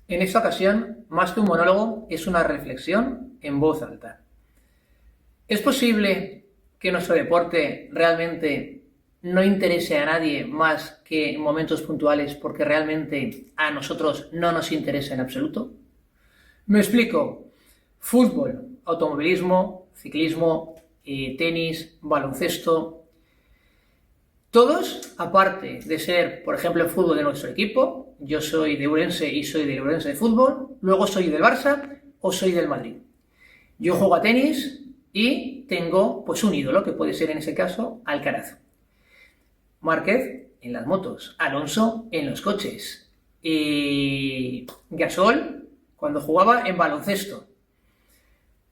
En esta ocasión, más que un monólogo, es una reflexión en voz alta. ¿Es posible que nuestro deporte realmente no interese a nadie más que en momentos puntuales porque realmente a nosotros no nos interesa en absoluto? Me explico. Fútbol, automovilismo, ciclismo, tenis, baloncesto. Todos, aparte de ser, por ejemplo, el fútbol de nuestro equipo, yo soy de Ourense y soy del Ourense de fútbol, luego soy del Barça o soy del Madrid. Yo juego a tenis y tengo pues un ídolo, que puede ser en ese caso Alcaraz. Márquez en las motos, Alonso en los coches, y Gasol cuando jugaba en baloncesto.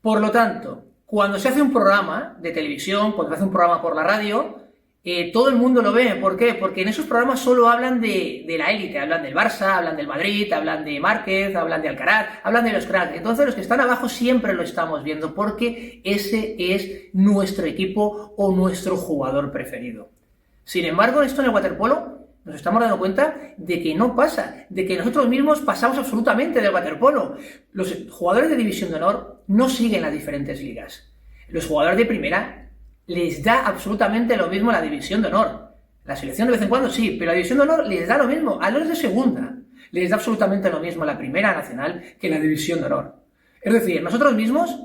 Por lo tanto, cuando se hace un programa de televisión, cuando se hace un programa por la radio, todo el mundo lo ve. ¿Por qué? Porque en esos programas solo hablan de la élite, hablan del Barça, hablan del Madrid, hablan de Márquez, hablan de Alcaraz, hablan de los cracks. Entonces los que están abajo siempre lo estamos viendo porque ese es nuestro equipo o nuestro jugador preferido. Sin embargo, esto en el waterpolo nos estamos dando cuenta de que no pasa, de que nosotros mismos pasamos absolutamente del waterpolo. Los jugadores de División de Honor no siguen las diferentes ligas. Los jugadores de primera les da absolutamente lo mismo la División de Honor. La selección de vez en cuando sí, pero la División de Honor les da lo mismo. A los de segunda les da absolutamente lo mismo la Primera Nacional que la División de Honor. Es decir, nosotros mismos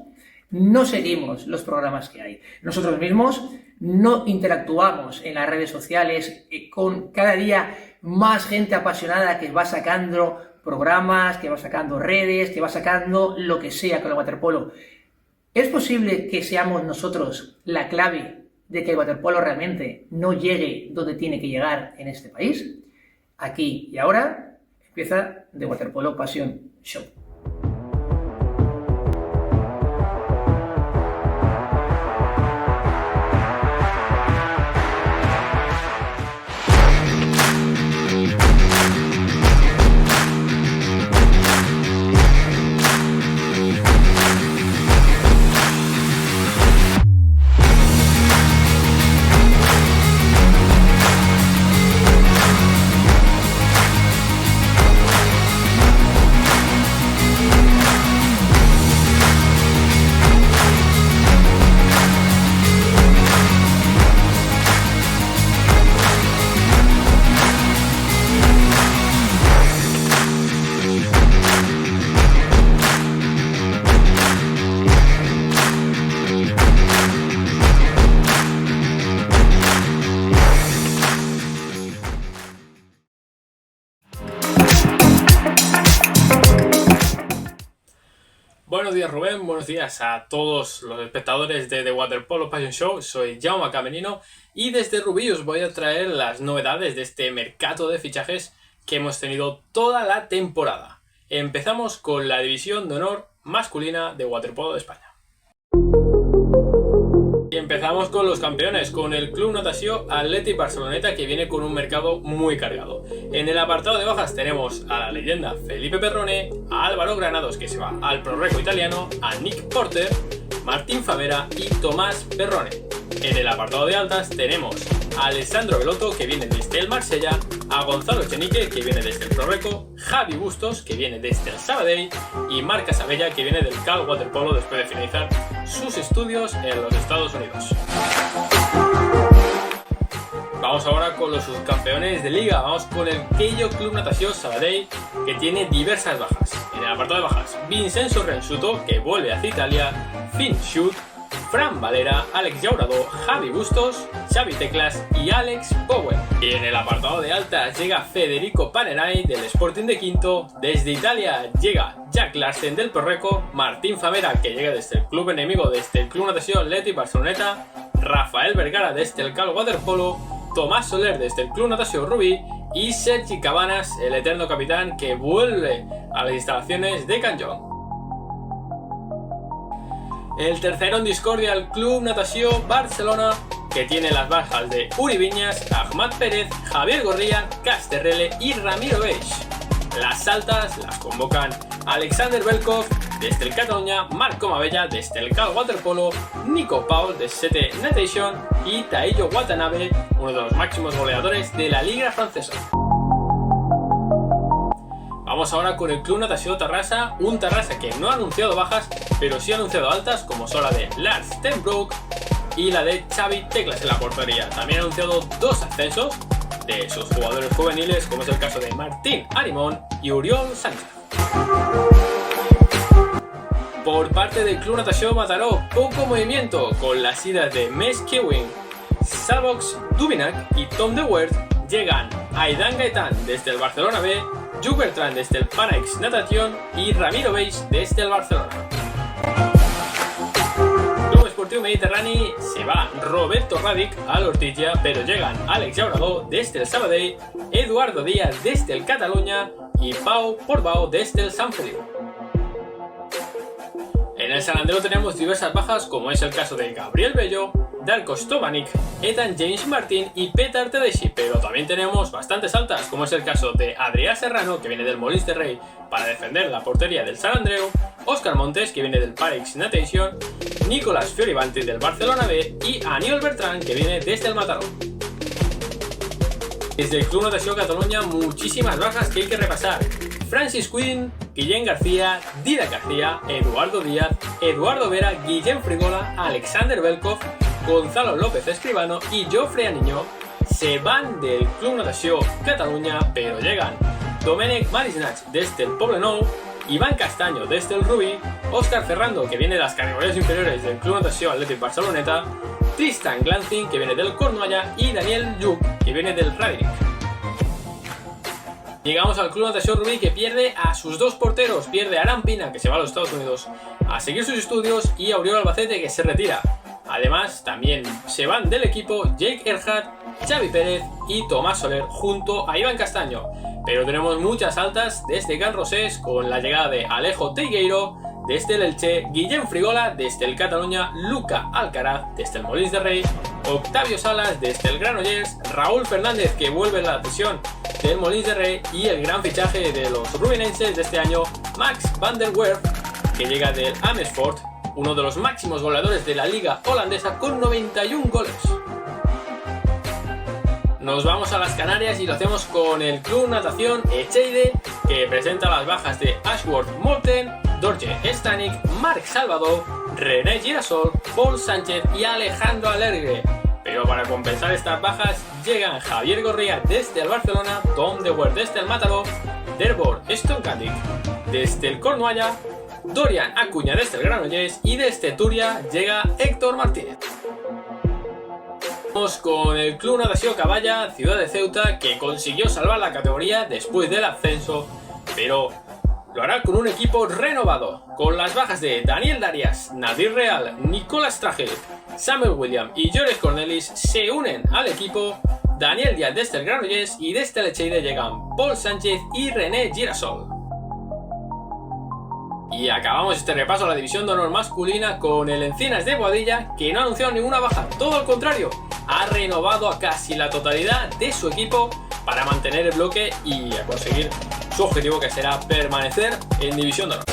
no seguimos los programas que hay. Nosotros mismos no interactuamos en las redes sociales con cada día más gente apasionada que va sacando programas, que va sacando redes, que va sacando lo que sea con el waterpolo. ¿Es posible que seamos nosotros la clave de que el waterpolo realmente no llegue donde tiene que llegar en este país? Aquí y ahora empieza The Waterpolo Passion Show. Buenos días Rubén, buenos días a todos los espectadores de The Waterpolo Passion Show. Soy Jaume Camerino y desde Rubí os voy a traer las novedades de este mercado de fichajes que hemos tenido toda la temporada. Empezamos con la División de Honor masculina de Waterpolo de España. Y empezamos con los campeones, con el Club Natació Athletic Barceloneta, que viene con un mercado muy cargado. En el apartado de bajas tenemos a la leyenda Felipe Perrone, a Álvaro Granados, que se va al Prorreco italiano, a Nick Porter, Martín Favera y Tomás Perrone. En el apartado de altas tenemos a Alessandro Belotto, que viene desde el Marsella, a Gonzalo Echenique, que viene desde el Prorreco, Javi Bustos, que viene desde el Sabadell, y Marc Casabella, que viene del Cal Waterpolo después de finalizar sus estudios en los Estados Unidos. Vamos ahora con los subcampeones de liga. Vamos con el Keio Club Natació Sabadell, que tiene diversas bajas. En el apartado de bajas, Vincenzo Rensuto, que vuelve hacia Italia, Finn Schut, Fran Valera, Alex Llauradó, Javi Bustos, Xavi Teclas y Alex Power. Y en el apartado de altas llega Federico Panerai del Sporting de Quinto. Desde Italia llega Jack Larsen del Prorreco, Martín Favera, que llega desde el club enemigo desde el Club Natació Athletic Barceloneta, Rafael Vergara desde el Cal Waterpolo, Tomás Soler desde el Club Natació Rubí y Sergi Cabanas, el eterno capitán, que vuelve a las instalaciones de Canllón. El tercero en discordia, el Club Natació Barcelona, que tiene las bajas de Uri Viñas, Ahmad Pérez, Javier Gorría, Casterrele y Ramiro Beix. Las altas las convocan Alexander Belkov desde el Catalunya, Marco Mabella desde el Cal Waterpolo, Nico Paul de Sete Natation y Taillo Watanabe, uno de los máximos goleadores de la liga francesa. Vamos ahora con el Club Natació Terrassa, un Terrassa que no ha anunciado bajas, pero sí ha anunciado altas, como son la de Lars Stenbroek y la de Xavi Teclas en la portería. También ha anunciado 2 ascensos de sus jugadores juveniles, como es el caso de Martín Arimón y Oriol Sánchez. Por parte del Club Natació Mataró, poco movimiento, con las idas de Mes Kewin, Savox Dubinac y Tom de Weert. Llegan Aidan Gaitán desde el Barcelona B, Lluc Bertran desde el Panax Natation y Ramiro Beix desde el Barcelona. Club Esportiu Mediterrani se va Roberto Radic al Ortiguia, pero llegan Àlex Llaurador desde el Sabadell, Eduardo Díaz desde el Catalunya y Pau Portbou desde el Sant Feliu. En el Sant Andreu tenemos diversas bajas, como es el caso de Gabriel Bello, Darko Stovanik, Ethan James Martin y Petar Tedeschi, pero también tenemos bastantes altas, como es el caso de Adrià Serrano, que viene del Molins de Rei para defender la portería del Sant Andreu, Óscar Montes, que viene del Panax Natation, Nicolás Fioravanti del Barcelona B y Aniol Bertran, que viene desde el Mataró. Desde el Club Natació Catalunya, muchísimas bajas que hay que repasar. Francis Quinn, Guillem García, Dídac García, Eduardo Díaz, Eduardo Vera, Guillem Frigola, Alexander Belkov, Gonzalo López Escribano y Jofre Aniño se van del Club Natació Catalunya, pero llegan Domènec Marisnach desde el Poblenou, Iván Castaño desde el Rubí, Óscar Ferrando, que viene de las categorías inferiores del Club Natació Athletic Barceloneta, Tristan Glancing, que viene del Cornualla, y Daniel Lluc, que viene del Radinic. Llegamos al Club Natació Rubí, que pierde a sus 2 porteros, pierde a Aran Pina, que se va a los Estados Unidos a seguir sus estudios, y a Oriol Albacete, que se retira. Además, también se van del equipo Jake Erhardt, Xavi Pérez y Tomás Soler junto a Iván Castaño. Pero tenemos muchas altas desde Can Rosés, con la llegada de Alejo Teigueiro desde el Elche, Guillem Frigola desde el Catalunya, Luca Alcaraz desde el Molins de Rei, Octavio Salas desde el Granollers, Raúl Fernández, que vuelve a la cesión del Molins de Rei, y el gran fichaje de los rubinenses de este año, Max van der Werf, que llega del Amersfoort, uno de los máximos goleadores de la liga holandesa con 91 goles. Nos vamos a las Canarias y lo hacemos con el Club Natación Echeide, que presenta las bajas de Ashworth Molten, Dorje Stanik, Marc Salvador, René Girasol, Paul Sánchez y Alejandro Alegre. Pero para compensar estas bajas llegan Javier Gorría desde el Barcelona, Tom de Weert desde el Mataró, Derbor Stonkandik desde el Cornualla, Dorian Acuña desde el Granollers y desde Turia llega Héctor Martínez. Vamos con el Club Natació Caballa, ciudad de Ceuta, que consiguió salvar la categoría después del ascenso, pero lo hará con un equipo renovado, con las bajas de Daniel Darias, Nadir Real, Nicolás Tragel, Samuel William y Joris Cornelis se unen al equipo, Daniel Díaz desde el Granollers, y desde el Echeide llegan Paul Sánchez y René Girasol. Y acabamos este repaso a la división de honor masculina con el Encinas de Boadilla, que no ha anunciado ninguna baja, todo al contrario, ha renovado a casi la totalidad de su equipo para mantener el bloque y a conseguir su objetivo, que será permanecer en división de honor.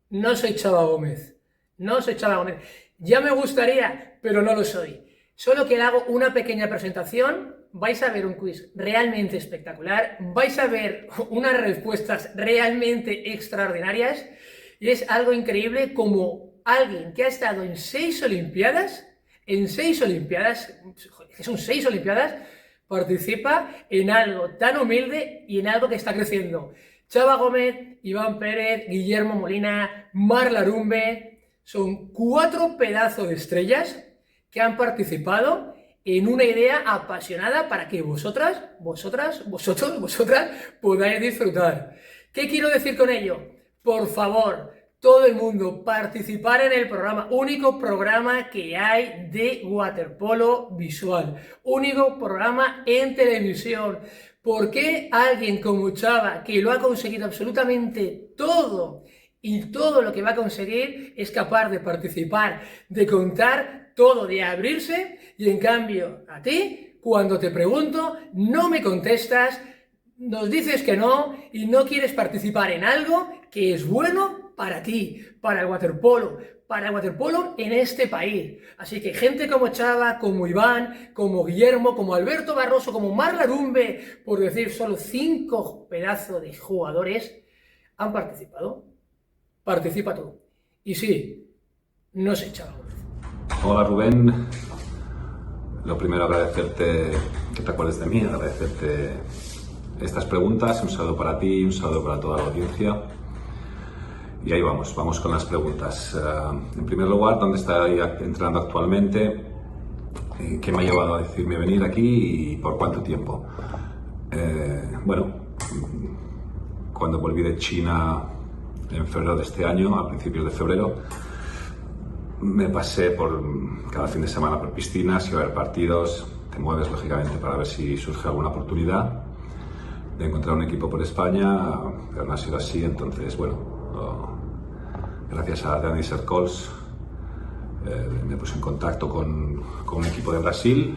No soy Chava Gómez. Ya me gustaría, pero no lo soy. Solo que le hago una pequeña presentación. Vais a ver un quiz realmente espectacular. Vais a ver unas respuestas realmente extraordinarias. Y es algo increíble como alguien que ha estado en 6 Olimpiadas, que son 6 Olimpiadas, participa en algo tan humilde y en algo que está creciendo. Chava Gómez, Iván Pérez, Guillermo Molina, Mar Larumbe, son 4 pedazos de estrellas que han participado en una idea apasionada para que vosotras podáis disfrutar. ¿Qué quiero decir con ello? Por favor, todo el mundo, participar en el programa, único programa que hay de waterpolo visual, único programa en televisión. ¿Por qué alguien como Chava, que lo ha conseguido absolutamente todo, y todo lo que va a conseguir, es capaz de participar, de contar todo, de abrirse, y en cambio a ti, cuando te pregunto, no me contestas, nos dices que no y no quieres participar en algo que es bueno para ti, para el waterpolo, para el waterpolo en este país. Así que gente como Chava, como Iván, como Guillermo, como Alberto Barroso, como Marc Larumbe, por decir solo 5 pedazos de jugadores, han participado. Participa tú. Y sí, no se Chava. Hola Rubén, lo primero agradecerte que te acuerdes de mí, agradecerte estas preguntas, un saludo para ti, un saludo para toda la audiencia. Y ahí vamos con las preguntas. En primer lugar, ¿dónde estoy entrenando actualmente? ¿Qué me ha llevado a decirme venir aquí y por cuánto tiempo? Bueno, cuando volví de China en febrero de este año, a principios de febrero, me pasé por cada fin de semana por piscinas, iba a ver partidos, te mueves lógicamente para ver si surge alguna oportunidad de encontrar un equipo por España, pero no ha sido así. Entonces, bueno, gracias a Dani Sercols me puse en contacto con un equipo de Brasil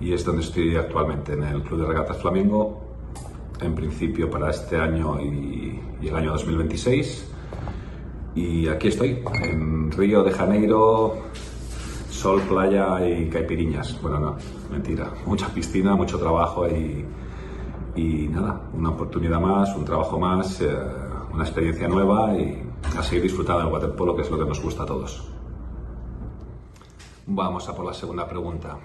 y es donde estoy actualmente, en el Club de Regatas Flamengo, en principio para este año y el año 2026. Y aquí estoy, en Río de Janeiro, sol, playa y caipiriñas. Bueno, no, mentira, mucha piscina, mucho trabajo y nada, una oportunidad más, un trabajo más, una experiencia nueva y a seguir disfrutando del waterpolo, que es lo que nos gusta a todos. Vamos a por la segunda pregunta.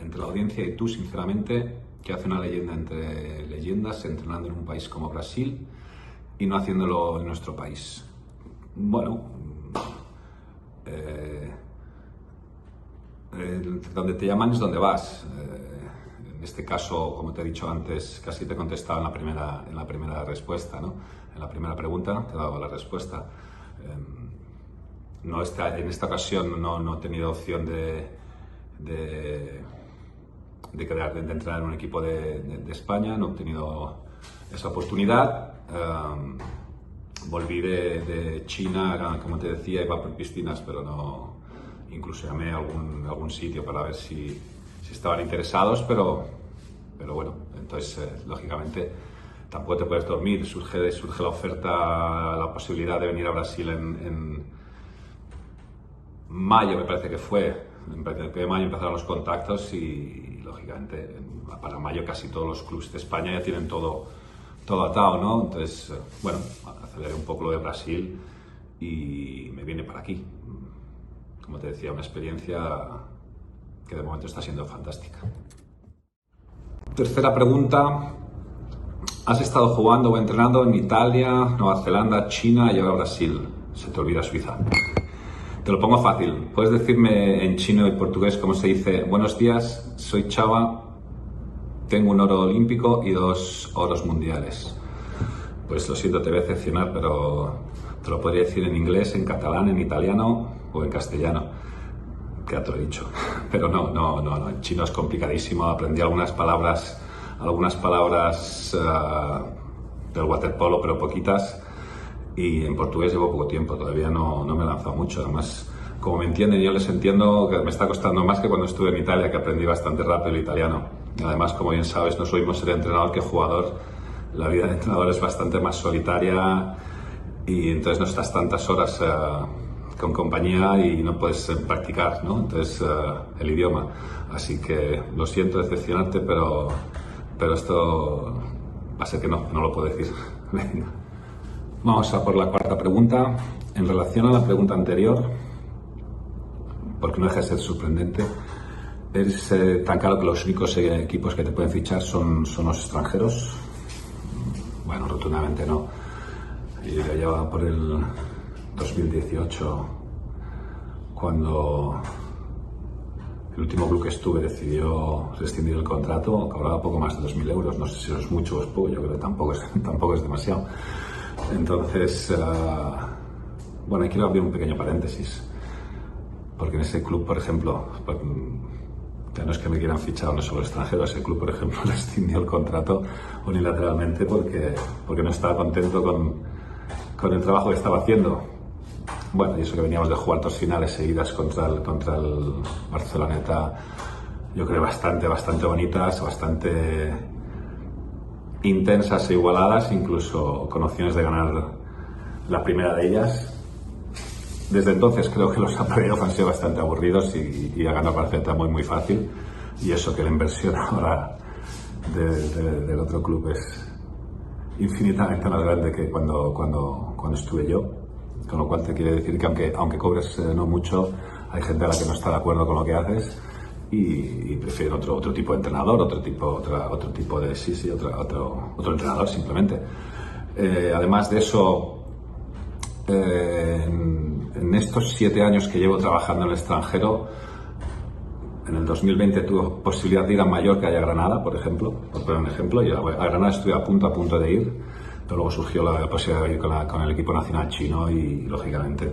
Entre la audiencia y tú, sinceramente, ¿qué hace una leyenda entre leyendas entrenando en un país como Brasil y no haciéndolo en nuestro país? Bueno, donde te llaman es donde vas. En este caso, como te he dicho antes, casi te he contestado en la primera respuesta, ¿no? En la primera pregunta te he dado la respuesta. En esta ocasión no he tenido opción de entrenar en un equipo de España, no he obtenido esa oportunidad. Volví de China, como te decía, iba por piscinas, pero no, incluso llamé a algún sitio para ver si estaban interesados, pero bueno, entonces lógicamente tampoco te puedes dormir, surge la oferta, la posibilidad de venir a Brasil en mayo, me parece que fue, en principio de mayo empezaron los contactos y lógicamente para mayo casi todos los clubes de España ya tienen todo atado, ¿no? Entonces, bueno, aceleré un poco lo de Brasil y me vine para aquí. Como te decía, una experiencia que de momento está siendo fantástica. Tercera pregunta. ¿Has estado jugando o entrenando en Italia, Nueva Zelanda, China y ahora Brasil? Se te olvida Suiza. Te lo pongo fácil. ¿Puedes decirme en chino y portugués cómo se dice buenos días, soy Chava, tengo un oro olímpico y 2 oros mundiales? Pues lo siento, te voy a decepcionar, pero te lo podría decir en inglés, en catalán, en italiano o en castellano. Que ya te lo he dicho. Pero no, en chino es complicadísimo. Aprendí algunas palabras del waterpolo, pero poquitas. Y en portugués llevo poco tiempo, todavía no me he lanzado mucho. Además, como me entienden, yo les entiendo, que me está costando más que cuando estuve en Italia, que aprendí bastante rápido el italiano. Además, como bien sabes, no soy más ser entrenador que jugador. La vida de entrenador es bastante más solitaria y entonces no estás tantas horas con compañía y no puedes practicar, ¿no? Entonces, el idioma. Así que lo siento decepcionarte, pero esto va a ser que no lo puedo decir. Venga. Vamos a por la cuarta pregunta. En relación a la pregunta anterior, porque no deja de ser sorprendente, es tan claro que los únicos equipos que te pueden fichar son los extranjeros. Bueno, rotundamente no. Yo ya llevaba por el 2018, cuando el último club que estuve decidió rescindir el contrato, cobraba poco más de 2.000 euros. No sé si eso es mucho o es poco, yo creo que tampoco es demasiado. Entonces, bueno, quiero abrir un pequeño paréntesis, porque en ese club, por ejemplo, ya no es que me quieran fichar no solo extranjeros, ese club, por ejemplo, rescindió el contrato unilateralmente porque no estaba contento con el trabajo que estaba haciendo. Bueno, y eso que veníamos de jugar 2 finales seguidas contra el Barceloneta, yo creo bastante bonitas, bastante intensas e igualadas, incluso con opciones de ganar la primera de ellas. Desde entonces creo que los playoffs han sido bastante aburridos y ha ganado Barcelona muy fácil, y eso que la inversión ahora del otro club es infinitamente más grande que cuando estuve yo, con lo cual te quiere decir que aunque cobres no mucho, hay gente a la que no está de acuerdo con lo que haces y prefieren otro tipo de entrenador, otro tipo de otro entrenador simplemente. Además de eso, en estos 7 años que llevo trabajando en el extranjero, en el 2020 tuve posibilidad de ir a Mallorca y a Granada, por ejemplo, por poner un ejemplo, y a Granada estuve a punto de ir, pero luego surgió la posibilidad de ir con el equipo nacional chino y, lógicamente,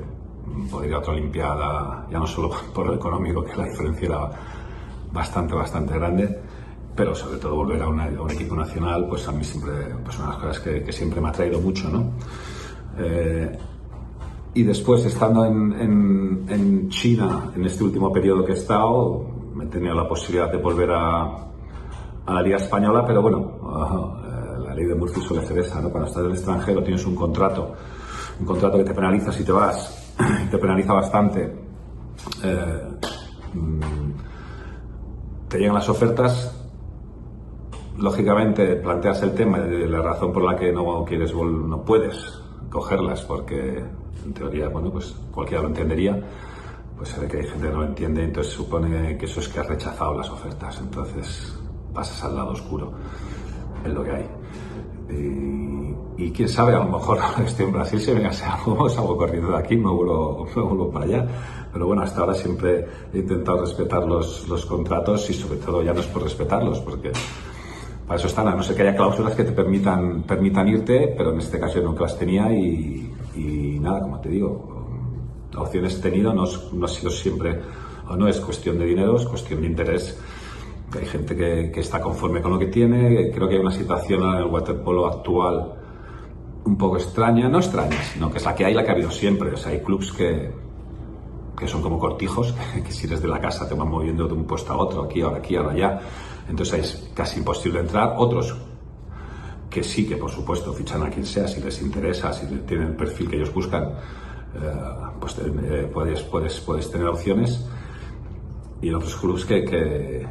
poder ir a otra Olimpiada, ya no solo por lo económico, que la diferencia era bastante grande, pero sobre todo volver a un equipo nacional, pues a mí siempre, pues una de las cosas que siempre me ha traído mucho, ¿no? Y después, estando en China, en este último periodo que he estado, he tenido la posibilidad de volver a la Liga Española, pero bueno, la ley de Murphy suele ser esa, ¿no? Cuando estás en el extranjero tienes un contrato que te penaliza si te vas, te penaliza bastante. Te llegan las ofertas, lógicamente planteas el tema de la razón por la que no puedes cogerlas, porque en teoría, bueno, pues cualquiera lo entendería, pues se ve que hay gente que no lo entiende, entonces supone que eso es que has rechazado las ofertas, entonces pasas al lado oscuro, es lo que hay. Y quién sabe, a lo mejor estoy en Brasil, si venga a ser algo, salgo corriendo de aquí, me vuelvo para allá. Pero bueno, hasta ahora siempre he intentado respetar los contratos, y sobre todo ya no es por respetarlos, porque para eso están, a no ser que haya cláusulas que te permitan irte, pero en este caso yo nunca las tenía y nada, como te digo, opciones he tenido, no ha sido siempre, o no es cuestión de dinero, es cuestión de interés. Hay gente que está conforme con lo que tiene. Creo que hay una situación en el waterpolo actual un poco extraña, no extraña, sino que es la que ha habido siempre. O sea, hay clubs que son como cortijos, que si eres de la casa te van moviendo de un puesto a otro, aquí, ahora allá. Entonces es casi imposible entrar. Otros que sí, que por supuesto fichan a quien sea, si les interesa, si tienen el perfil que ellos buscan, pues puedes tener opciones. Y en otros clubs que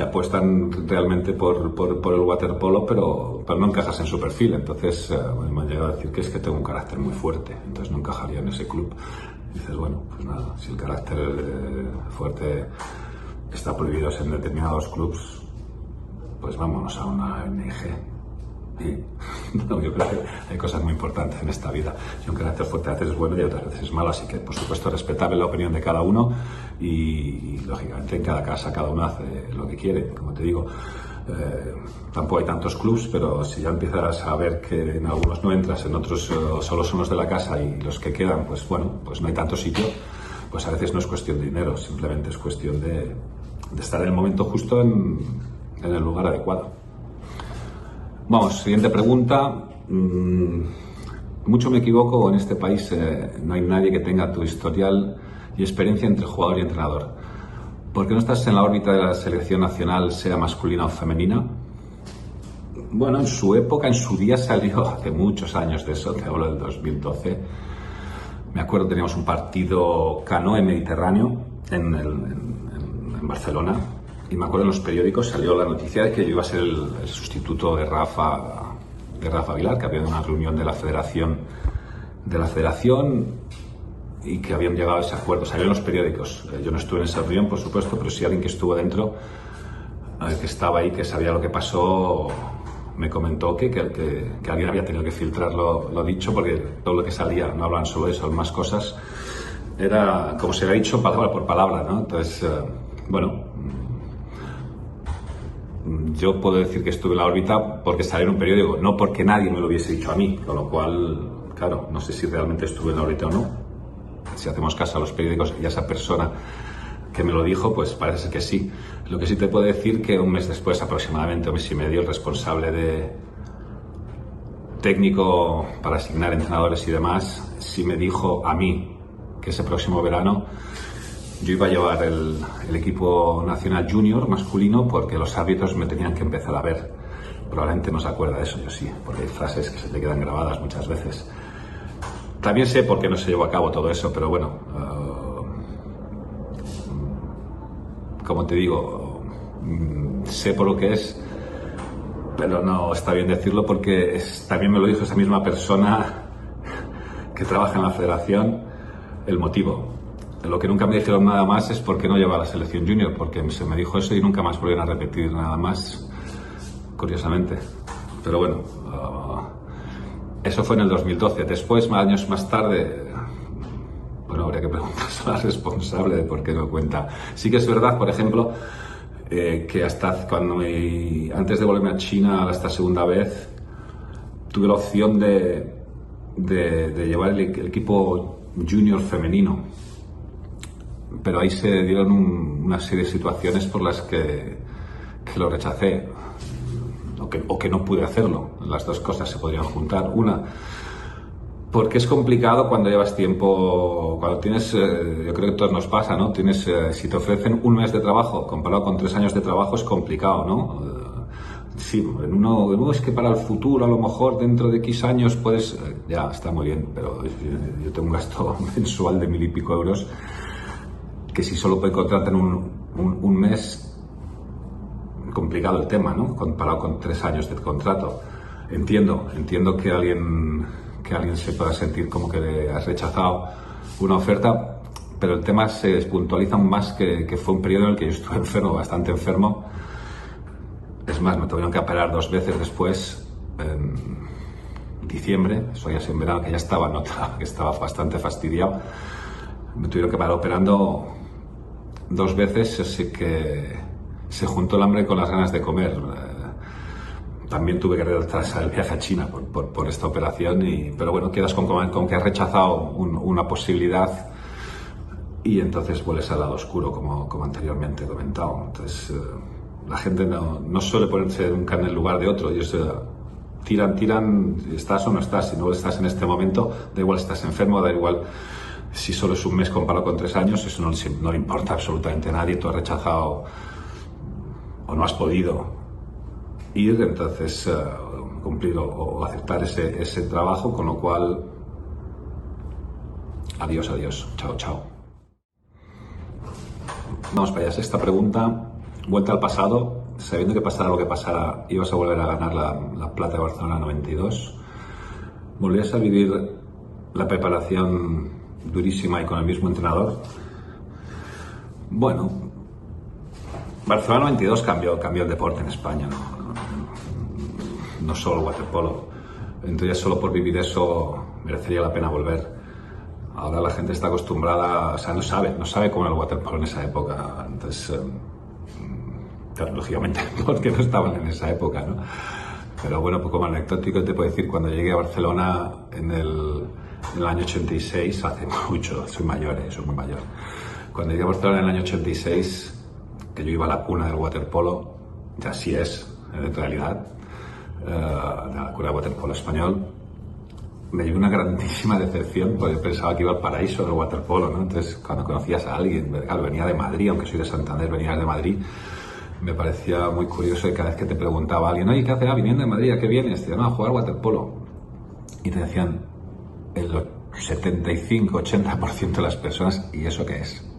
apuestan realmente por el waterpolo, pero no encajas en su perfil. Entonces me han llegado a decir que es que tengo un carácter muy fuerte, entonces no encajaría en ese club. Y dices, bueno, pues nada, si el carácter fuerte está prohibido en determinados clubs, pues vámonos a una ONG. Y no, yo creo que hay cosas muy importantes en esta vida. Si un carácter fuerte a veces es bueno y otras veces es malo, así que por supuesto respetable la opinión de cada uno y lógicamente en cada casa cada uno hace lo que quiere, como te digo. Tampoco hay tantos clubs, pero si ya empiezas a ver que en algunos no entras, en otros solo son los de la casa y los que quedan, pues bueno, pues no hay tanto sitio, pues a veces no es cuestión de dinero, simplemente es cuestión de estar en el momento justo en el lugar adecuado. Vamos, siguiente pregunta. Mucho me equivoco, en este país no hay nadie que tenga tu historial y experiencia entre jugador y entrenador. ¿Por qué no estás en la órbita de la selección nacional, sea masculina o femenina? Bueno, en su época, en su día salió, hace muchos años de eso, te hablo del 2012. Me acuerdo, teníamos un partido canoe mediterráneo en Barcelona. Y me acuerdo en los periódicos salió la noticia de que yo iba a ser el sustituto de Rafa Aguilar, que había una reunión de la federación y que habían llegado a ese acuerdo. Salió en los periódicos. Yo no estuve en esa reunión, por supuesto, pero sí alguien que estuvo dentro, que estaba ahí, que sabía lo que pasó, me comentó que alguien había tenido que filtrar lo dicho, porque todo lo que salía, no hablaban solo de eso, más cosas, era como se había dicho palabra por palabra, ¿no? Entonces, bueno, yo puedo decir que estuve en la órbita porque salió en un periódico, no porque nadie me lo hubiese dicho a mí, con lo cual, claro, no sé si realmente estuve en la órbita o no. Si hacemos caso a los periódicos y a esa persona que me lo dijo, pues parece que sí. Lo que sí te puedo decir que un mes después, aproximadamente un mes y medio, el responsable de técnico para asignar entrenadores y demás, sí me dijo a mí que ese próximo verano yo iba a llevar el equipo nacional junior masculino porque los árbitros me tenían que empezar a ver. Probablemente no se acuerda de eso, yo sí, porque hay frases que se te quedan grabadas muchas veces. También sé por qué no se llevó a cabo todo eso, pero bueno, como te digo, sé por lo que es, pero no está bien decirlo porque también me lo dijo esa misma persona que trabaja en la federación, el motivo. Lo que nunca me dijeron nada más es por qué no lleva a la selección junior, porque se me dijo eso y nunca más volvieron a repetir nada más, curiosamente. Pero bueno, eso fue en el 2012. Después, años más tarde, bueno, habría que preguntarse a la responsable de por qué no cuenta. Sí que es verdad, por ejemplo, que hasta antes de volverme a China esta segunda vez, tuve la opción de llevar el equipo junior femenino, pero ahí se dieron una serie de situaciones por las que lo rechacé o que no pude hacerlo. Las dos cosas se podrían juntar. Una, porque es complicado cuando llevas tiempo, cuando tienes, yo creo que a todos nos pasa, ¿no? Si te ofrecen un mes de trabajo comparado con 3 años de trabajo es complicado, ¿no? Sí, uno es que para el futuro, a lo mejor dentro de X años puedes... ya, está muy bien, pero yo tengo un gasto mensual de 1000 y pico euros que si solo puedo contratar en un mes, complicado el tema, ¿no? Comparado con 3 años de contrato. Entiendo que alguien se pueda sentir como que le has rechazado una oferta, pero el tema se puntualiza más que fue un periodo en el que yo estuve enfermo, bastante enfermo. Es más, me tuvieron que operar 2 veces después, en diciembre, eso ya es en verano, que ya estaba notado, que estaba bastante fastidiado. Me tuvieron que parar operando 2 veces, así que se juntó el hambre con las ganas de comer. También tuve que retrasar el viaje a China por esta operación, pero bueno, quedas con que has rechazado una posibilidad y entonces vuelves al lado oscuro, como anteriormente he comentado. Entonces, la gente no suele ponerse nunca en el lugar de otro. Ellos tiran, estás o no estás. Si no estás en este momento, da igual si estás enfermo, da igual si solo es un mes comparado con 3 años, eso no le importa absolutamente a nadie. Tú has rechazado o no has podido ir, entonces cumplir o aceptar ese trabajo, con lo cual adiós, chao. Vamos para allá. Esta pregunta, vuelta al pasado, sabiendo que pasara lo que pasara, ibas a volver a ganar la Plata de Barcelona 92. ¿Volvías a vivir la preparación durísima y con el mismo entrenador? Bueno, Barcelona 92 cambió el deporte en España, no solo el waterpolo. Entonces, solo por vivir eso merecería la pena volver. Ahora la gente está acostumbrada, o sea, no sabe cómo era el waterpolo en esa época. Entonces, lógicamente, porque no estaban en esa época, ¿no? Pero bueno, pues como anecdótico te puedo decir, cuando llegué a Barcelona en el año 86, hace mucho, soy muy mayor. Cuando llegué a Barcelona en el año 86, que yo iba a la cuna del waterpolo, ya así es, en realidad, la cuna del waterpolo español, me llevé una grandísima decepción, porque yo pensaba que iba al paraíso del waterpolo, ¿no? Entonces, cuando conocías a alguien, claro, venía de Madrid, aunque soy de Santander, venía de Madrid, me parecía muy curioso, y cada vez que te preguntaba a alguien, oye, ¿qué haces? Viniendo de Madrid, ¿a qué vienes? Te decían, no, a jugar waterpolo. Y te decían, el 75-80% de las personas, ¿y eso qué es?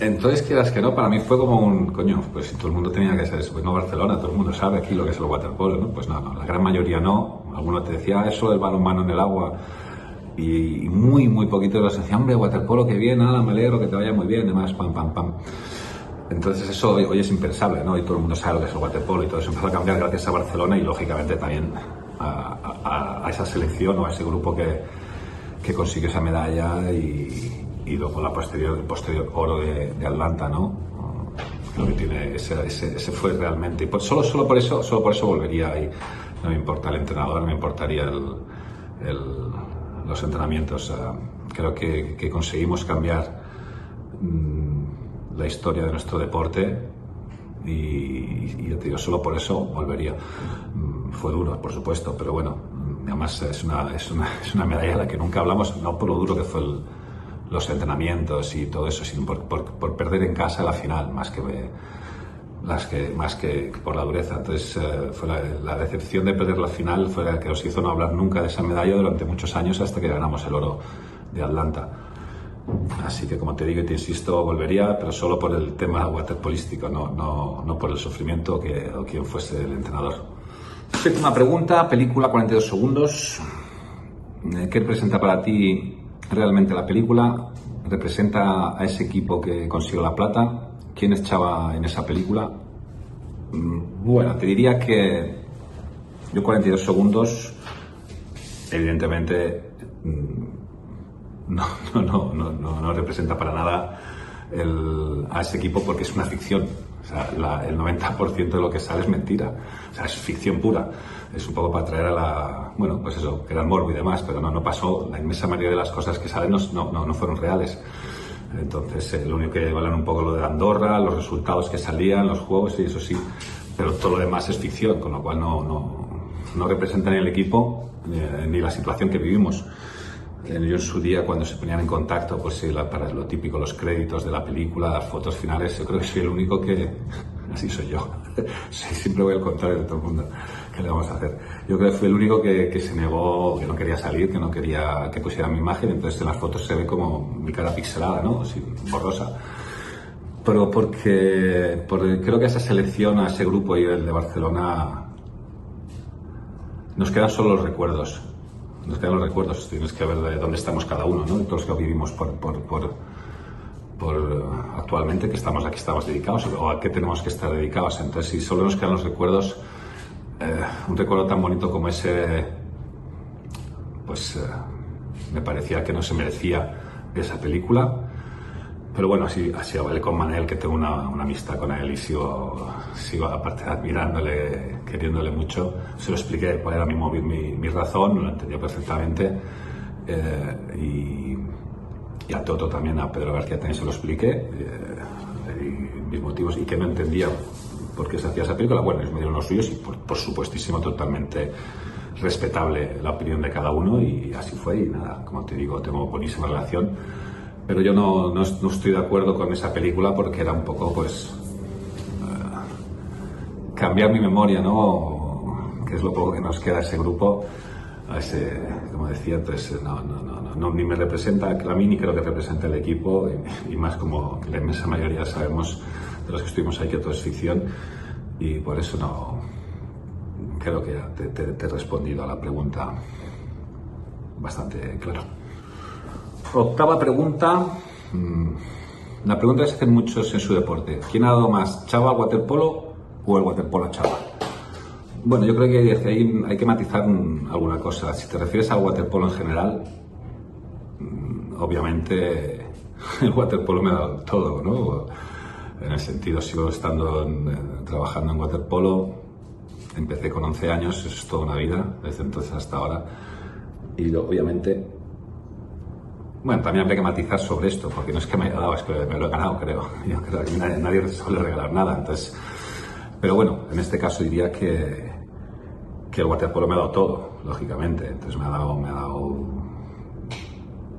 Entonces, quieras que no, para mí fue como pues si todo el mundo tenía que ser eso, pues no Barcelona, todo el mundo sabe aquí lo que es el waterpolo, ¿no? Pues no, la gran mayoría no. Alguno te decía eso del balonmano en el agua, y muy poquito de los decían, hombre, waterpolo, que bien, nada, me alegro, que te vaya muy bien, además, pam. Entonces eso hoy es impensable, ¿no? Y todo el mundo sabe lo que es el waterpolo, y todo eso empezó a cambiar gracias a Barcelona, y lógicamente también a esa selección o a ese grupo que consiguió esa medalla, y luego la posterior oro de Atlanta, ¿no? Creo que tiene ese fue realmente, y solo por eso volvería, y no me importa el entrenador, no me importaría los entrenamientos. Creo que conseguimos cambiar la historia de nuestro deporte, y ya te digo, solo por eso volvería. Fue duro, por supuesto, pero bueno, además es una medalla de la que nunca hablamos, no por lo duro que fue los entrenamientos y todo eso, sino por perder en casa la final, más que más que por la dureza. Entonces fue la decepción de perder la final fue la que nos hizo no hablar nunca de esa medalla durante muchos años hasta que ganamos el oro de Atlanta. Así que, como te digo y te insisto, volvería, pero solo por el tema waterpolístico, no por el sufrimiento o quien fuese el entrenador. Séptima pregunta, película, 42 segundos. ¿Qué representa para ti realmente la película? ¿Representa a ese equipo que consiguió la plata? ¿Quién es Chava en esa película? Bueno, te diría que yo 42 segundos, evidentemente, no representa para nada a ese equipo porque es una ficción. O sea, el 90% de lo que sale es mentira. O sea, es ficción pura. Es un poco para traer pues eso, que era el morbo y demás, pero no pasó. La inmensa mayoría de las cosas que salen no fueron reales. Entonces, lo único que valen un poco lo de Andorra, los resultados que salían, los juegos, y eso sí, pero todo lo demás es ficción, con lo cual no representa ni el equipo ni la situación que vivimos. Yo en su día, cuando se ponían en contacto, pues sí, para lo típico, los créditos de la película, las fotos finales, yo creo que soy el único que, así soy yo, siempre voy al contrario de todo el mundo. ¿Qué le vamos a hacer? Yo creo que fui el único que se negó, que no quería salir, que no quería que pusiera mi imagen, entonces en las fotos se ve como mi cara pixelada, ¿no? Así, borrosa. Pero porque creo que esa selección, a ese grupo y el de Barcelona, nos quedan solo los recuerdos. Nos quedan los recuerdos, tienes que ver de dónde estamos cada uno, ¿no? De todos los que vivimos actualmente, que estamos aquí, estamos dedicados, o a qué tenemos que estar dedicados. Entonces, si solo nos quedan los recuerdos, un recuerdo tan bonito como ese, pues me parecía que no se merecía esa película. Pero bueno, así hablé con Manel, que tengo una amistad con él y sigo aparte admirándole, queriéndole mucho. Se lo expliqué cuál era mi razón, lo entendió perfectamente. Y a Toto también, a Pedro García también se lo expliqué, y mis motivos, y que no entendía por qué se hacía esa película. Bueno, ellos me dieron los suyos y por supuestísimo totalmente respetable la opinión de cada uno, y así fue. Y nada, como te digo, tengo buenísima relación. Pero yo no estoy de acuerdo con esa película porque era un poco, pues, cambiar mi memoria, ¿no? Que es lo poco que nos queda a ese grupo, como decía, entonces ni me representa a mí, ni creo que represente al equipo, y más como que la inmensa mayoría sabemos de los que estuvimos ahí que todo es ficción, y por eso creo que te he respondido a la pregunta bastante claro. Octava pregunta. La pregunta que se hacen muchos en su deporte: ¿quién ha dado más, Chava al waterpolo o el waterpolo a Chava? Bueno, yo creo que hay que matizar alguna cosa. Si te refieres al waterpolo en general, obviamente el waterpolo me ha dado todo, ¿no? En el sentido, sigo trabajando en waterpolo. Empecé con 11 años, eso es toda una vida, desde entonces hasta ahora. Y obviamente, bueno, también habría que matizar sobre esto, porque no es que me haya dado, es que me lo he ganado, creo. Yo creo que nadie suele regalar nada. Entonces, pero bueno, en este caso diría que el waterpolo me ha dado todo, lógicamente. Entonces me ha dado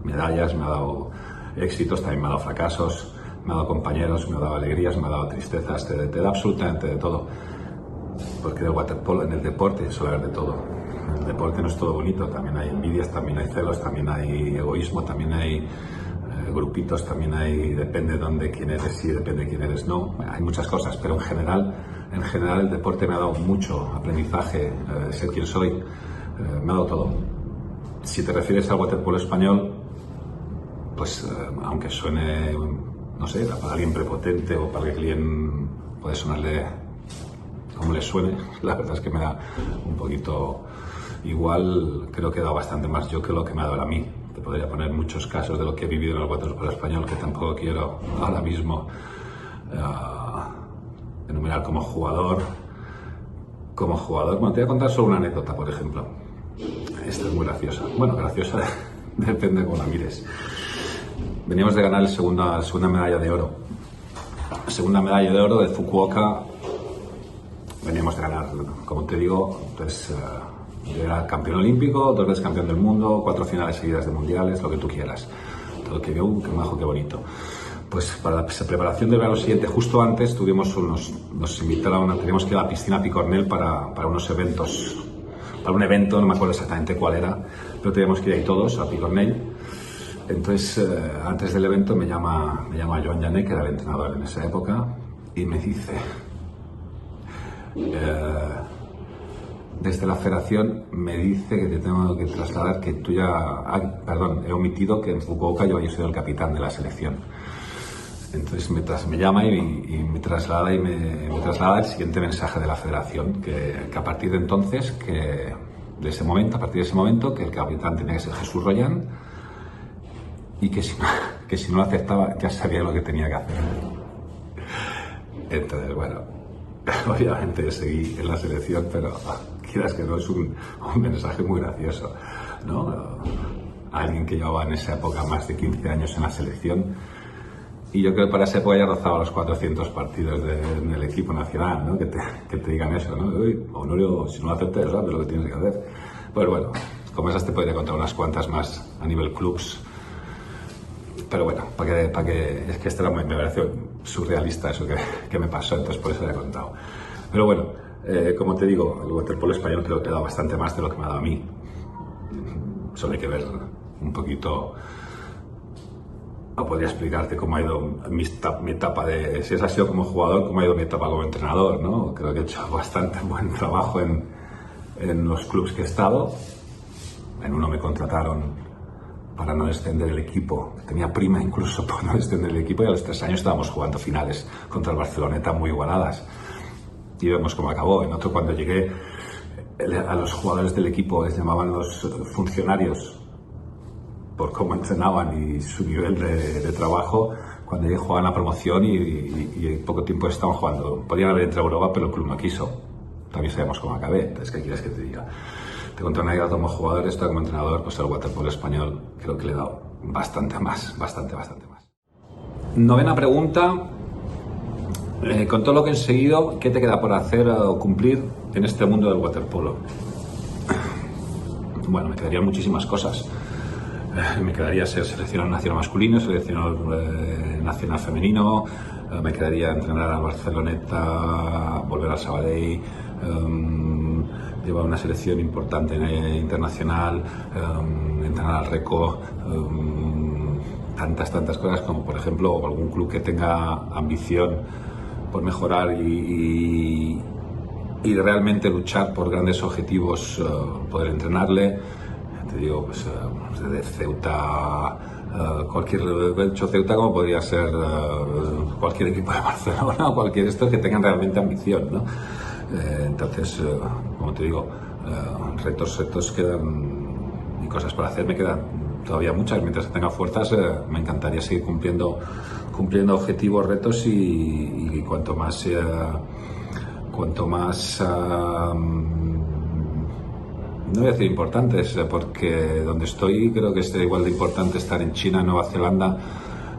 medallas, me ha dado éxitos, también me ha dado fracasos, me ha dado compañeros, me ha dado alegrías, me ha dado tristezas, te da absolutamente de todo. Porque en el waterpolo, en el deporte, suele haber de todo. En el deporte no es todo bonito, también hay envidias, también hay celos, también hay egoísmo, también hay grupitos, también hay, depende de quién eres, sí, depende de quién eres, no. Bueno, hay muchas cosas, pero en general el deporte me ha dado mucho aprendizaje, ser quien soy, me ha dado todo. Si te refieres al waterpolo español, pues aunque suene, no sé, para alguien prepotente o para alguien puede sonarle como le suene, la verdad es que me da un poquito igual. Creo que he dado bastante más yo que lo que me ha dado a mí. Te podría poner muchos casos de lo que he vivido en el waterpolo español que tampoco quiero ahora mismo enumerar como jugador. Bueno, te voy a contar solo una anécdota, por ejemplo. Esta es muy graciosa. Bueno, graciosa depende de cómo la mires. Veníamos de ganar la segunda medalla de oro. La segunda medalla de oro de Fukuoka. Veníamos de ganar, como te digo, pues yo era campeón olímpico, 2 veces campeón del mundo, 4 finales seguidas de mundiales, lo que tú quieras. Todo que qué majo, qué bonito. pues para la preparación del verano siguiente, justo antes, nos invitaron, teníamos que ir a la piscina Picornell para unos eventos, para un evento, no me acuerdo exactamente cuál era, pero teníamos que ir ahí todos a Picornell. Entonces, antes del evento me llama Joan Janet, que era el entrenador en esa época, y me dice, desde la federación me dice que te tengo que trasladar que tú ya... perdón, he omitido que en Fukuoka yo había sido el capitán de la selección. Entonces me llama y me traslada el siguiente mensaje de la federación, que a partir de entonces, a partir de ese momento, que el capitán tenía que ser Jesús Royan, y que si no lo aceptaba ya sabía lo que tenía que hacer. Entonces, bueno, obviamente seguí en la selección, pero quieras que no, es un mensaje muy gracioso, ¿no? Alguien que llevaba en esa época más de 15 años en la selección, y yo creo que para esa época ya rozaba los 400 partidos en el equipo nacional, ¿no? Que te digan eso, ¿no? Uy, Honorio, si no lo aceptas, sabes lo que tienes que hacer. Pues bueno, como esas te podría contar unas cuantas más a nivel clubs. Pero bueno, es que esto me pareció surrealista eso que me pasó, entonces por eso lo he contado. Pero bueno, como te digo, el waterpolo español creo que da bastante más de lo que me ha dado a mí. Solo hay que ver un poquito, o podría explicarte cómo ha ido mi etapa si esa ha sido como jugador, cómo ha ido mi etapa como entrenador, ¿no? Creo que he hecho bastante buen trabajo en los clubes que he estado. En uno me contrataron para no descender el equipo. Tenía prima incluso por no descender el equipo, y a los 3 años estábamos jugando finales contra el Barceloneta muy igualadas. Y vemos cómo acabó. En otro, cuando llegué, a los jugadores del equipo les llamaban los funcionarios por cómo entrenaban y su nivel de trabajo. Cuando llegué jugaban a promoción y en poco tiempo estaban jugando. Podían haber entrado a Europa, pero el club no quiso. También sabemos cómo acabé. Entonces, ¿qué quieres que te diga? Te conté una idea como jugador, esto como entrenador, pues el waterpolo español creo que le he dado bastante más. Novena pregunta. Con todo lo que he seguido, ¿qué te queda por hacer o cumplir en este mundo del waterpolo? Bueno, me quedarían muchísimas cosas. Me quedaría ser seleccionado nacional masculino, seleccionado nacional femenino, me quedaría entrenar al Barceloneta, volver al Sabadell, llevar una selección importante internacional, entrenar al Reco, tantas cosas como, por ejemplo, algún club que tenga ambición por mejorar y realmente luchar por grandes objetivos, poder entrenarle. Te digo, pues de Ceuta, de hecho Ceuta, como podría ser cualquier equipo de Barcelona o cualquier esto, que tengan realmente ambición, ¿no? Entonces, como te digo, retos quedan, y cosas para hacer me quedan todavía muchas. Mientras tenga fuerzas, me encantaría seguir cumpliendo objetivos, retos, y cuanto más no voy a decir importantes, porque donde estoy creo que es igual de importante estar en China, Nueva Zelanda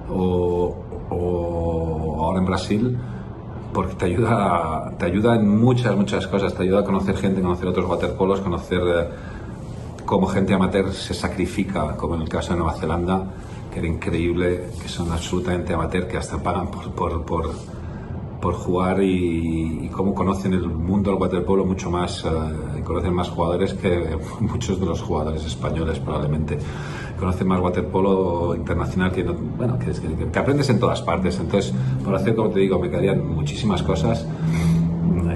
o ahora en Brasil, porque te ayuda en muchas cosas. Te ayuda a conocer gente, conocer otros waterpolos, conocer cómo gente amateur se sacrifica, como en el caso de Nueva Zelanda, que era increíble, que son absolutamente amateur, que hasta pagan por jugar, y cómo conocen el mundo del waterpolo mucho más, conocen más jugadores que muchos de los jugadores españoles probablemente. Conocen más waterpolo internacional que aprendes en todas partes. Entonces, por hacer, como te digo, me quedarían muchísimas cosas,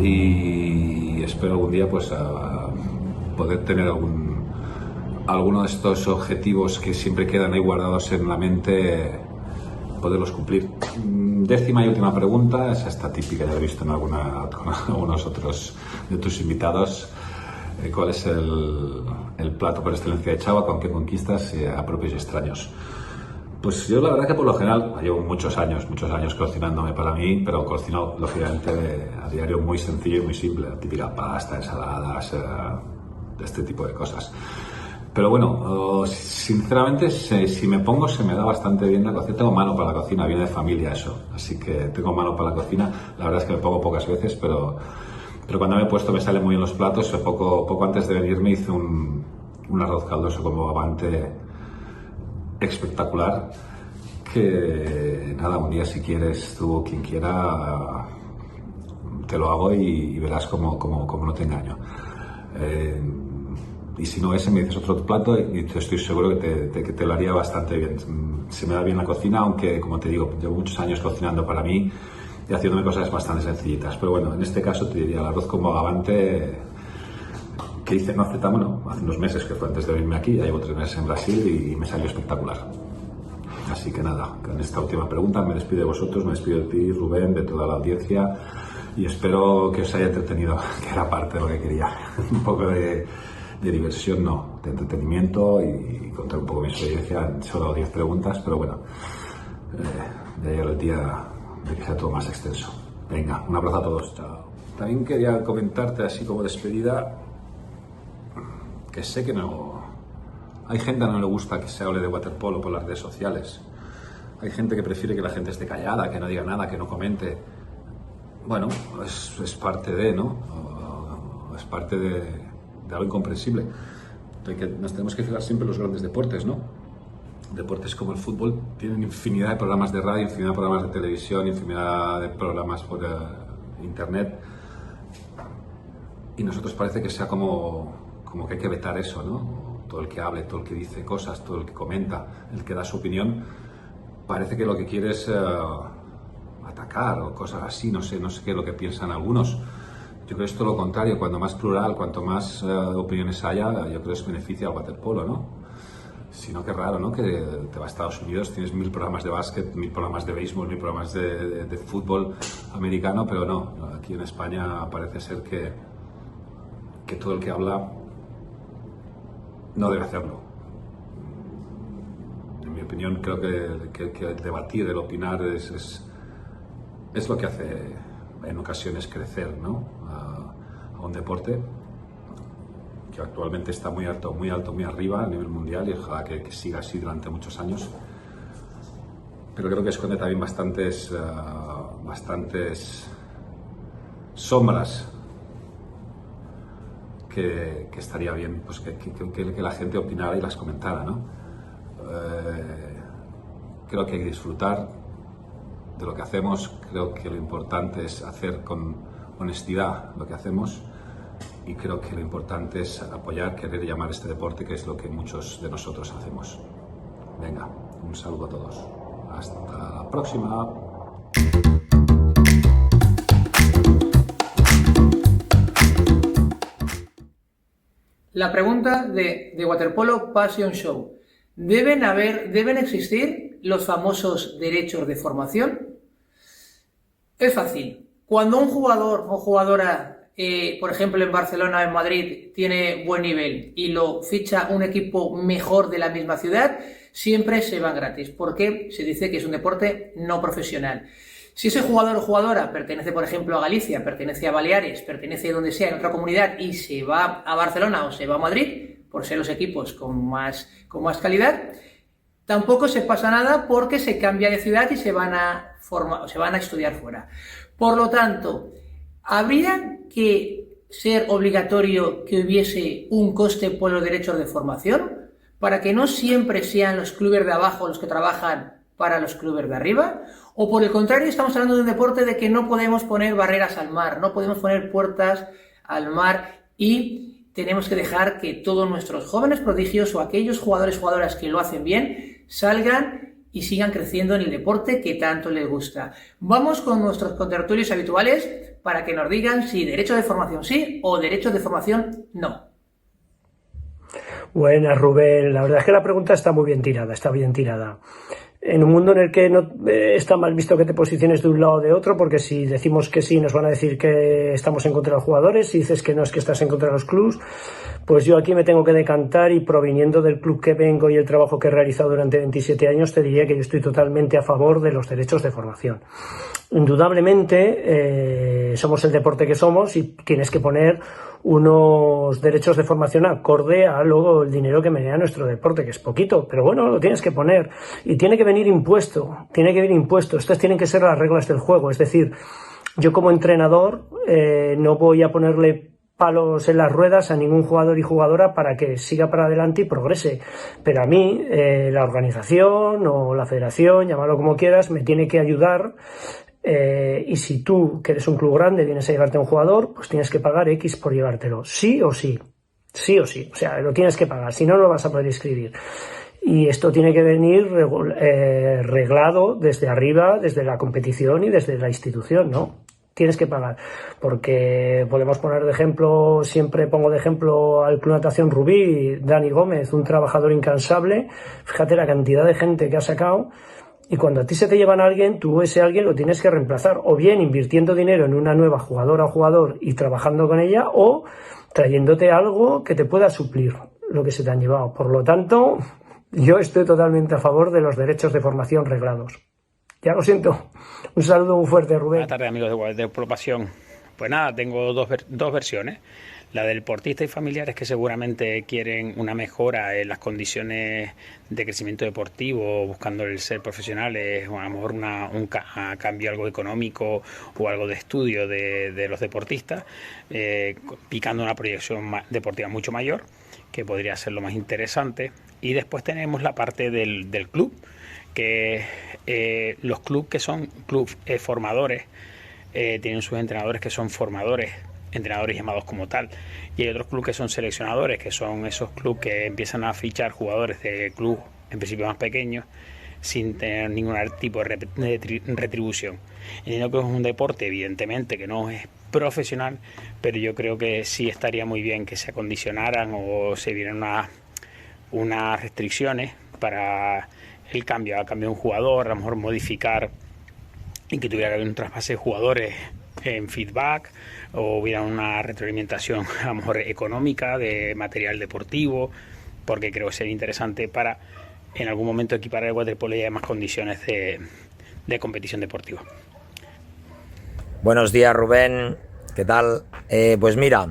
y espero algún día pues poder tener alguno de estos objetivos que siempre quedan ahí guardados en la mente, poderlos cumplir. 10ª y última pregunta, es esta típica, ya lo he visto con algunos otros de tus invitados. ¿Cuál es el plato por excelencia de Chava? ¿Con qué conquistas a propios y extraños? Pues yo la verdad que por lo general llevo muchos años cocinándome para mí, pero cocino lógicamente a diario muy sencillo y muy simple, la típica pasta, ensaladas, este tipo de cosas. Pero bueno, sinceramente, si me pongo, se me da bastante bien la cocina. Tengo mano para la cocina, viene de familia eso. Así que tengo mano para la cocina. La verdad es que me pongo pocas veces, pero cuando me he puesto me salen muy bien los platos. Poco antes de venirme hice un arroz caldoso con bogavante espectacular, que nada, un día si quieres tú, quien quiera, te lo hago y verás cómo no te engaño. Y si no ese, me dices otro plato y estoy seguro que te lo haría bastante bien. Se me da bien la cocina, aunque, como te digo, llevo muchos años cocinando para mí y haciéndome cosas bastante sencillitas. Pero bueno, en este caso te diría el arroz con bogavante que hice hace unos meses, que fue antes de venirme aquí. Ya llevo 3 meses en Brasil y me salió espectacular. Así que nada, con esta última pregunta me despido de vosotros, me despido de ti, Rubén, de toda la audiencia, y espero que os haya entretenido, que era parte de lo que quería. Un poco de diversión, no, de entretenimiento y contar un poco mi experiencia en solo 10 preguntas, pero bueno, ya llega el día de que sea todo más extenso. Venga, un abrazo a todos, chao. También quería comentarte, así como despedida, que sé que hay gente a no le gusta que se hable de waterpolo por las redes sociales. Hay gente que prefiere que la gente esté callada, que no diga nada, que no comente. Bueno, es parte de, ¿no? Es parte de algo incomprensible. Nos tenemos que fijar siempre en los grandes deportes, ¿no? Deportes como el fútbol tienen infinidad de programas de radio, infinidad de programas de televisión, infinidad de programas por internet. Y nosotros parece que sea como que hay que vetar eso, ¿no? Todo el que hable, todo el que dice cosas, todo el que comenta, el que da su opinión, parece que lo que quiere es atacar o cosas así, no sé qué es lo que piensan algunos. Yo creo que es todo lo contrario, cuanto más plural, cuanto más opiniones haya, yo creo que es beneficia al waterpolo, ¿no? Si no, qué raro, ¿no? Que te vas a Estados Unidos, tienes 1000 programas de básquet, 1000 programas de béisbol, 1000 programas de fútbol americano, pero no, aquí en España parece ser que todo el que habla no debe hacerlo. En mi opinión, creo que el debatir, el opinar es lo que hace en ocasiones crecer, ¿no? a un deporte que actualmente está muy alto, muy arriba a nivel mundial, y ojalá que siga así durante muchos años. Pero creo que esconde también bastantes sombras que estaría bien, pues, que la gente opinara y las comentara, ¿no? Creo que hay que disfrutar de lo que hacemos. Creo que lo importante es hacer con honestidad lo que hacemos, y creo que lo importante es apoyar, querer llamar este deporte, que es lo que muchos de nosotros hacemos. Venga, un saludo a todos. Hasta la próxima. La pregunta de Waterpolo Passion Show. ¿Deben existir los famosos derechos de formación? Es fácil. Cuando un jugador o jugadora, por ejemplo en Barcelona o en Madrid, tiene buen nivel y lo ficha un equipo mejor de la misma ciudad, siempre se van gratis, porque se dice que es un deporte no profesional. Si ese jugador o jugadora pertenece, por ejemplo, a Galicia, pertenece a Baleares, pertenece a donde sea, en otra comunidad, y se va a Barcelona o se va a Madrid, por ser los equipos con más calidad, tampoco se pasa nada, porque se cambia de ciudad y se van a estudiar fuera. Por lo tanto, ¿habría que ser obligatorio que hubiese un coste por los derechos de formación, para que no siempre sean los clubes de abajo los que trabajan para los clubes de arriba? ¿O por el contrario, estamos hablando de un deporte de que no podemos poner barreras al mar, no podemos poner puertas al mar, y tenemos que dejar que todos nuestros jóvenes prodigios o aquellos jugadores y jugadoras que lo hacen bien salgan y sigan creciendo en el deporte que tanto les gusta? Vamos con nuestros contertulios habituales para que nos digan si derecho de formación sí o derecho de formación no. Buenas, Rubén. La verdad es que la pregunta está muy bien tirada, En un mundo en el que no está mal visto que te posiciones de un lado o de otro, porque si decimos que sí nos van a decir que estamos en contra de los jugadores, si dices que no es que estás en contra de los clubs, pues yo aquí me tengo que decantar, y proviniendo del club que vengo y el trabajo que he realizado durante 27 años, te diría que yo estoy totalmente a favor de los derechos de formación. Indudablemente somos el deporte que somos y tienes que poner unos derechos de formación acorde a luego el dinero que menea nuestro deporte, que es poquito, pero bueno, lo tienes que poner, y tiene que venir impuesto. Estas tienen que ser las reglas del juego. Es decir, yo como entrenador no voy a ponerle palos en las ruedas a ningún jugador y jugadora para que siga para adelante y progrese. Pero a mí, la organización o la federación, llámalo como quieras, me tiene que ayudar. Y si tú, que eres un club grande, vienes a llevarte a un jugador, pues tienes que pagar X por llevártelo. Sí o sí. Sí o sí. O sea, lo tienes que pagar. Si no, no lo vas a poder inscribir. Y esto tiene que venir reglado desde arriba, desde la competición y desde la institución, ¿no? Tienes que pagar, porque podemos poner de ejemplo, siempre pongo de ejemplo al Club Natación Rubí, Dani Gómez, un trabajador incansable. Fíjate la cantidad de gente que ha sacado, y cuando a ti se te llevan a alguien, tú ese alguien lo tienes que reemplazar, o bien invirtiendo dinero en una nueva jugadora o jugador y trabajando con ella, o trayéndote algo que te pueda suplir lo que se te han llevado. Por lo tanto, yo estoy totalmente a favor de los derechos de formación reglados. Ya lo siento. Un saludo muy fuerte, Rubén. Buenas tardes, amigos de Pro Pasión. Pues nada, tengo dos versiones. La del deportista y familiares que seguramente quieren una mejora en las condiciones de crecimiento deportivo, buscando el ser profesionales, o a lo mejor un cambio algo económico o algo de estudio de los deportistas, picando una proyección deportiva mucho mayor, que podría ser lo más interesante. Y después tenemos la parte del club, que los clubes que son clubes formadores tienen sus entrenadores que son formadores, entrenadores llamados como tal, y hay otros clubes que son seleccionadores, que son esos clubes que empiezan a fichar jugadores de clubes en principio más pequeños sin tener ningún tipo de retribución. Entiendo que es un deporte, evidentemente, que no es profesional, pero yo creo que sí estaría muy bien que se acondicionaran o se vieran unas restricciones para el cambio de un jugador, a lo mejor modificar y que tuviera que haber un trasvase de jugadores en feedback, o hubiera una retroalimentación a lo mejor económica de material deportivo, porque creo que sería interesante para en algún momento equiparar el waterpolo y más condiciones de competición deportiva. Buenos días, Rubén, ¿qué tal? Pues mira,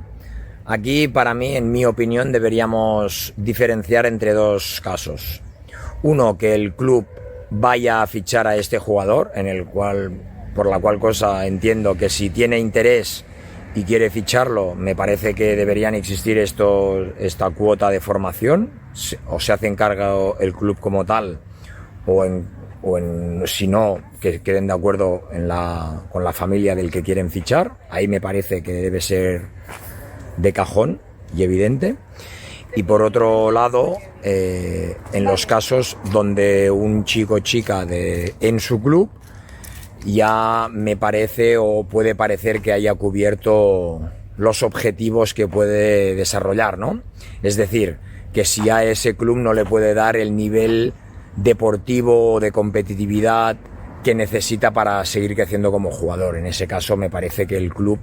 aquí para mí, en mi opinión, deberíamos diferenciar entre dos casos. Uno, que el club vaya a fichar a este jugador, por la cual cosa entiendo que si tiene interés y quiere ficharlo, me parece que deberían existir esta cuota de formación, o se hace cargo el club como tal, si no, que queden de acuerdo con la familia del que quieren fichar. Ahí me parece que debe ser de cajón y evidente. Y por otro lado, en los casos donde un chico o chica en su club ya me parece o puede parecer que haya cubierto los objetivos que puede desarrollar, ¿no? Es decir, que si a ese club no le puede dar el nivel deportivo o de competitividad que necesita para seguir creciendo como jugador. En ese caso me parece que el club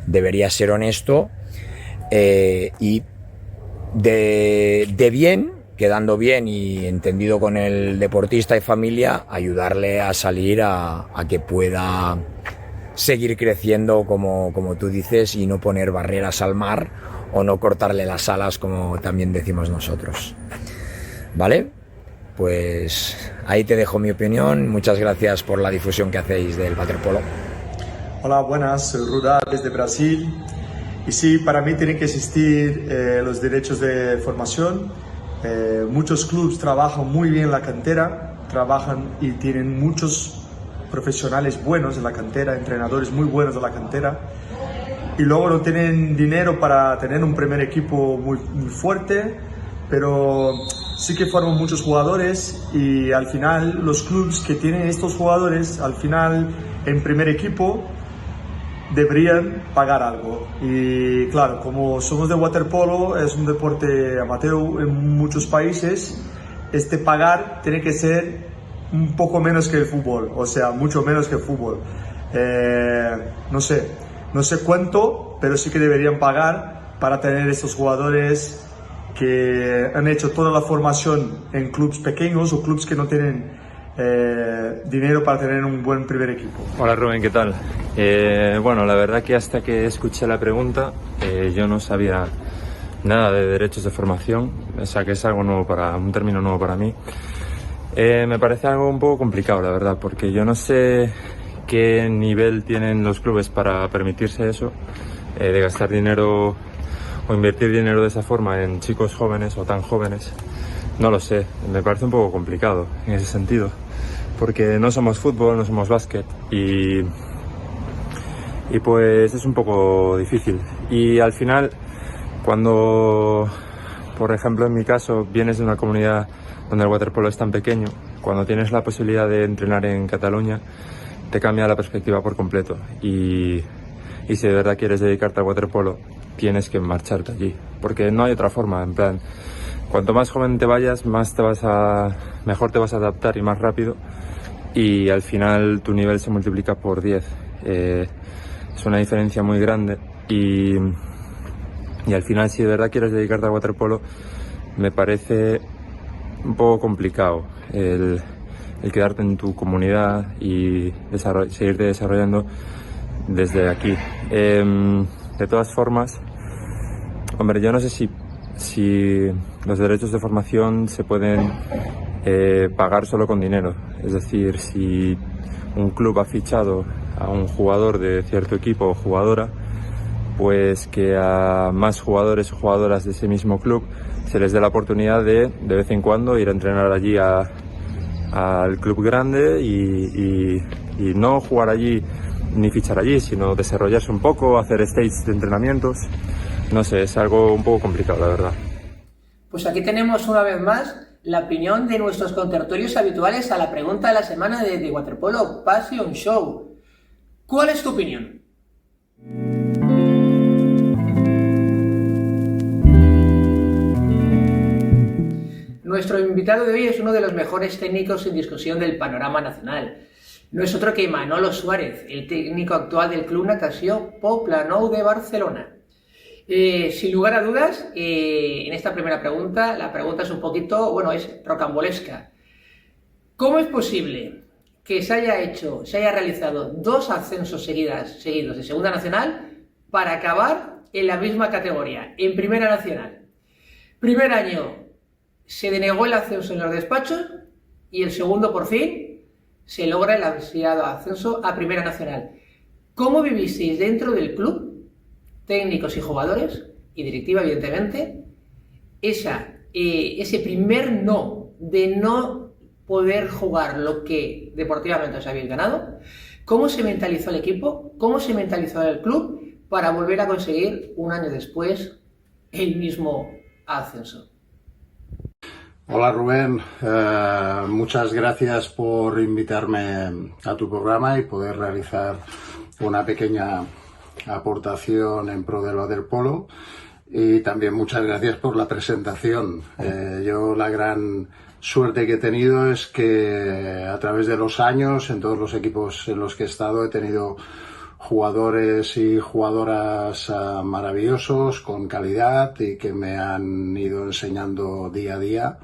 debería ser honesto y de bien, quedando bien y entendido con el deportista y familia, ayudarle a salir a que pueda seguir creciendo como tú dices, y no poner barreras al mar o no cortarle las alas, como también decimos nosotros. ¿Vale? Pues ahí te dejo mi opinión. Muchas gracias por la difusión que hacéis del waterpolo. Hola, buenas, soy Ruda desde Brasil. Y sí, para mí tienen que existir los derechos de formación. Muchos clubes trabajan muy bien la cantera, trabajan y tienen muchos profesionales buenos en la cantera, entrenadores muy buenos de la cantera, y luego no tienen dinero para tener un primer equipo muy fuerte, pero sí que forman muchos jugadores, y al final los clubes que tienen estos jugadores, al final en primer equipo, deberían pagar algo. Y claro, como somos de waterpolo, es un deporte amateur en muchos países, pagar tiene que ser un poco menos que el fútbol, o sea, mucho menos que el fútbol. No sé cuánto, pero sí que deberían pagar para tener estos jugadores que han hecho toda la formación en clubes pequeños o clubes que no tienen dinero para tener un buen primer equipo. Hola Rubén, ¿qué tal? Bueno, la verdad que hasta que escuché la pregunta yo no sabía nada de derechos de formación, o sea que es algo nuevo, un término nuevo para mí. Me parece algo un poco complicado, la verdad, porque yo no sé qué nivel tienen los clubes para permitirse eso, de gastar dinero o invertir dinero de esa forma en chicos jóvenes o tan jóvenes, no lo sé, me parece un poco complicado en ese sentido, porque no somos fútbol, no somos básquet y pues es un poco difícil. Y al final, cuando, por ejemplo, en mi caso, vienes de una comunidad donde el waterpolo es tan pequeño, cuando tienes la posibilidad de entrenar en Cataluña, te cambia la perspectiva por completo. Y si de verdad quieres dedicarte al waterpolo, tienes que marcharte allí, porque no hay otra forma. En plan, cuanto más joven te vayas, mejor te vas a adaptar y más rápido, y al final tu nivel se multiplica por 10. Es una diferencia muy grande y al final, si de verdad quieres dedicarte al waterpolo, me parece un poco complicado el quedarte en tu comunidad y seguirte desarrollando desde aquí. De todas formas, hombre, yo no sé si los derechos de formación se pueden pagar solo con dinero. Es decir, si un club ha fichado a un jugador de cierto equipo o jugadora, pues que a más jugadores o jugadoras de ese mismo club se les dé la oportunidad de vez en cuando ir a entrenar allí al club grande y no jugar allí ni fichar allí, sino desarrollarse un poco, hacer stages de entrenamientos. No sé, es algo un poco complicado, la verdad. Pues aquí tenemos una vez más la opinión de nuestros contertulios habituales a la pregunta de la semana de Waterpolo Passion Show. ¿Cuál es tu opinión? Nuestro invitado de hoy es uno de los mejores técnicos sin discusión del panorama nacional. No es otro que Manolo Suárez, el técnico actual del Club Natació Poblenou de Barcelona. Sin lugar a dudas, en esta primera pregunta, la pregunta es un poquito, es rocambolesca. ¿Cómo es posible que se haya realizado 2 ascensos seguidos de Segunda Nacional para acabar en la misma categoría, en Primera Nacional? Primer año se denegó el ascenso en los despachos y el segundo, por fin, se logra el ansiado ascenso a Primera Nacional. ¿Cómo vivisteis dentro del club, técnicos y jugadores, y directiva evidentemente, ese primer no de no poder jugar lo que deportivamente os habéis ganado? ¿Cómo se mentalizó el equipo? ¿Cómo se mentalizó el club para volver a conseguir un año después el mismo ascenso? Hola Rubén, muchas gracias por invitarme a tu programa y poder realizar una pequeña aportación en pro del waterpolo, y también muchas gracias por la presentación. Yo la gran suerte que he tenido es que a través de los años, en todos los equipos en los que he estado, he tenido jugadores y jugadoras maravillosos, con calidad, y que me han ido enseñando día a día.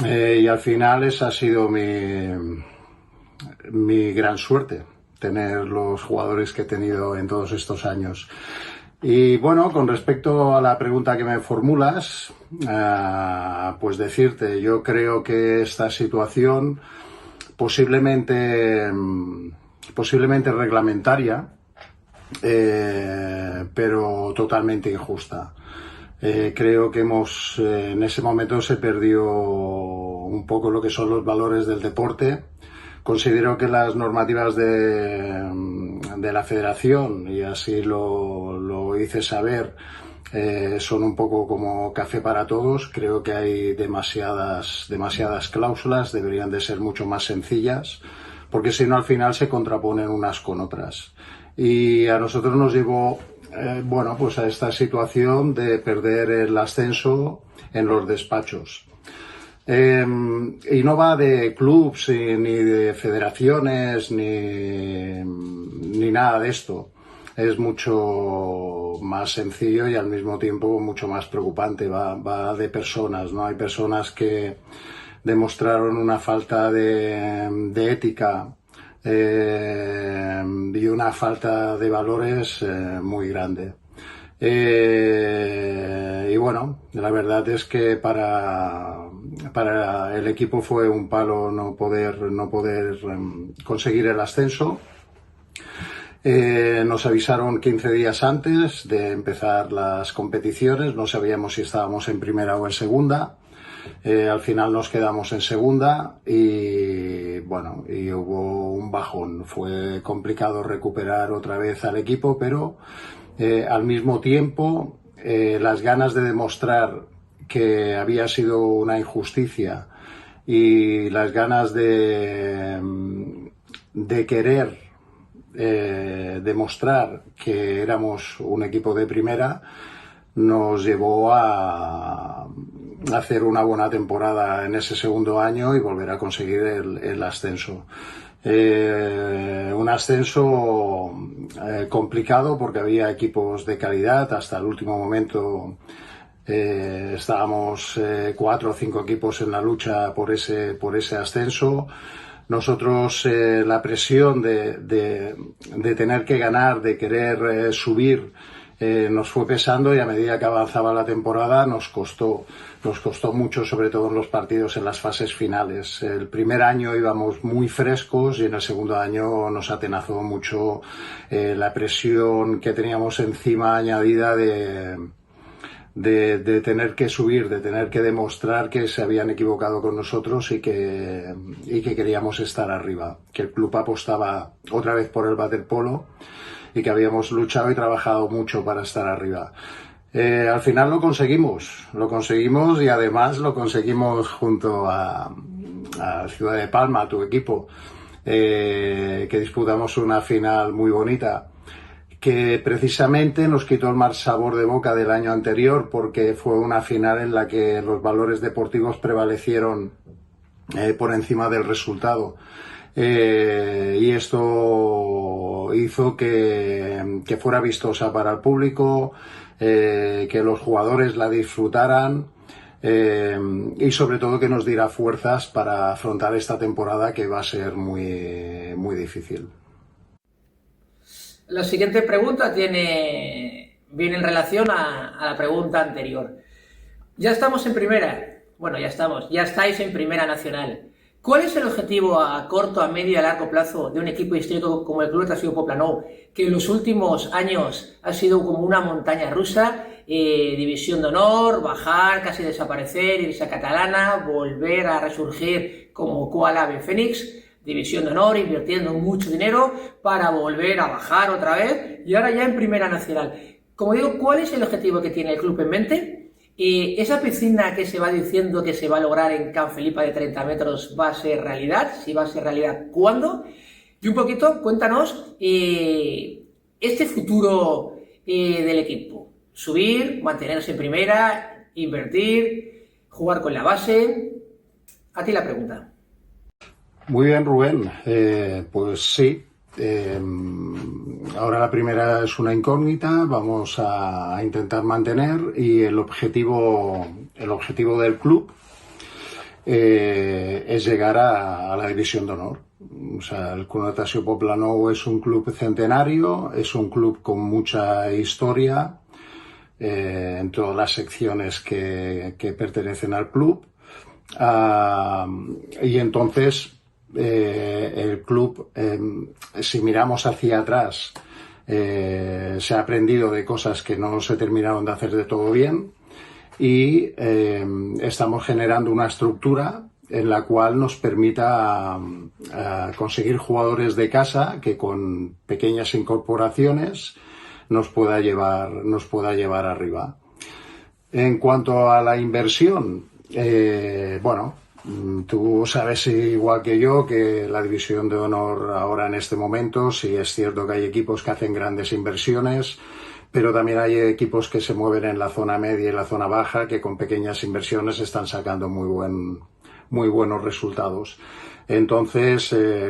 Y al final esa ha sido mi gran suerte, tener los jugadores que he tenido en todos estos años. Y bueno, con respecto a la pregunta que me formulas, pues decirte, yo creo que esta situación posiblemente reglamentaria, pero totalmente injusta. Creo que en ese momento se perdió un poco lo que son los valores del deporte. Considero que las normativas de la federación, y así lo hice saber, son un poco como café para todos. Creo que hay demasiadas cláusulas, deberían de ser mucho más sencillas, porque si no al final se contraponen unas con otras. Y a nosotros nos llevó pues a esta situación de perder el ascenso en los despachos. Y no va de clubs ni de federaciones ni nada de esto. Es mucho más sencillo y al mismo tiempo mucho más preocupante. Va de personas, ¿no? Hay personas que demostraron una falta de ética y una falta de valores muy grande. Y bueno, la verdad es que para el equipo fue un palo no poder conseguir el ascenso. Nos avisaron 15 días antes de empezar las competiciones, no sabíamos si estábamos en primera o en segunda. Al final nos quedamos en segunda y bueno, y hubo un bajón. Fue complicado recuperar otra vez al equipo, pero al mismo tiempo las ganas de demostrar que había sido una injusticia y las ganas de querer demostrar que éramos un equipo de primera nos llevó a hacer una buena temporada en ese segundo año y volver a conseguir el ascenso. Un ascenso complicado porque había equipos de calidad. Hasta el último momento estábamos 4 o 5 equipos en la lucha por ese ascenso. Nosotros la presión de tener que ganar, de querer subir, nos fue pesando y a medida que avanzaba la temporada nos costó mucho, sobre todo en los partidos en las fases finales. El primer año íbamos muy frescos y en el segundo año nos atenazó mucho la presión que teníamos encima añadida de tener que subir, de tener que demostrar que se habían equivocado con nosotros y que queríamos estar arriba, que el club apostaba otra vez por el waterpolo y que habíamos luchado y trabajado mucho para estar arriba. Al final lo conseguimos y además lo conseguimos junto a Ciudad de Palma, tu equipo, que disputamos una final muy bonita, que precisamente nos quitó el mal sabor de boca del año anterior porque fue una final en la que los valores deportivos prevalecieron por encima del resultado. Y esto hizo que fuera vistosa para el público, que los jugadores la disfrutaran y sobre todo que nos diera fuerzas para afrontar esta temporada que va a ser muy, muy difícil. La siguiente pregunta viene en relación a la pregunta anterior. Ya estamos en primera, ya estáis en primera nacional. ¿Cuál es el objetivo a corto, a medio y a largo plazo de un equipo histórico como el Club Natació Poblenou, que en los últimos años ha sido como una montaña rusa, división de honor, bajar, casi desaparecer, irse a Catalana, volver a resurgir como cual ave fénix, división de honor, invirtiendo mucho dinero para volver a bajar otra vez y ahora ya en primera nacional? Como digo, ¿cuál es el objetivo que tiene el club en mente? ¿Esa piscina que se va diciendo que se va a lograr en Can Felipa de 30 metros va a ser realidad? Si va a ser realidad, ¿cuándo? Y un poquito, cuéntanos este futuro del equipo. Subir, mantenerse en primera, invertir, jugar con la base. A ti la pregunta. Muy bien, Rubén. Pues sí. Ahora la primera es una incógnita, vamos a intentar mantener y el objetivo del club es llegar a la división de honor. O sea, el Club Natació Poblenou es un club centenario, es un club con mucha historia en todas las secciones que pertenecen al club y entonces el club, si miramos hacia atrás, se ha aprendido de cosas que no se terminaron de hacer de todo bien y estamos generando una estructura en la cual nos permita conseguir jugadores de casa que con pequeñas incorporaciones nos pueda llevar arriba. En cuanto a la inversión, tú sabes igual que yo que la división de honor ahora en este momento, sí es cierto que hay equipos que hacen grandes inversiones, pero también hay equipos que se mueven en la zona media y la zona baja que con pequeñas inversiones están sacando muy buenos resultados. Entonces,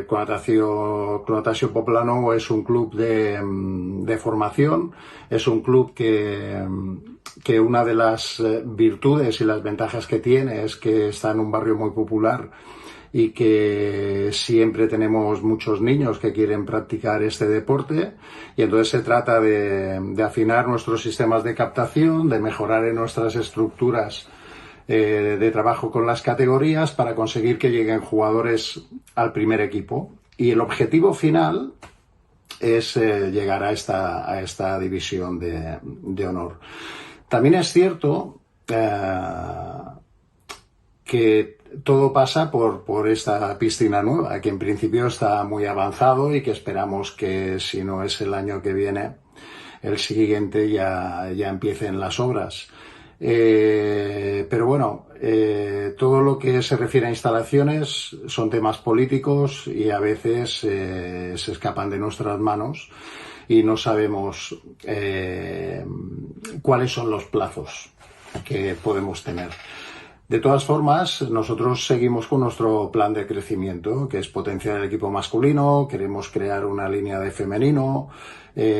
Club Natació Poblenou es un club de formación, es un club que una de las virtudes y las ventajas que tiene es que está en un barrio muy popular y que siempre tenemos muchos niños que quieren practicar este deporte y entonces se trata de afinar nuestros sistemas de captación, de mejorar en nuestras estructuras de trabajo con las categorías para conseguir que lleguen jugadores al primer equipo. Y el objetivo final es llegar a esta división de honor. También es cierto que todo pasa por esta piscina nueva, que en principio está muy avanzado y que esperamos que, si no es el año que viene, el siguiente ya empiecen las obras. Pero bueno, todo lo que se refiere a instalaciones son temas políticos y a veces se escapan de nuestras manos y no sabemos cuáles son los plazos que podemos tener. De todas formas, nosotros seguimos con nuestro plan de crecimiento, que es potenciar el equipo masculino, queremos crear una línea de femenino,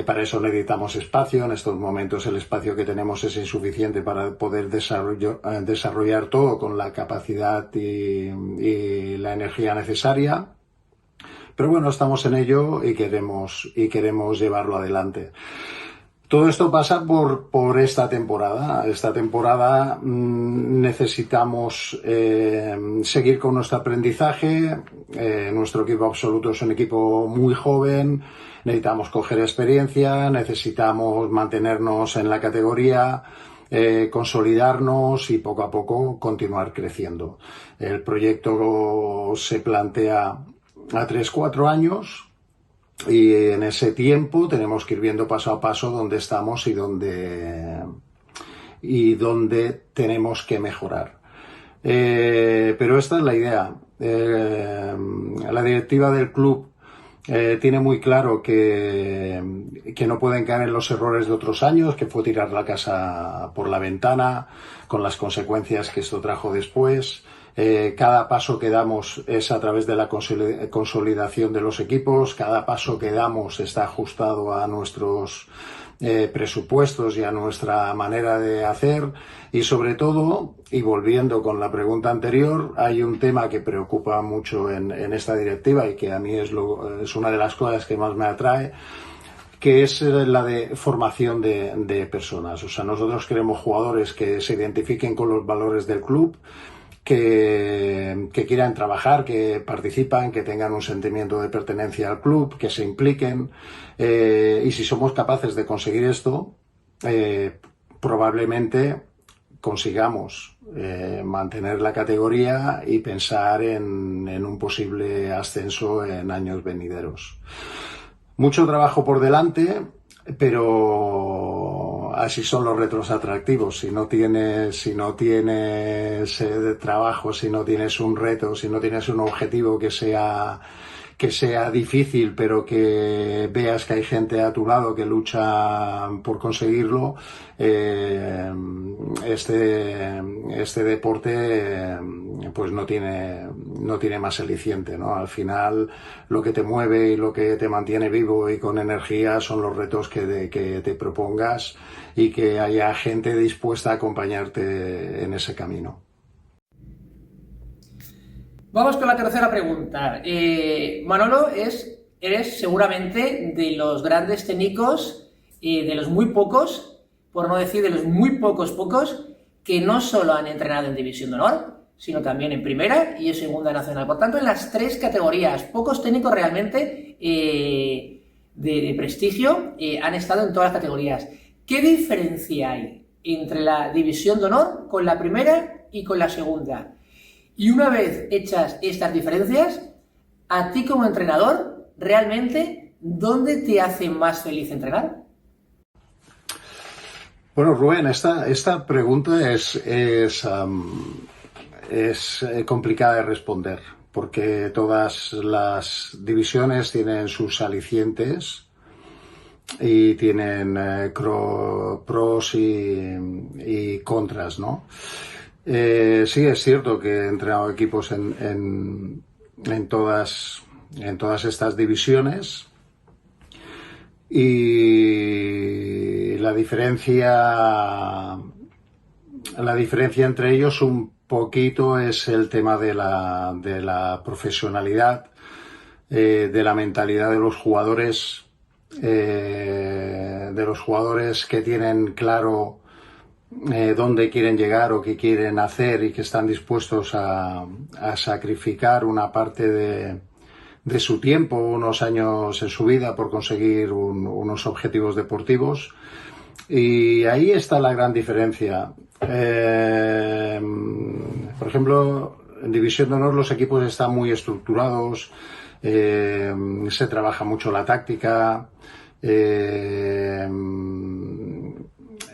para eso necesitamos espacio. En estos momentos el espacio que tenemos es insuficiente para poder desarrollar todo con la capacidad y la energía necesaria. Pero bueno, estamos en ello y queremos llevarlo adelante. Todo esto pasa por esta temporada. Esta temporada necesitamos seguir con nuestro aprendizaje. Nuestro equipo absoluto es un equipo muy joven. Necesitamos coger experiencia, necesitamos mantenernos en la categoría, consolidarnos y poco a poco continuar creciendo. El proyecto se plantea a 3-4 años. Y en ese tiempo tenemos que ir viendo paso a paso dónde estamos y dónde tenemos que mejorar. Pero esta es la idea. La directiva del club tiene muy claro que no pueden caer en los errores de otros años, que fue tirar la casa por la ventana, con las consecuencias que esto trajo después. Cada paso que damos es a través de la consolidación de los equipos, cada paso que damos está ajustado a nuestros presupuestos y a nuestra manera de hacer, y sobre todo, y volviendo con la pregunta anterior, hay un tema que preocupa mucho en esta directiva y que a mí es una de las cosas que más me atrae, que es la de formación de personas. O sea, nosotros queremos jugadores que se identifiquen con los valores del club, que quieran trabajar, que participan, que tengan un sentimiento de pertenencia al club, que se impliquen, y si somos capaces de conseguir esto, probablemente consigamos mantener la categoría y pensar en un posible ascenso en años venideros. Mucho trabajo por delante, pero así son los retos atractivos. Si no tienes trabajo, si no tienes un reto, si no tienes un objetivo que sea difícil, pero que veas que hay gente a tu lado que lucha por conseguirlo, este deporte pues no tiene más aliciente, ¿no? Al final lo que te mueve y lo que te mantiene vivo y con energía son los retos que te propongas y que haya gente dispuesta a acompañarte en ese camino. Vamos con la tercera pregunta. Manolo, eres seguramente de los grandes técnicos, de los muy pocos, por no decir de los muy pocos, que no solo han entrenado en División de Honor, sino también en Primera y en Segunda Nacional. Por tanto, en las tres categorías, pocos técnicos realmente de prestigio han estado en todas las categorías. ¿Qué diferencia hay entre la División de Honor con la Primera y con la Segunda? Y una vez hechas estas diferencias, a ti como entrenador, realmente, ¿dónde te hace más feliz entrenar? Bueno, Rubén, esta pregunta es complicada de responder, porque todas las divisiones tienen sus alicientes y tienen pros y contras, ¿no? Sí, es cierto que he entrenado equipos en todas estas divisiones, y la diferencia entre ellos un poquito es el tema de la profesionalidad, de la mentalidad de los jugadores que tienen claro dónde quieren llegar o qué quieren hacer y que están dispuestos a sacrificar una parte de su tiempo, unos años en su vida por conseguir unos objetivos deportivos. Y ahí está la gran diferencia. Por ejemplo, en División de Honor los equipos están muy estructurados, se trabaja mucho la táctica,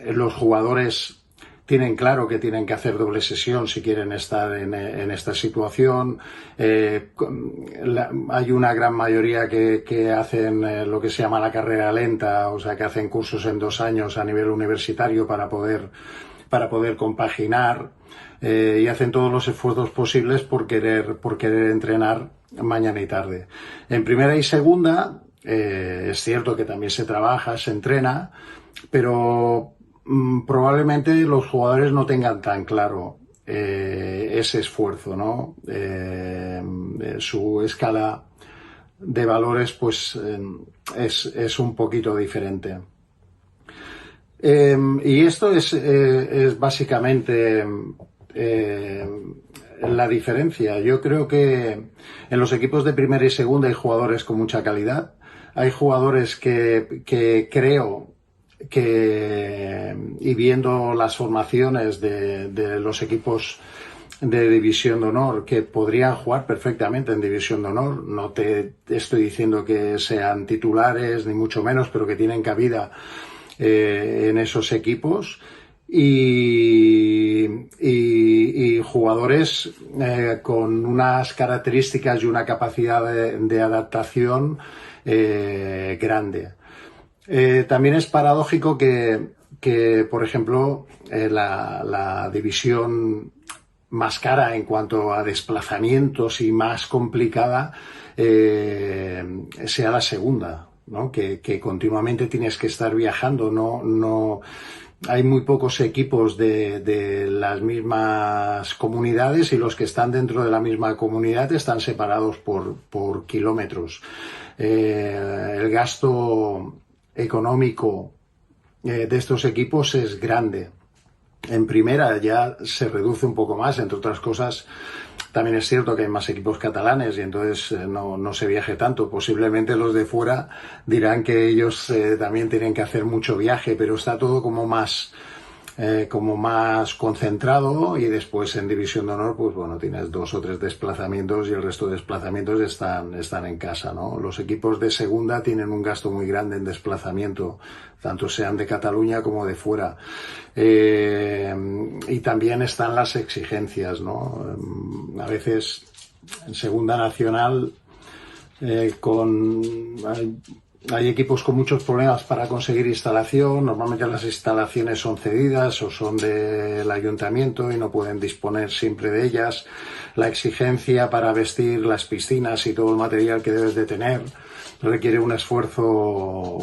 los jugadores tienen claro que tienen que hacer doble sesión si quieren estar en esta situación. Hay una gran mayoría que hacen lo que se llama la carrera lenta, o sea, que hacen cursos en 2 años a nivel universitario para poder compaginar, y hacen todos los esfuerzos posibles por querer entrenar mañana y tarde. En primera y segunda, es cierto que también se trabaja, se entrena, pero probablemente los jugadores no tengan tan claro ese esfuerzo, ¿no? Su escala de valores pues es un poquito diferente. Y esto es básicamente la diferencia. Yo creo que en los equipos de primera y segunda hay jugadores con mucha calidad. Hay jugadores que creo que, y viendo las formaciones de los equipos de División de Honor, que podrían jugar perfectamente en División de Honor, no te estoy diciendo que sean titulares ni mucho menos, pero que tienen cabida en esos equipos, y jugadores con unas características y una capacidad de adaptación grande. También es paradójico que por ejemplo, la división más cara en cuanto a desplazamientos y más complicada sea la segunda, ¿no? Que continuamente tienes que estar viajando, no hay muy pocos equipos de las mismas comunidades, y los que están dentro de la misma comunidad están separados por kilómetros. El gasto económico de estos equipos es grande. En primera ya se reduce un poco más, entre otras cosas. También es cierto que hay más equipos catalanes y entonces no se viaje tanto. Posiblemente los de fuera dirán que ellos también tienen que hacer mucho viaje, pero está todo como más concentrado, y después en División de Honor pues bueno, tienes 2 o 3 desplazamientos y el resto de desplazamientos están en casa, ¿no? Los equipos de segunda tienen un gasto muy grande en desplazamiento, tanto sean de Cataluña como de fuera, y también están las exigencias, ¿no? A veces en segunda nacional hay equipos con muchos problemas para conseguir instalación. Normalmente las instalaciones son cedidas o son del ayuntamiento y no pueden disponer siempre de ellas. La exigencia para vestir las piscinas y todo el material que debes de tener requiere un esfuerzo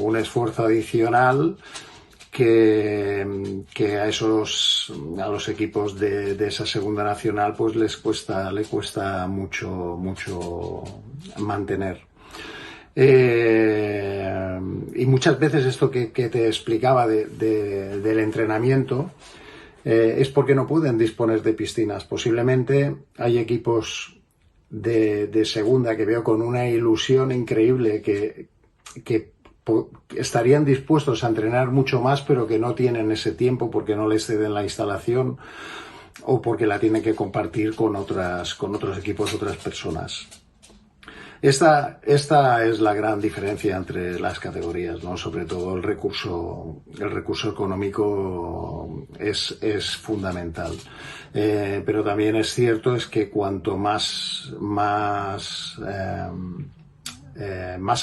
adicional que a los equipos de esa segunda nacional pues le cuesta mucho mantener. Y muchas veces esto que te explicaba del entrenamiento es porque no pueden disponer de piscinas. Posiblemente hay equipos de segunda que veo con una ilusión increíble que estarían dispuestos a entrenar mucho más, pero que no tienen ese tiempo porque no les ceden la instalación o porque la tienen que compartir con otros equipos, otras personas. Esta es la gran diferencia entre las categorías, ¿no? Sobre todo el recurso económico es fundamental. Pero también es cierto es que cuanto más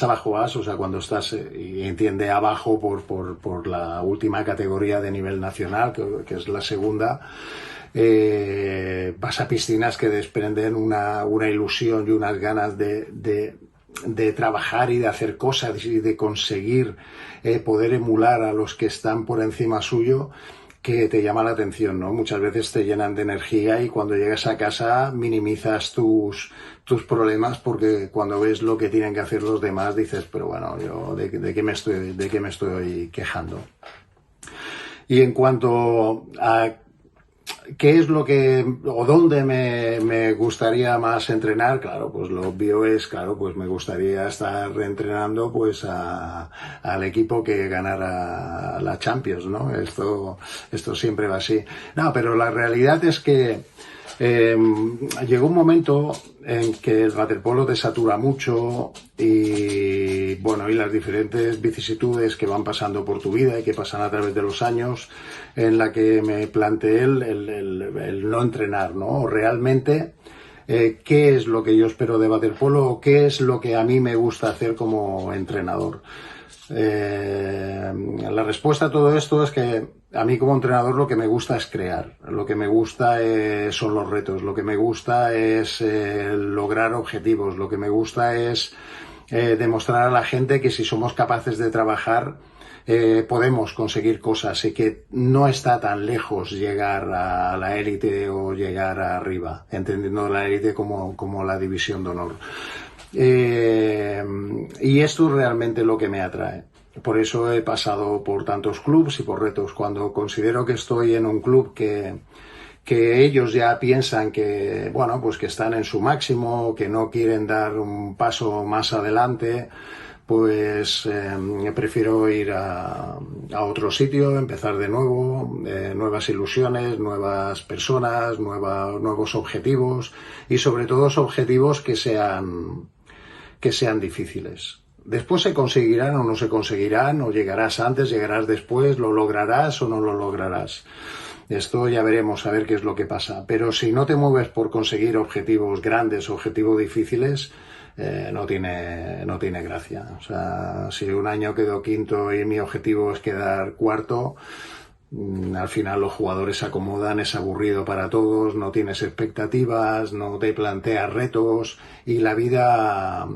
abajo vas, o sea, cuando estás, y entiende abajo por la última categoría de nivel nacional, que es la segunda, vas a piscinas que desprenden una ilusión y unas ganas de trabajar y de hacer cosas y de conseguir poder emular a los que están por encima suyo, que te llama la atención, ¿no? Muchas veces te llenan de energía y cuando llegas a casa minimizas tus problemas, porque cuando ves lo que tienen que hacer los demás dices, pero bueno, yo de qué me estoy quejando. Y en cuanto ¿qué es lo que, o dónde me gustaría más entrenar? Claro, pues lo obvio es, claro, pues me gustaría estar entrenando pues al equipo que ganara la Champions, ¿no? Esto siempre va así. No, pero la realidad es que llegó un momento en que el waterpolo te satura mucho y bueno, y las diferentes vicisitudes que van pasando por tu vida y que pasan a través de los años, en la que me planteé el no entrenar, ¿no? O realmente qué es lo que yo espero de waterpolo o qué es lo que a mí me gusta hacer como entrenador. La respuesta a todo esto es que a mí como entrenador lo que me gusta es crear, lo que me gusta son los retos, lo que me gusta es lograr objetivos, lo que me gusta es demostrar a la gente que si somos capaces de trabajar podemos conseguir cosas y que no está tan lejos llegar a la élite o llegar arriba, entendiendo la élite como la división de honor. Y esto es realmente lo que me atrae. Por eso he pasado por tantos clubs y por retos. Cuando considero que estoy en un club que ellos ya piensan que, bueno, pues que están en su máximo, que no quieren dar un paso más adelante, pues prefiero ir a otro sitio, empezar de nuevo, nuevas ilusiones, nuevas personas, nuevos objetivos y sobre todo objetivos que sean difíciles. Después se conseguirán o no se conseguirán, o llegarás antes, llegarás después, lo lograrás o no lo lograrás. Esto ya veremos, a ver qué es lo que pasa. Pero si no te mueves por conseguir objetivos grandes, objetivos difíciles, no tiene gracia. O sea, si un año quedo quinto y mi objetivo es quedar cuarto, al final los jugadores se acomodan, es aburrido para todos, no tienes expectativas, no te planteas retos y la vida,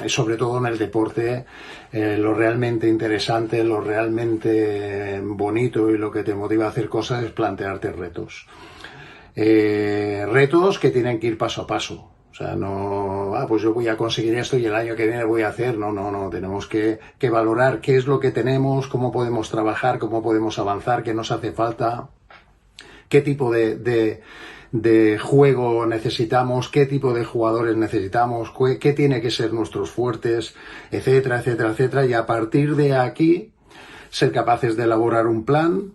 sobre todo en el deporte, lo realmente interesante, lo realmente bonito y lo que te motiva a hacer cosas es plantearte retos. Retos que tienen que ir paso a paso. O sea, no, pues yo voy a conseguir esto y el año que viene voy a hacer. No. Tenemos que valorar qué es lo que tenemos, cómo podemos trabajar, cómo podemos avanzar, qué nos hace falta, qué tipo de juego necesitamos, qué tipo de jugadores necesitamos, qué tiene que ser nuestros fuertes, etcétera, etcétera, etcétera. Y a partir de aquí, ser capaces de elaborar un plan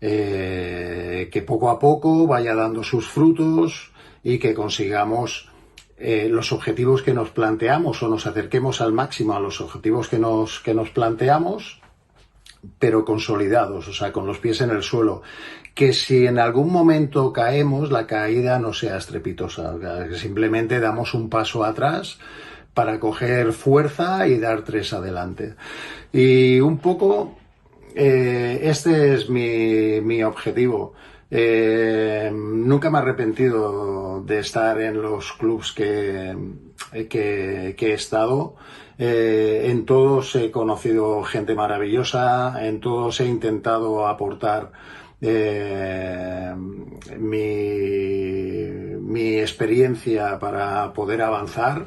que poco a poco vaya dando sus frutos y que consigamos los objetivos que nos planteamos o nos acerquemos al máximo a los objetivos que nos planteamos, pero consolidados, o sea, con los pies en el suelo. Que si en algún momento caemos, la caída no sea estrepitosa, que simplemente damos un paso atrás para coger fuerza y dar 3 adelante. Y un poco este es mi objetivo. Nunca me he arrepentido de estar en los clubs que he estado. En todos he conocido gente maravillosa, en todos he intentado aportar mi experiencia para poder avanzar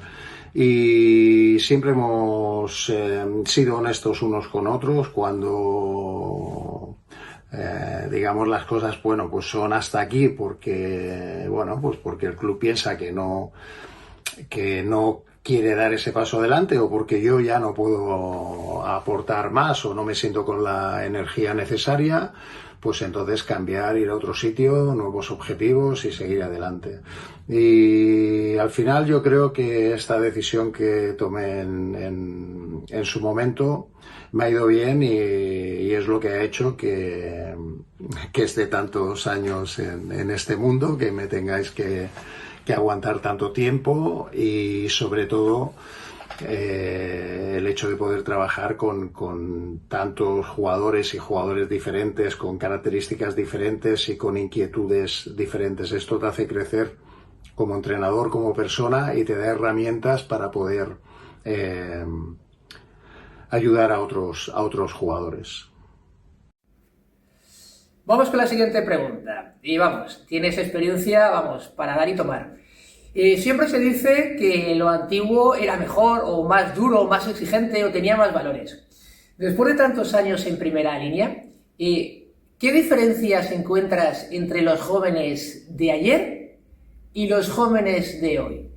y siempre hemos sido honestos unos con otros digamos las cosas, bueno, pues son hasta aquí porque el club piensa que no quiere dar ese paso adelante o porque yo ya no puedo aportar más o no me siento con la energía necesaria, pues entonces cambiar, ir a otro sitio, nuevos objetivos y seguir adelante. Y al final yo creo que esta decisión que tomé en su momento me ha ido bien y es lo que ha hecho que esté tantos años en este mundo, que me tengáis que aguantar tanto tiempo y sobre todo el hecho de poder trabajar con tantos jugadores y jugadores diferentes, con características diferentes y con inquietudes diferentes. Esto te hace crecer como entrenador, como persona y te da herramientas para poder ayudar a otros jugadores. Vamos con la siguiente pregunta. Y vamos, tienes experiencia, para dar y tomar. Siempre se dice que lo antiguo era mejor, o más duro, o más exigente, o tenía más valores. Después de tantos años en primera línea, ¿Qué diferencias encuentras entre los jóvenes de ayer y los jóvenes de hoy?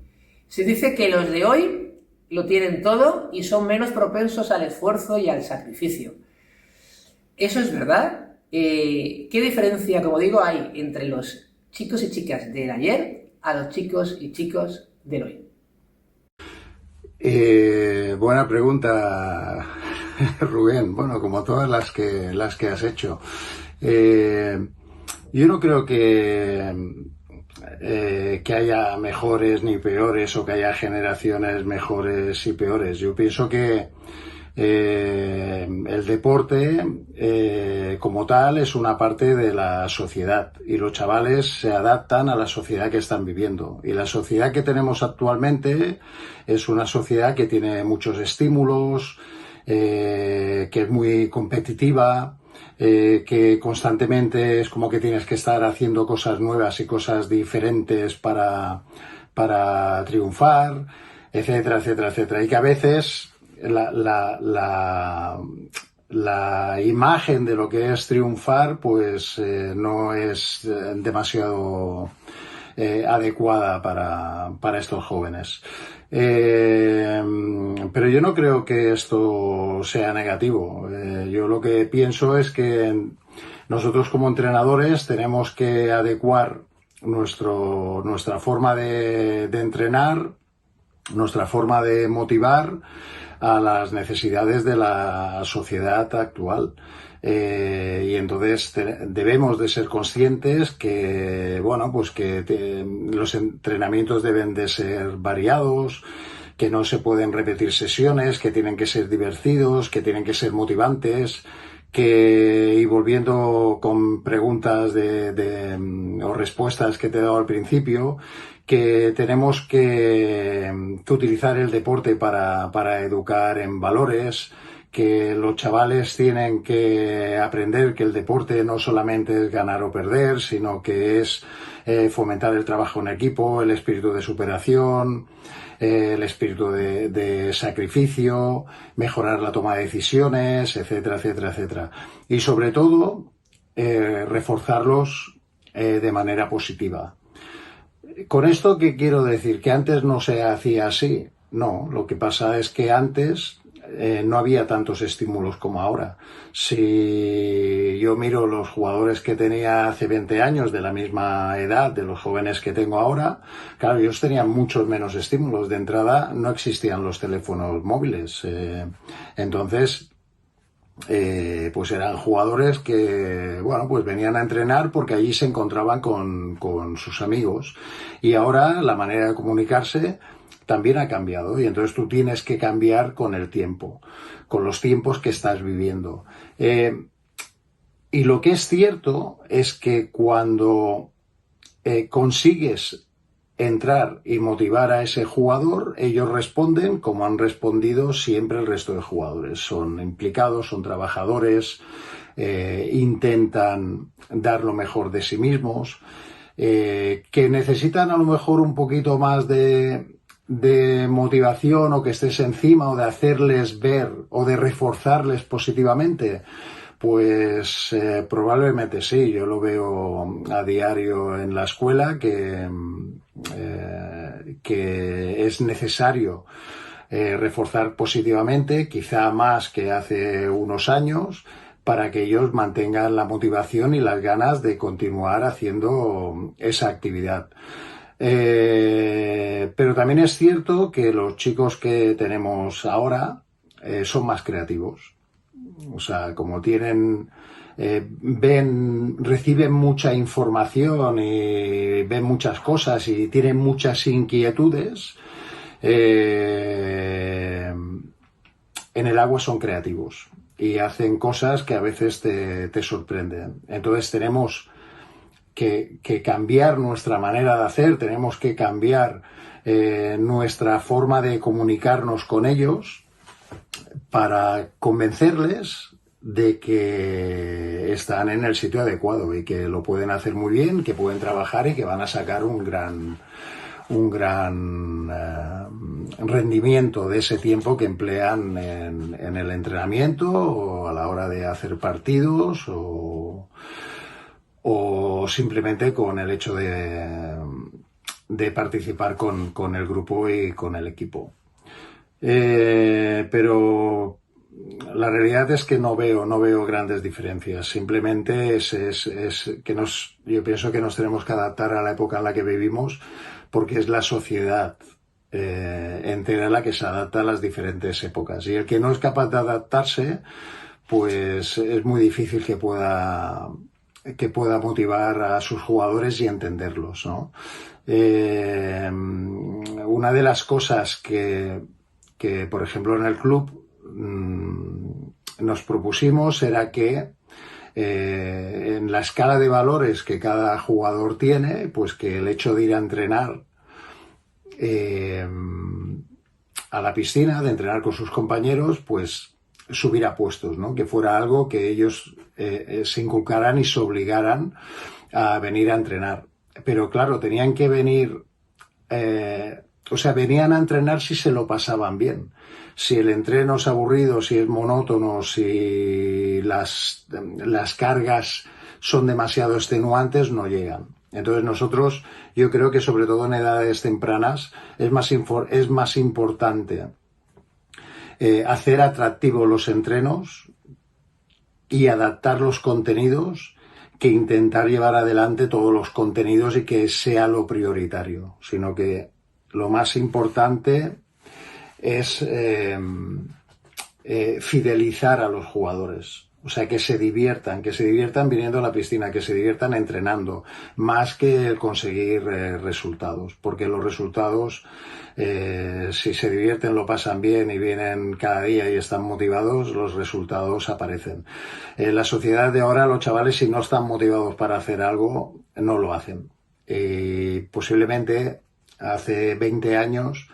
Se dice que los de hoy lo tienen todo y son menos propensos al esfuerzo y al sacrificio. ¿Eso es verdad? ¿Qué diferencia, como digo, hay entre los chicos y chicas del ayer a los chicos y chicos del hoy? Buena pregunta, Rubén. Bueno, como todas las que has hecho. Yo no creo que haya mejores ni peores o que haya generaciones mejores y peores. Yo pienso que el deporte como tal es una parte de la sociedad y los chavales se adaptan a la sociedad que están viviendo. Y la sociedad que tenemos actualmente es una sociedad que tiene muchos estímulos, que es muy competitiva, que constantemente es como que tienes que estar haciendo cosas nuevas y cosas diferentes para triunfar, etcétera, etcétera, etcétera. Y que a veces la imagen de lo que es triunfar pues no es demasiado adecuada para estos jóvenes. Pero yo no creo que esto sea negativo. Yo lo que pienso es que nosotros como entrenadores tenemos que adecuar nuestra forma de entrenar, nuestra forma de motivar a las necesidades de la sociedad actual. Y entonces debemos de ser conscientes que, bueno, pues que los entrenamientos deben de ser variados, que no se pueden repetir sesiones, que tienen que ser divertidos, que tienen que ser motivantes, y volviendo con preguntas o respuestas que te he dado al principio, que tenemos que utilizar el deporte para educar en valores, que los chavales tienen que aprender que el deporte no solamente es ganar o perder, sino que es fomentar el trabajo en equipo, el espíritu de superación, el espíritu de sacrificio, mejorar la toma de decisiones, etcétera, etcétera, etcétera. Y sobre todo, reforzarlos de manera positiva. ¿Con esto qué quiero decir? ¿Que antes no se hacía así? No, lo que pasa es que antes no había tantos estímulos como ahora. Si yo miro los jugadores que tenía hace 20 años de la misma edad de los jóvenes que tengo ahora, claro, ellos tenían muchos menos estímulos. De entrada no existían los teléfonos móviles. Entonces, pues eran jugadores que, bueno, pues venían a entrenar porque allí se encontraban con sus amigos. Y ahora la manera de comunicarse también ha cambiado y entonces tú tienes que cambiar con el tiempo, con los tiempos que estás viviendo. Y lo que es cierto es que cuando consigues entrar y motivar a ese jugador, ellos responden como han respondido siempre el resto de jugadores. Son implicados, son trabajadores, intentan dar lo mejor de sí mismos, que necesitan a lo mejor un poquito más de motivación o que estés encima o de hacerles ver o de reforzarles positivamente. Pues probablemente sí, yo lo veo a diario en la escuela que es necesario reforzar positivamente, quizá más que hace unos años, para que ellos mantengan la motivación y las ganas de continuar haciendo esa actividad. Pero también es cierto que los chicos que tenemos ahora son más creativos. O sea, como reciben mucha información y ven muchas cosas y tienen muchas inquietudes, en el agua son creativos y hacen cosas que a veces te sorprenden. Entonces tenemos que cambiar nuestra manera de hacer, tenemos que cambiar nuestra forma de comunicarnos con ellos para convencerles de que están en el sitio adecuado y que lo pueden hacer muy bien, que pueden trabajar y que van a sacar un gran rendimiento de ese tiempo que emplean en el entrenamiento o a la hora de hacer partidos o o simplemente con el hecho de participar con el grupo y con el equipo. Pero la realidad es que no veo grandes diferencias. Simplemente es que yo pienso que nos tenemos que adaptar a la época en la que vivimos, porque es la sociedad entera la que se adapta a las diferentes épocas. Y el que no es capaz de adaptarse, pues es muy difícil que pueda motivar a sus jugadores y entenderlos, ¿no? Una de las cosas que por ejemplo en el club nos propusimos era que en la escala de valores que cada jugador tiene, pues que el hecho de ir a entrenar a la piscina, de entrenar con sus compañeros, pues subiera puestos, ¿no? Que fuera algo que ellos se inculcaran y se obligaran a venir a entrenar. Pero claro, tenían que venir, venían a entrenar si se lo pasaban bien. Si el entreno es aburrido, si es monótono, si las cargas son demasiado extenuantes, no llegan. Entonces nosotros, yo creo que sobre todo en edades tempranas, es más importante hacer atractivos los entrenos y adaptar los contenidos que intentar llevar adelante todos los contenidos y que sea lo prioritario, sino que lo más importante es fidelizar a los jugadores. O sea, que se diviertan viniendo a la piscina, que se diviertan entrenando, más que el conseguir resultados, porque los resultados, si se divierten, lo pasan bien y vienen cada día y están motivados, los resultados aparecen. En la sociedad de ahora, los chavales, si no están motivados para hacer algo, no lo hacen. Y posiblemente hace 20 años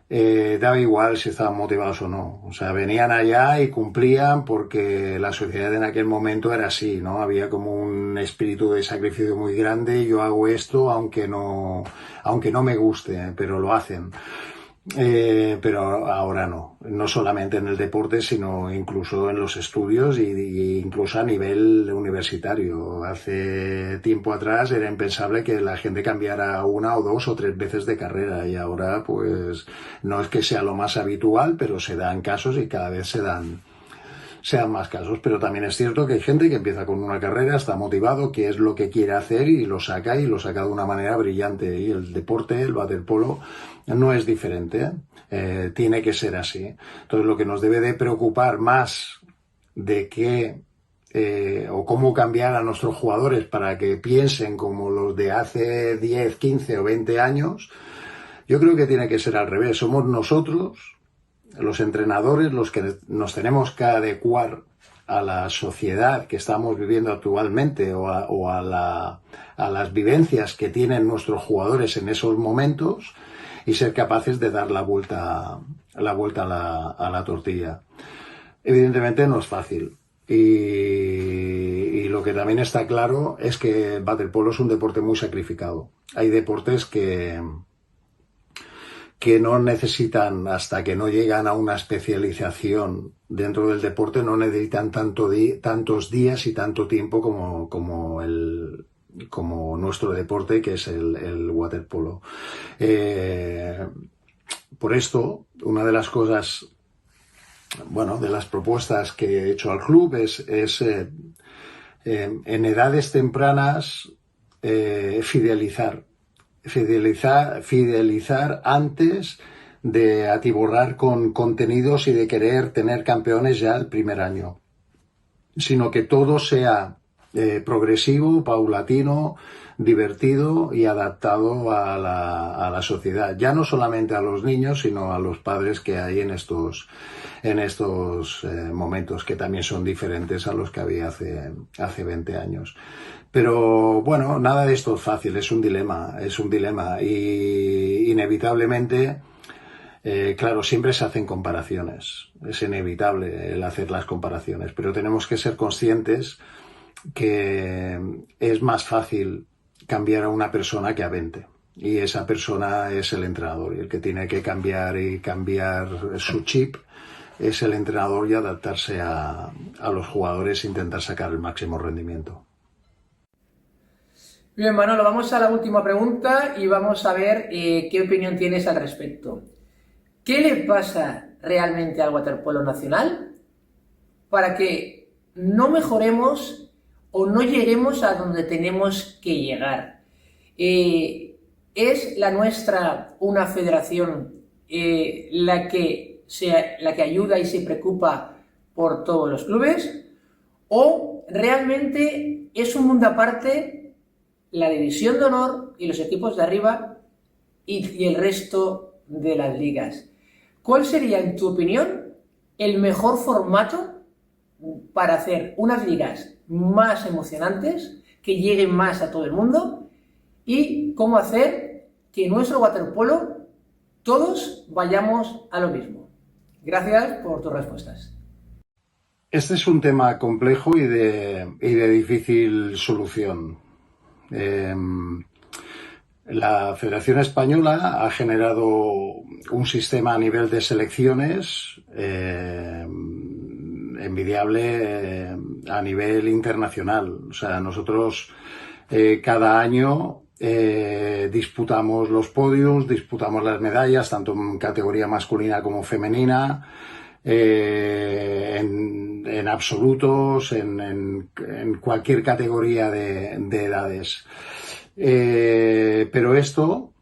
daba igual si estaban motivados o no. O sea, venían allá y cumplían porque la sociedad en aquel momento era así, ¿no? Había como un espíritu de sacrificio muy grande. Yo hago esto aunque no me guste, pero lo hacen. Pero ahora no solamente en el deporte, sino incluso en los estudios y incluso a nivel universitario. Hace tiempo atrás era impensable que la gente cambiara 1 o 2 o 3 veces de carrera, y ahora pues no es que sea lo más habitual, pero se dan casos y cada vez se dan más casos. Pero también es cierto que hay gente que empieza con una carrera, está motivado, que es lo que quiere hacer y lo saca de una manera brillante. Y el deporte, el waterpolo, no es diferente, tiene que ser así. Entonces lo que nos debe de preocupar más de qué o cómo cambiar a nuestros jugadores para que piensen como los de hace 10, 15 o 20 años, yo creo que tiene que ser al revés. Somos nosotros, los entrenadores, los que nos tenemos que adecuar a la sociedad que estamos viviendo actualmente o a las vivencias que tienen nuestros jugadores en esos momentos, y ser capaces de dar la vuelta a la tortilla. Evidentemente no es fácil. Y lo que también está claro es que el waterpolo es un deporte muy sacrificado. Hay deportes que no necesitan, hasta que no llegan a una especialización dentro del deporte, no necesitan tantos días y tanto tiempo como nuestro deporte, que es el waterpolo. Por esto, una de las cosas, de las propuestas que he hecho al club es en edades tempranas fidelizar antes de atiborrar con contenidos y de querer tener campeones ya el primer año, sino que todo sea progresivo, paulatino, divertido y adaptado a la sociedad, ya no solamente a los niños, sino a los padres que hay en estos momentos, que también son diferentes a los que había hace 20 años. Pero bueno, nada de esto es fácil, es un dilema y inevitablemente, claro, siempre se hacen comparaciones, es inevitable el hacer las comparaciones, pero tenemos que ser conscientes que es más fácil cambiar a una persona que a 20, y esa persona es el entrenador, y el que tiene que cambiar su chip es el entrenador y adaptarse a los jugadores e intentar sacar el máximo rendimiento. Bien, Manolo, vamos a la última pregunta y vamos a ver qué opinión tienes al respecto. ¿Qué le pasa realmente al waterpolo nacional para que no mejoremos o no lleguemos a donde tenemos que llegar? ¿Es la nuestra una federación la que ayuda y se preocupa por todos los clubes? ¿O realmente es un mundo aparte la división de honor y los equipos de arriba y el resto de las ligas? ¿Cuál sería, en tu opinión, el mejor formato para hacer unas ligas más emocionantes, que lleguen más a todo el mundo, y cómo hacer que nuestro waterpolo todos vayamos a lo mismo? Gracias por tus respuestas. Este es un tema complejo y de difícil solución. La Federación Española ha generado un sistema a nivel de selecciones envidiable a nivel internacional. O sea, nosotros cada año disputamos los podios, disputamos las medallas, tanto en categoría masculina como femenina, en absolutos, en cualquier categoría de edades. Pero esto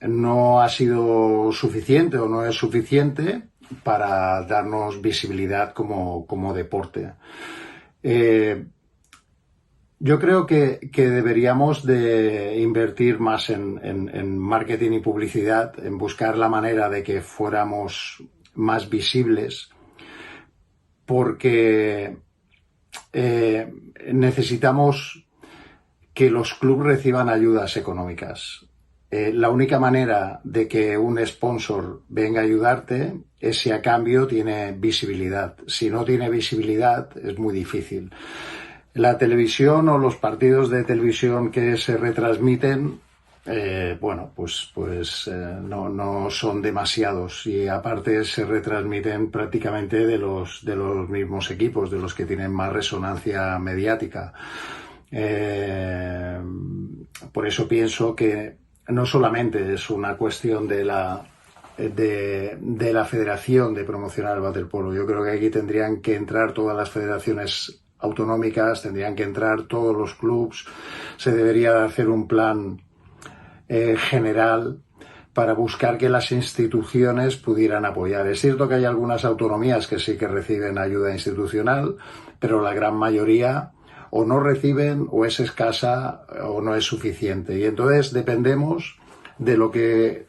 no ha sido suficiente o no es suficiente para darnos visibilidad como deporte. Yo creo que deberíamos de invertir más en marketing y publicidad, en buscar la manera de que fuéramos más visibles, porque necesitamos que los clubes reciban ayudas económicas. La única manera de que un sponsor venga a ayudarte es si a cambio tiene visibilidad. Si no tiene visibilidad, es muy difícil. La televisión o los partidos de televisión que se retransmiten, no son demasiados, y aparte se retransmiten prácticamente de los mismos equipos, de los que tienen más resonancia mediática. Por eso pienso que no solamente es una cuestión de la federación de promocionar el waterpolo. Yo creo que aquí tendrían que entrar todas las federaciones autonómicas, tendrían que entrar todos los clubes, se debería de hacer un plan general para buscar que las instituciones pudieran apoyar. Es cierto que hay algunas autonomías que sí que reciben ayuda institucional, pero la gran mayoría o no reciben, o es escasa, o no es suficiente. Y entonces dependemos de lo que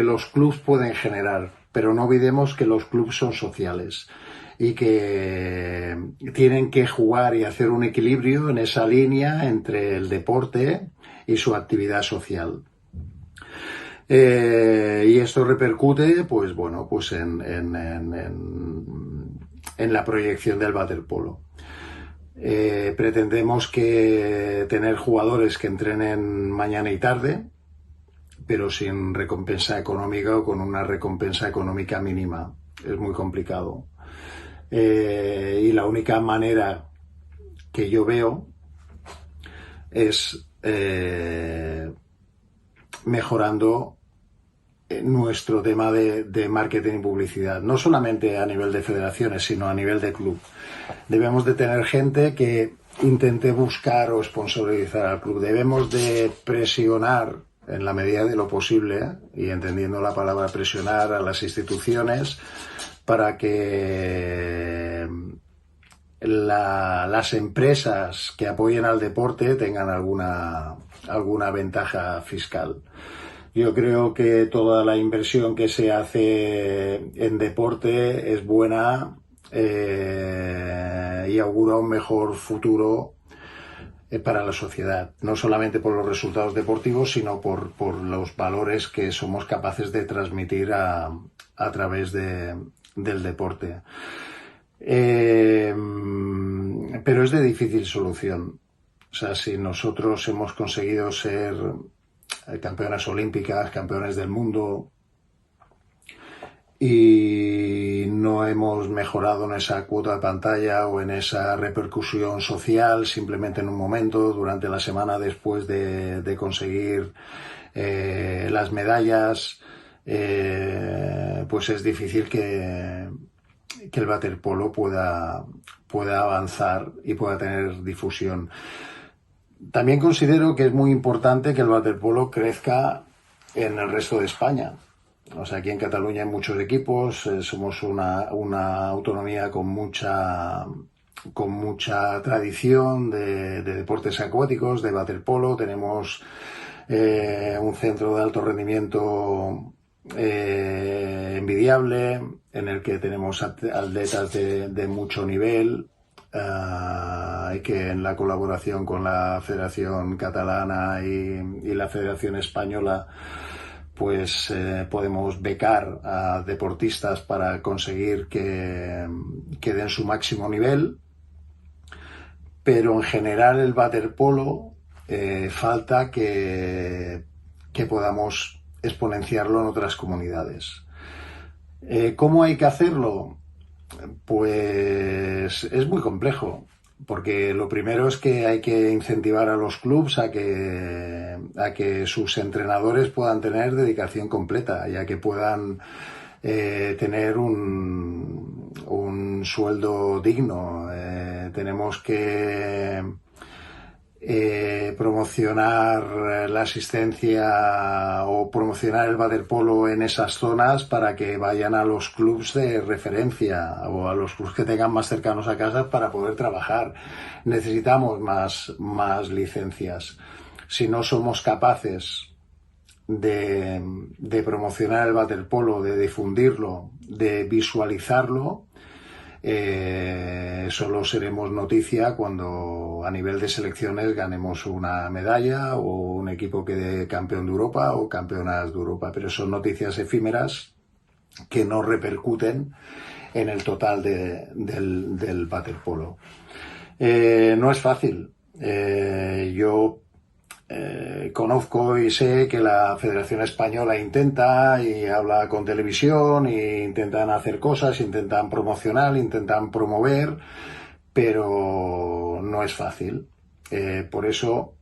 los clubes pueden generar, pero no olvidemos que los clubes son sociales y que tienen que jugar y hacer un equilibrio en esa línea entre el deporte y su actividad social. Y esto repercute, en la proyección del waterpolo. Pretendemos tener jugadores que entrenen mañana y tarde, pero sin recompensa económica o con una recompensa económica mínima. Es muy complicado. Y la única manera que yo veo es mejorando nuestro tema de marketing y publicidad, no solamente a nivel de federaciones, sino a nivel de club. Debemos de tener gente que intente buscar o sponsorizar al club. Debemos de presionar en la medida de lo posible, y entendiendo la palabra presionar, a las instituciones para que las empresas que apoyen al deporte tengan alguna ventaja fiscal. Yo creo que toda la inversión que se hace en deporte es buena y augura un mejor futuro para la sociedad, no solamente por los resultados deportivos, sino por los valores que somos capaces de transmitir a través del deporte. Pero es de difícil solución. O sea, si nosotros hemos conseguido ser campeonas olímpicas, campeones del mundo, y no hemos mejorado en esa cuota de pantalla o en esa repercusión social simplemente en un momento, durante la semana después de conseguir las medallas, pues es difícil que el waterpolo pueda avanzar y pueda tener difusión. También considero que es muy importante que el waterpolo crezca en el resto de España. O sea, aquí en Cataluña hay muchos equipos, somos una autonomía con mucha tradición de deportes acuáticos, de waterpolo. Tenemos un centro de alto rendimiento envidiable, en el que tenemos atletas de mucho nivel, y que en la colaboración con la Federación Catalana y la Federación Española pues podemos becar a deportistas para conseguir que den su máximo nivel. Pero en general el waterpolo falta que podamos exponenciarlo en otras comunidades. ¿Cómo hay que hacerlo? Pues es muy complejo, porque lo primero es que hay que incentivar a los clubs a que sus entrenadores puedan tener dedicación completa y a que puedan tener un sueldo digno. Tenemos que promocionar la asistencia o promocionar el waterpolo en esas zonas para que vayan a los clubs de referencia o a los clubs que tengan más cercanos a casa para poder trabajar. Necesitamos más licencias. Si no somos capaces de promocionar el waterpolo, de difundirlo, de visualizarlo, solo seremos noticia cuando a nivel de selecciones ganemos una medalla o un equipo quede campeón de Europa o campeonas de Europa, pero son noticias efímeras que no repercuten en el total del waterpolo. No es fácil. Yo conozco y sé que la Federación Española intenta y habla con televisión e intentan hacer cosas, intentan promocionar, intentan promover, pero no es fácil. Por eso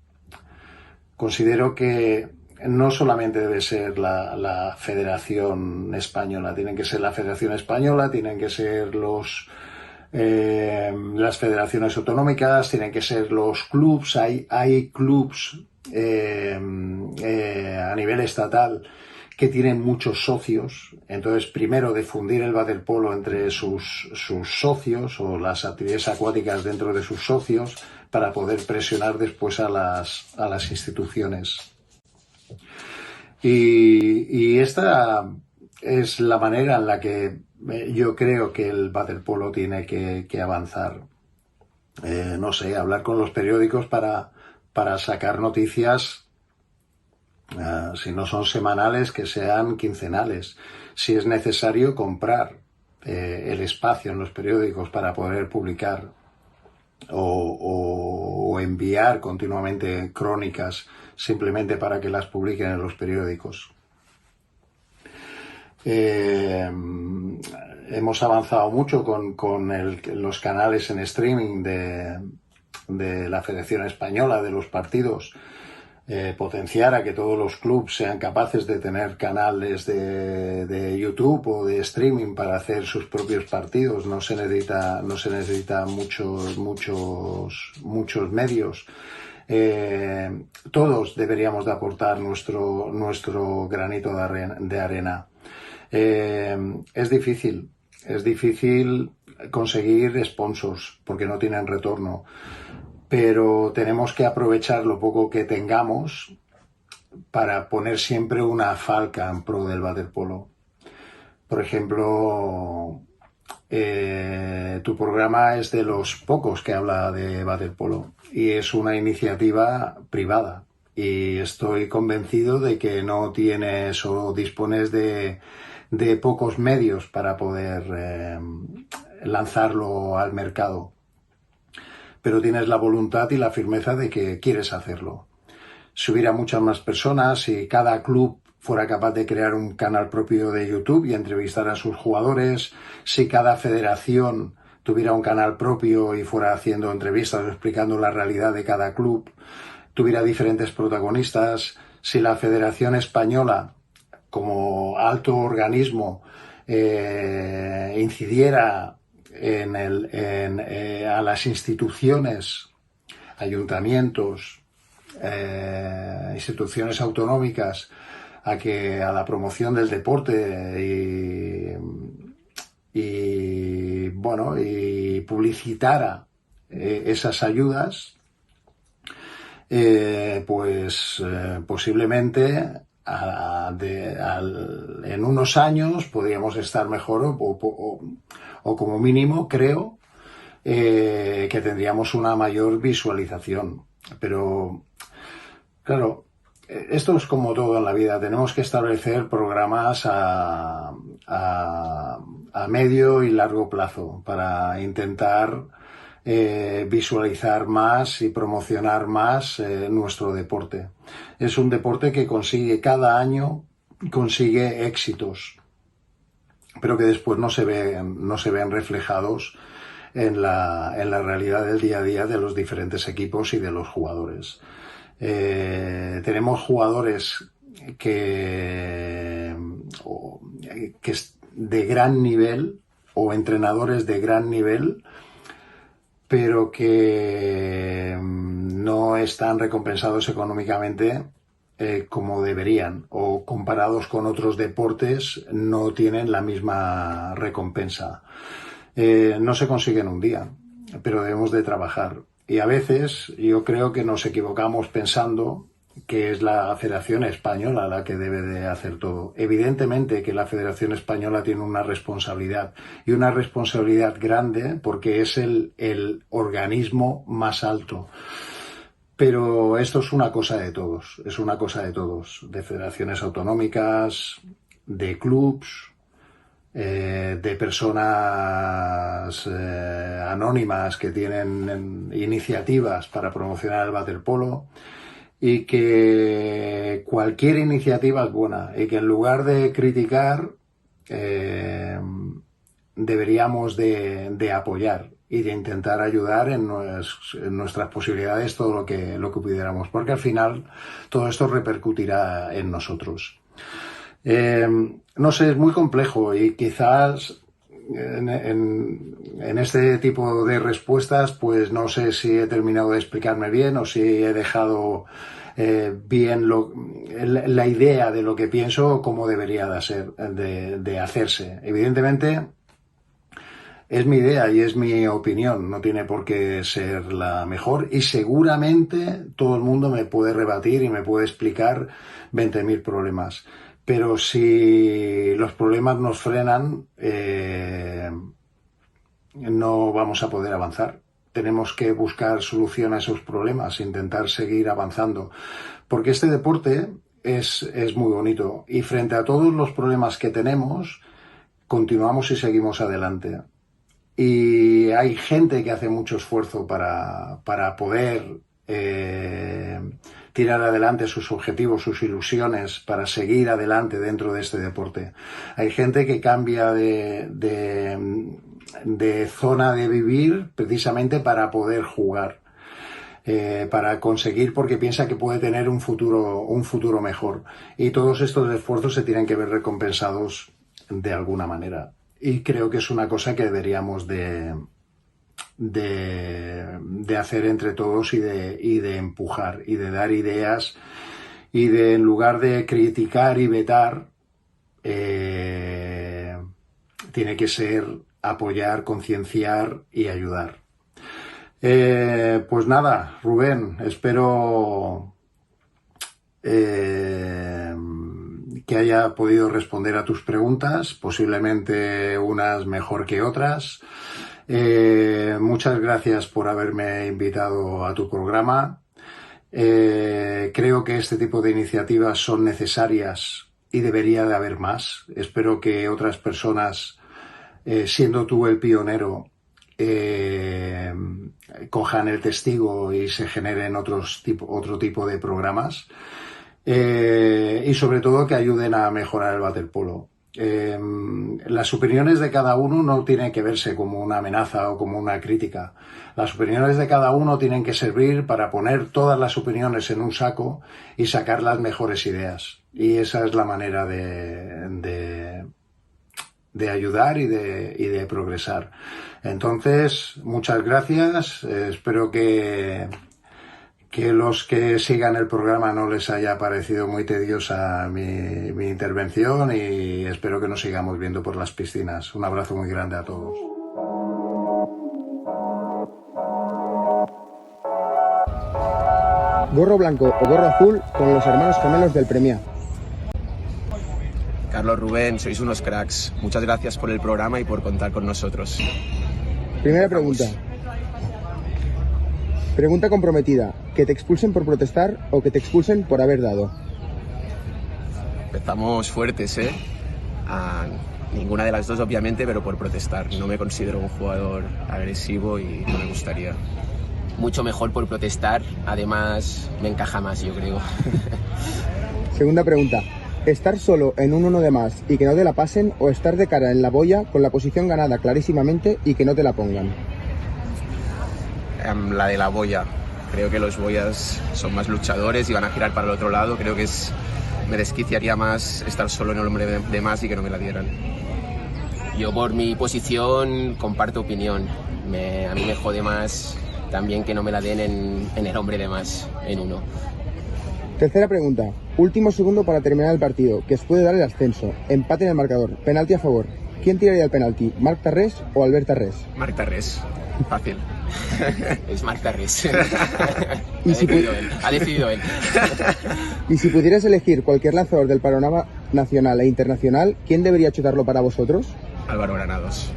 considero que no solamente debe ser la Federación Española, tienen que ser la Federación Española, tienen que ser las federaciones autonómicas, tienen que ser los clubs. Hay clubs a nivel estatal que tienen muchos socios. Entonces, primero difundir el waterpolo entre sus socios o las actividades acuáticas dentro de sus socios para poder presionar después a las instituciones. Y esta es la manera en la que yo creo que el waterpolo tiene que avanzar. No sé, hablar con los periódicos para sacar noticias, si no son semanales, que sean quincenales. Si es necesario, comprar el espacio en los periódicos para poder publicar o enviar continuamente crónicas simplemente para que las publiquen en los periódicos. Hemos avanzado mucho con los canales en streaming de la Federación Española, de los partidos. Potenciar a que todos los clubes sean capaces de tener canales de YouTube o de streaming para hacer sus propios partidos. No se necesita muchos medios. Todos deberíamos de aportar nuestro granito de arena. Es difícil conseguir sponsors porque no tienen retorno, pero tenemos que aprovechar lo poco que tengamos para poner siempre una falca en pro del waterpolo. Por ejemplo, tu programa es de los pocos que habla de waterpolo y es una iniciativa privada, y estoy convencido de que no tienes o dispones de pocos medios para poder lanzarlo al mercado, pero tienes la voluntad y la firmeza de que quieres hacerlo. Si hubiera muchas más personas y cada club fuera capaz de crear un canal propio de YouTube y entrevistar a sus jugadores, si cada federación tuviera un canal propio y fuera haciendo entrevistas explicando la realidad de cada club, tuviera diferentes protagonistas, si la Federación Española, como alto organismo, incidiera a las instituciones, ayuntamientos, instituciones autonómicas, a la promoción del deporte y publicitara esas ayudas, posiblemente en unos años podríamos estar mejor o como mínimo creo que tendríamos una mayor visualización. Pero claro, esto es como todo en la vida, tenemos que establecer programas a medio y largo plazo para intentar visualizar más y promocionar más nuestro deporte. Es un deporte que cada año consigue éxitos, pero que después no se ven reflejados en la realidad del día a día de los diferentes equipos y de los jugadores. Tenemos jugadores que de gran nivel o entrenadores de gran nivel, pero que no están recompensados económicamente como deberían, o comparados con otros deportes no tienen la misma recompensa. No se consigue en un día, pero debemos de trabajar. Y a veces yo creo que nos equivocamos pensando que es la Federación Española la que debe de hacer todo. Evidentemente que la Federación Española tiene una responsabilidad, y una responsabilidad grande porque es el organismo más alto. Pero esto es una cosa de todos, de federaciones autonómicas, de clubs, de personas anónimas que tienen iniciativas para promocionar el waterpolo, y que cualquier iniciativa es buena y que en lugar de criticar deberíamos de apoyar y de intentar ayudar en nuestras posibilidades todo lo que pudiéramos, porque al final todo esto repercutirá en nosotros. No sé, es muy complejo y quizás en este tipo de respuestas pues no sé si he terminado de explicarme bien o si he dejado bien la idea de lo que pienso o cómo debería de hacerse. Evidentemente es mi idea y es mi opinión, no tiene por qué ser la mejor y seguramente todo el mundo me puede rebatir y me puede explicar 20.000 problemas. Pero si los problemas nos frenan, no vamos a poder avanzar. Tenemos que buscar solución a esos problemas, intentar seguir avanzando. Porque este deporte es muy bonito y frente a todos los problemas que tenemos, continuamos y seguimos adelante. Y hay gente que hace mucho esfuerzo para poder tirar adelante sus objetivos, sus ilusiones, para seguir adelante dentro de este deporte. Hay gente que cambia de zona de vivir precisamente para poder jugar, para conseguir, porque piensa que puede tener un futuro mejor. Y todos estos esfuerzos se tienen que ver recompensados de alguna manera. Y creo que es una cosa que deberíamos de hacer entre todos y de empujar y de dar ideas y de, en lugar de criticar y vetar, tiene que ser apoyar, concienciar y ayudar. Pues nada, Rubén, espero que haya podido responder a tus preguntas, posiblemente unas mejor que otras. Muchas gracias por haberme invitado a tu programa. Creo que este tipo de iniciativas son necesarias y debería de haber más. Espero que otras personas, siendo tú el pionero, cojan el testigo y se generen otro tipo de programas. y sobre todo que ayuden a mejorar el waterpolo. Las opiniones de cada uno no tienen que verse como una amenaza o como una crítica. Las opiniones de cada uno tienen que servir para poner todas las opiniones en un saco y sacar las mejores ideas. Y esa es la manera de ayudar y de progresar. Entonces, muchas gracias. Espero que los que sigan el programa no les haya parecido muy tediosa mi intervención y espero que nos sigamos viendo por las piscinas. Un abrazo muy grande a todos. Gorro blanco o gorro azul con los hermanos gemelos del Premià. Carlos, Rubén, sois unos cracks. Muchas gracias por el programa y por contar con nosotros. Primera pregunta. Pregunta comprometida. ¿Que te expulsen por protestar o que te expulsen por haber dado? Empezamos fuertes, ¿eh? Ninguna de las dos, obviamente, pero por protestar. No me considero un jugador agresivo y no me gustaría. Mucho mejor por protestar. Además, me encaja más, yo creo. Segunda pregunta. ¿Estar solo en un 1 de más y que no te la pasen o estar de cara en la boya con la posición ganada clarísimamente y que no te la pongan? La de la boya. Creo que los boyas son más luchadores y van a girar para el otro lado. Creo que me desquiciaría más estar solo en el hombre de más y que no me la dieran. Yo por mi posición comparto opinión. A mí me jode más también que no me la den en el hombre de más, en 1. Tercera pregunta. Último segundo para terminar el partido, que os puede dar el ascenso. Empate en el marcador. Penalti a favor. ¿Quién tiraría el penalti? ¿Marc Tarrés o Albert Tarrés? Marc Tarrés. Fácil. Es Marc Tarrés. Ha decidido él. Y si pudieras elegir cualquier lanzador del panorama nacional e internacional, ¿quién debería chutarlo para vosotros? Álvaro Granados.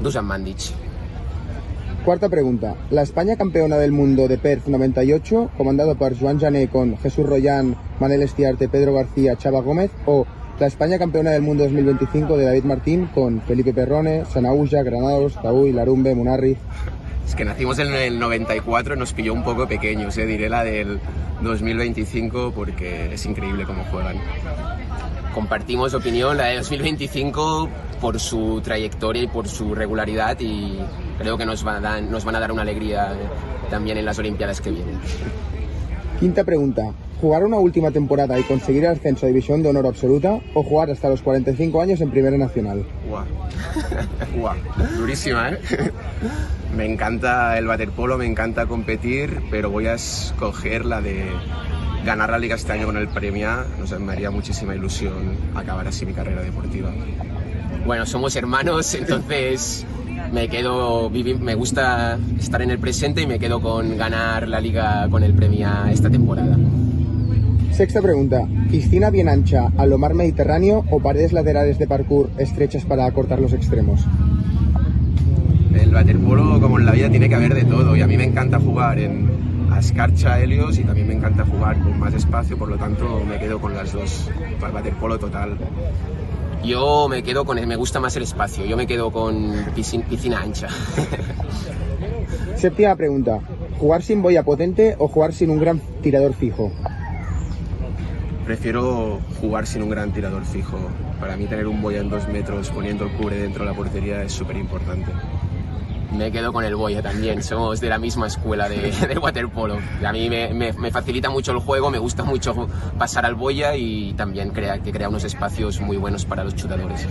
Dusan Mandic. Cuarta pregunta. La España campeona del mundo de Perth 98, comandado por Joan Jané con Jesús Royan, Manel Estiarte, Pedro García, Chava Gómez, o la España campeona del mundo 2025 de David Martín con Felipe Perrone, Sanaúja, Granados, Taúy, Larumbe, Munarriz. Es que nacimos en el 94, nos pilló un poco pequeños, diré la del 2025 porque es increíble cómo juegan. Compartimos opinión, la de 2025 por su trayectoria y por su regularidad y creo que nos van a dar una alegría también en las Olimpiadas que vienen. Quinta pregunta. ¿Jugar una última temporada y conseguir el ascenso a División de Honor Absoluta o jugar hasta los 45 años en Primera Nacional? Guau. Durísima, ¿eh? Me encanta el waterpolo, me encanta competir, pero voy a escoger la de ganar la Liga este año con el Premià. Me haría muchísima ilusión acabar así mi carrera deportiva. Bueno, somos hermanos, entonces me gusta estar en el presente y me quedo con ganar la Liga con el Premià esta temporada. Sexta pregunta. ¿Piscina bien ancha a lo mar Mediterráneo o paredes laterales de parkour estrechas para acortar los extremos? El waterpolo, como en la vida, tiene que haber de todo y a mí me encanta jugar en escarcha, helios y también me encanta jugar con más espacio, por lo tanto me quedo con las dos, para el waterpolo total. Yo me gusta más el espacio, yo me quedo con piscina ancha. Séptima pregunta. ¿Jugar sin boya potente o jugar sin un gran tirador fijo? Prefiero jugar sin un gran tirador fijo. Para mí tener un boya en 2 metros poniendo el cubre dentro de la portería es súper importante. Me quedo con el boya también, somos de la misma escuela del waterpolo. A mí me facilita mucho el juego, me gusta mucho pasar al boya y también crea unos espacios muy buenos para los chutadores.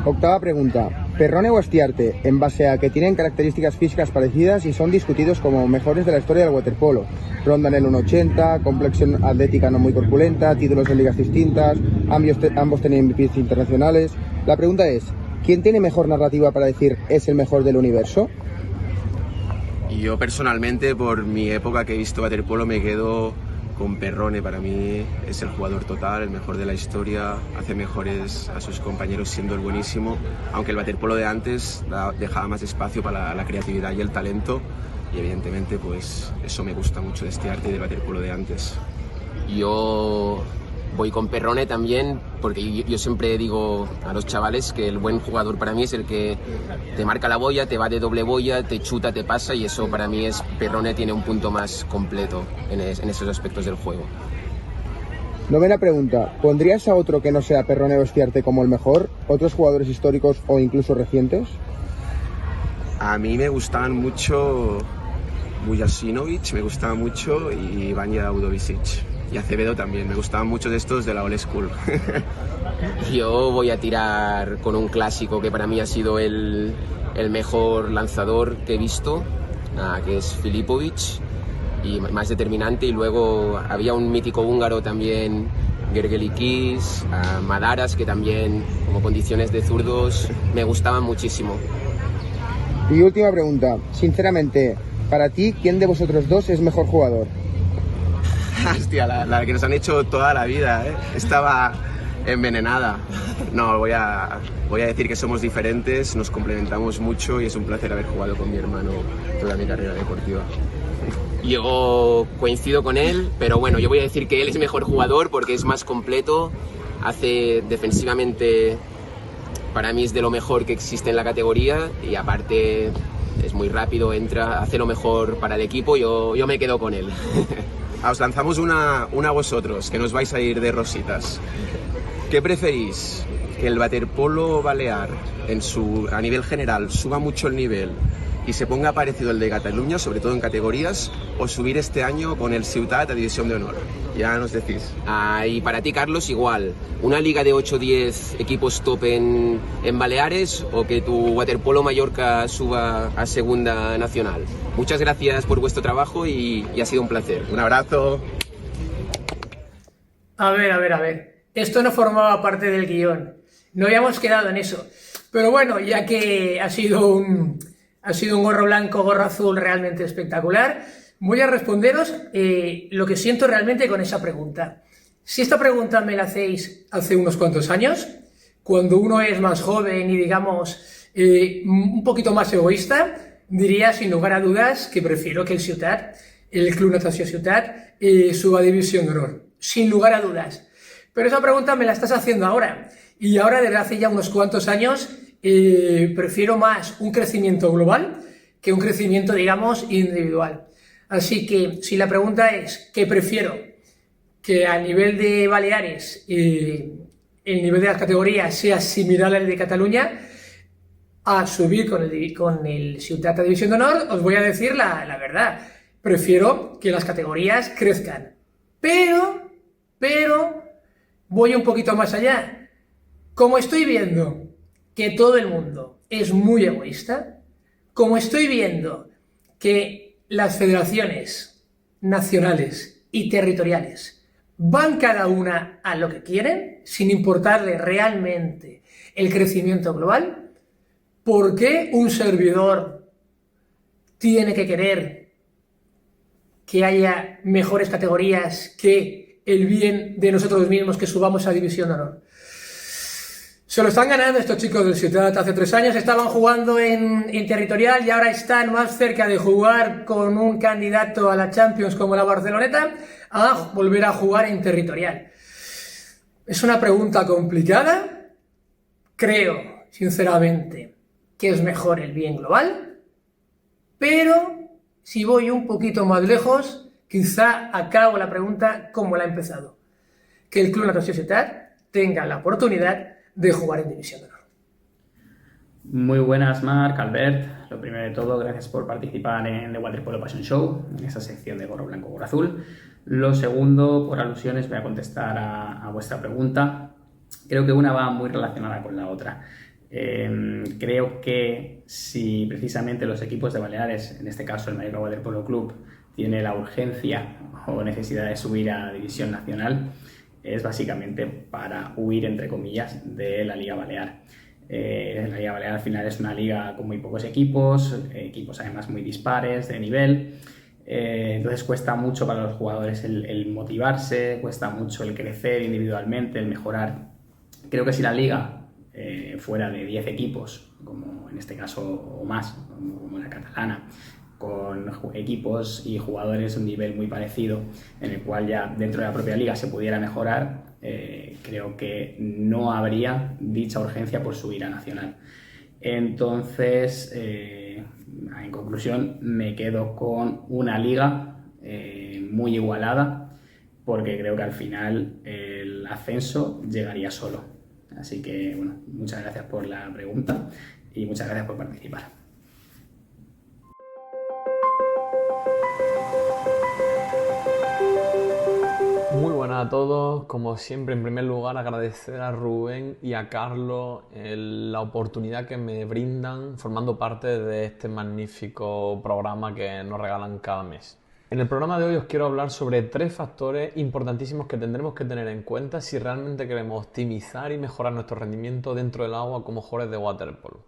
Octava pregunta. Perrone o Estiarte, en base a que tienen características físicas parecidas y son discutidos como mejores de la historia del waterpolo. Rondan el 1,80, complexión atlética no muy corpulenta, títulos en ligas distintas, ambos tienen MVPs internacionales. La pregunta es, ¿quién tiene mejor narrativa para decir es el mejor del universo? Yo personalmente, por mi época que he visto waterpolo, me quedo con Perrone. Para mí es el jugador total, el mejor de la historia, hace mejores a sus compañeros siendo el buenísimo, aunque el waterpolo de antes dejaba más espacio para la creatividad y el talento, y evidentemente pues eso me gusta mucho de este arte y del waterpolo de antes. Yo voy con Perrone también, porque yo siempre digo a los chavales que el buen jugador para mí es el que te marca la boya, te va de doble boya, te chuta, te pasa, y eso para mí es Perrone, tiene un punto más completo en esos aspectos del juego. Novena pregunta. ¿Pondrías a otro que no sea Perrone o Estiarte como el mejor? ¿Otros jugadores históricos o incluso recientes? A mí me gustaban mucho Vujasinovic, me gustaba mucho, y Vanja Udovicic. Y Acevedo también, me gustaban mucho de estos de la old school. Yo voy a tirar con un clásico que para mí ha sido el mejor lanzador que he visto, que es Filipovic, y más determinante. Y luego había un mítico húngaro también, Gergelikis, Madaras, que también, como condiciones de zurdos, me gustaban muchísimo. Y última pregunta. Sinceramente, para ti, ¿quién de vosotros dos es mejor jugador? Hostia, la que nos han hecho toda la vida, ¿eh? Estaba envenenada. No, voy a decir que somos diferentes, nos complementamos mucho y es un placer haber jugado con mi hermano toda mi carrera deportiva. Yo coincido con él, pero bueno, yo voy a decir que él es mejor jugador porque es más completo, hace defensivamente, para mí es de lo mejor que existe en la categoría, y aparte es muy rápido, entra, hace lo mejor para el equipo. Yo me quedo con él. Os lanzamos una a vosotros, que nos vais a ir de rositas. ¿Qué preferís? ¿Que el waterpolo balear a nivel general suba mucho el nivel y se ponga parecido al de Cataluña, sobre todo en categorías, o subir este año con el Ciutat a División de Honor? Ya nos decís. Y para ti, Carlos, igual, ¿una liga de 8 o 10 equipos top en Baleares, o que tu waterpolo Mallorca suba a Segunda Nacional? Muchas gracias por vuestro trabajo y ha sido un placer. Un abrazo. A ver. Esto no formaba parte del guión. No habíamos quedado en eso. Pero bueno, ya que ha sido un gorro blanco, gorro azul realmente espectacular, voy a responderos lo que siento realmente con esa pregunta. Si esta pregunta me la hacéis hace unos cuantos años, cuando uno es más joven y, digamos, un poquito más egoísta, diría sin lugar a dudas que prefiero que el Ciutat, el Club Natació Ciutat, suba a División de Honor. Sin lugar a dudas. Pero esa pregunta me la estás haciendo ahora. Y ahora, desde hace ya unos cuantos años, prefiero más un crecimiento global que un crecimiento, digamos, individual. Así que, si la pregunta es ¿qué prefiero? Que a nivel de Baleares el nivel de las categorías sea similar al de Cataluña, a subir con el Ciutat a División de Honor, os voy a decir la verdad. Prefiero que las categorías crezcan. Pero voy un poquito más allá. Como estoy viendo que todo el mundo es muy egoísta, como estoy viendo que las federaciones nacionales y territoriales van cada una a lo que quieren, sin importarle realmente el crecimiento global, ¿por qué un servidor tiene que querer que haya mejores categorías que el bien de nosotros mismos que subamos a División de Honor? Se lo están ganando estos chicos del Ciutat. Hace 3 años estaban jugando en territorial y ahora están más cerca de jugar con un candidato a la Champions como la Barceloneta a volver a jugar en territorial. Es una pregunta complicada. Creo, sinceramente, que es mejor el bien global, pero si voy un poquito más lejos, quizá acabo la pregunta como la he empezado. Que el Club Natació Ciutat tenga la oportunidad de jugar en División de Honor. Muy buenas, Marc, Albert. Lo primero de todo, gracias por participar en The Waterpolo Passion Show, en esa sección de gorro blanco, gorro azul. Lo segundo, por alusiones, voy a contestar a vuestra pregunta. Creo que una va muy relacionada con la otra. Creo que si precisamente los equipos de Baleares, en este caso el Mallorca Waterpolo Club, tiene la urgencia o necesidad de subir a División Nacional, es básicamente para huir, entre comillas, de la Liga Balear. La Liga Balear al final es una liga con muy pocos equipos además muy dispares de nivel, entonces cuesta mucho para los jugadores el motivarse, cuesta mucho el crecer individualmente, el mejorar. Creo que si la liga fuera de 10 equipos, como en este caso o más, como la catalana, con equipos y jugadores de un nivel muy parecido, en el cual ya dentro de la propia liga se pudiera mejorar, creo que no habría dicha urgencia por subir a Nacional. Entonces, en conclusión, me quedo con una liga muy igualada, porque creo que al final el ascenso llegaría solo. Así que, bueno, muchas gracias por la pregunta y muchas gracias por participar. Muy buenas a todos, como siempre en primer lugar agradecer a Rubén y a Carlos la oportunidad que me brindan formando parte de este magnífico programa que nos regalan cada mes. En el programa de hoy os quiero hablar sobre 3 factores importantísimos que tendremos que tener en cuenta si realmente queremos optimizar y mejorar nuestro rendimiento dentro del agua como jugadores de waterpolo.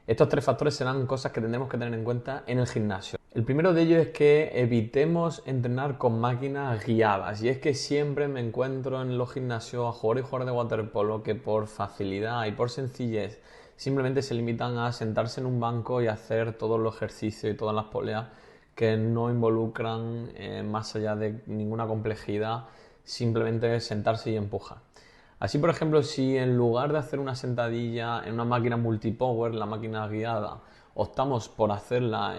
Estos 3 factores serán cosas que tendremos que tener en cuenta en el gimnasio. El primero de ellos es que evitemos entrenar con máquinas guiadas, y es que siempre me encuentro en los gimnasios a jugadores y jugadores de waterpolo que por facilidad y por sencillez simplemente se limitan a sentarse en un banco y hacer todos los ejercicios y todas las poleas que no involucran más allá de ninguna complejidad, simplemente sentarse y empujar. Así, por ejemplo, si en lugar de hacer una sentadilla en una máquina multipower, la máquina guiada, optamos por hacerla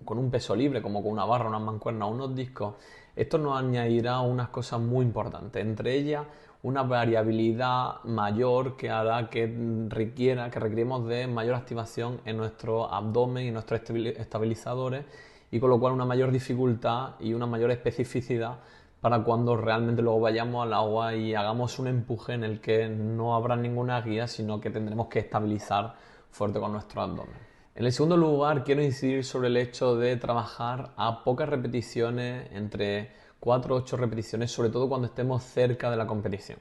con un peso libre, como con una barra, unas mancuernas o unos discos, esto nos añadirá unas cosas muy importantes, entre ellas una variabilidad mayor que hará que requerimos de mayor activación en nuestro abdomen y nuestros estabilizadores, y con lo cual una mayor dificultad y una mayor especificidad para cuando realmente luego vayamos al agua y hagamos un empuje en el que no habrá ninguna guía, sino que tendremos que estabilizar fuerte con nuestro abdomen. En el segundo lugar, quiero incidir sobre el hecho de trabajar a pocas repeticiones, entre 4 o 8 repeticiones, sobre todo cuando estemos cerca de la competición,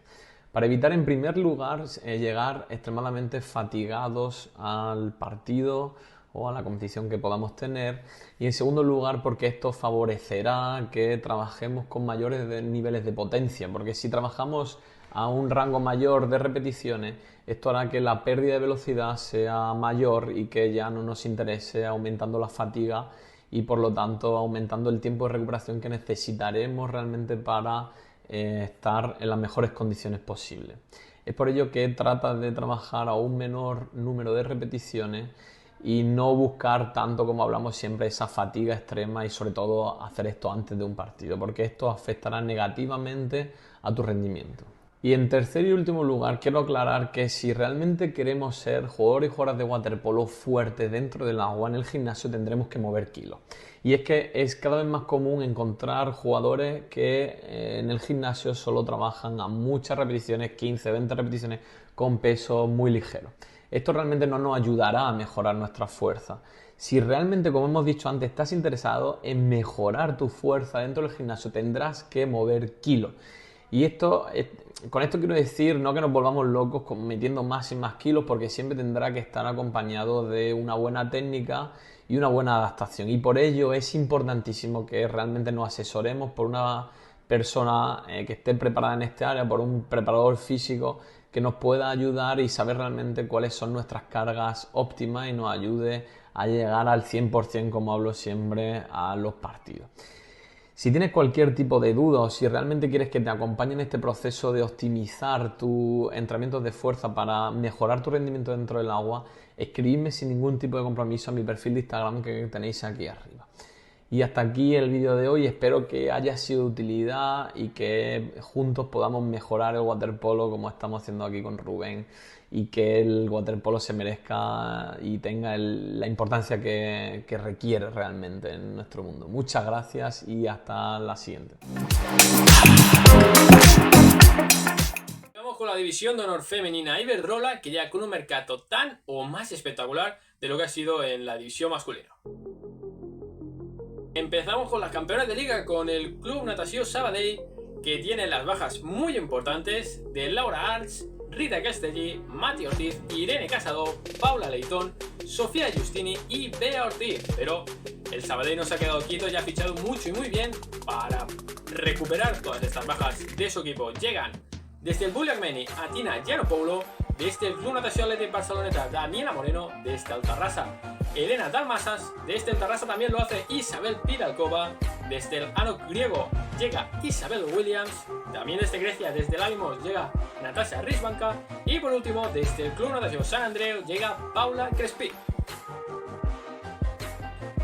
para evitar en primer lugar llegar extremadamente fatigados al partido o a la competición que podamos tener, y en segundo lugar porque esto favorecerá que trabajemos con mayores niveles de potencia, porque si trabajamos a un rango mayor de repeticiones, esto hará que la pérdida de velocidad sea mayor y que ya no nos interese, aumentando la fatiga y por lo tanto aumentando el tiempo de recuperación que necesitaremos realmente para estar en las mejores condiciones posibles. Es por ello que trata de trabajar a un menor número de repeticiones y no buscar tanto, como hablamos siempre, esa fatiga extrema, y sobre todo hacer esto antes de un partido, porque esto afectará negativamente a tu rendimiento. Y en tercer y último lugar, quiero aclarar que si realmente queremos ser jugadores y jugadoras de waterpolo fuertes dentro del agua, en el gimnasio tendremos que mover kilos. Y es que es cada vez más común encontrar jugadores que en el gimnasio solo trabajan a muchas repeticiones, 15, 20 repeticiones, con peso muy ligero. Esto realmente no nos ayudará a mejorar nuestra fuerza. Si realmente, como hemos dicho antes, estás interesado en mejorar tu fuerza dentro del gimnasio, tendrás que mover kilos. Y con esto quiero decir no que nos volvamos locos metiendo más y más kilos, porque siempre tendrá que estar acompañado de una buena técnica y una buena adaptación. Y por ello es importantísimo que realmente nos asesoremos por una persona que esté preparada en este área, por un preparador físico que nos pueda ayudar y saber realmente cuáles son nuestras cargas óptimas y nos ayude a llegar al 100%, como hablo siempre, a los partidos. Si tienes cualquier tipo de duda o si realmente quieres que te acompañe en este proceso de optimizar tus entrenamientos de fuerza para mejorar tu rendimiento dentro del agua, escribidme sin ningún tipo de compromiso a mi perfil de Instagram que tenéis aquí arriba. Y hasta aquí el vídeo de hoy, espero que haya sido de utilidad y que juntos podamos mejorar el waterpolo como estamos haciendo aquí con Rubén, y que el waterpolo se merezca y tenga la importancia que requiere realmente en nuestro mundo. Muchas gracias y hasta la siguiente. Vamos con la división de honor femenina Iberdrola, que ya con un mercado tan o más espectacular de lo que ha sido en la división masculina. Empezamos con las campeonas de liga, con el Club Natació Sabadell, que tiene las bajas muy importantes de Laura Arts, Rita Castellí, Mati Ortiz, Irene Casado, Paula Leitón, Sofía Giustini y Bea Ortiz. Pero el Sabadell no se ha quedado quieto y ha fichado mucho y muy bien para recuperar todas estas bajas de su equipo. Llegan desde el Bugliarmeni a Tina Gianopoulo, desde el Club Natació Athletic Barceloneta Daniela Moreno, desde Altarrasa Elena Dalmasas, desde el Tarrasa también lo hace Isabel Pidalkova, desde el Ano griego llega Isabel Williams, también desde Grecia, desde el Ávimos, llega Natasha Rizbanka. Y por último, desde el Club Natació Sant Andreu, llega Paula Crespí.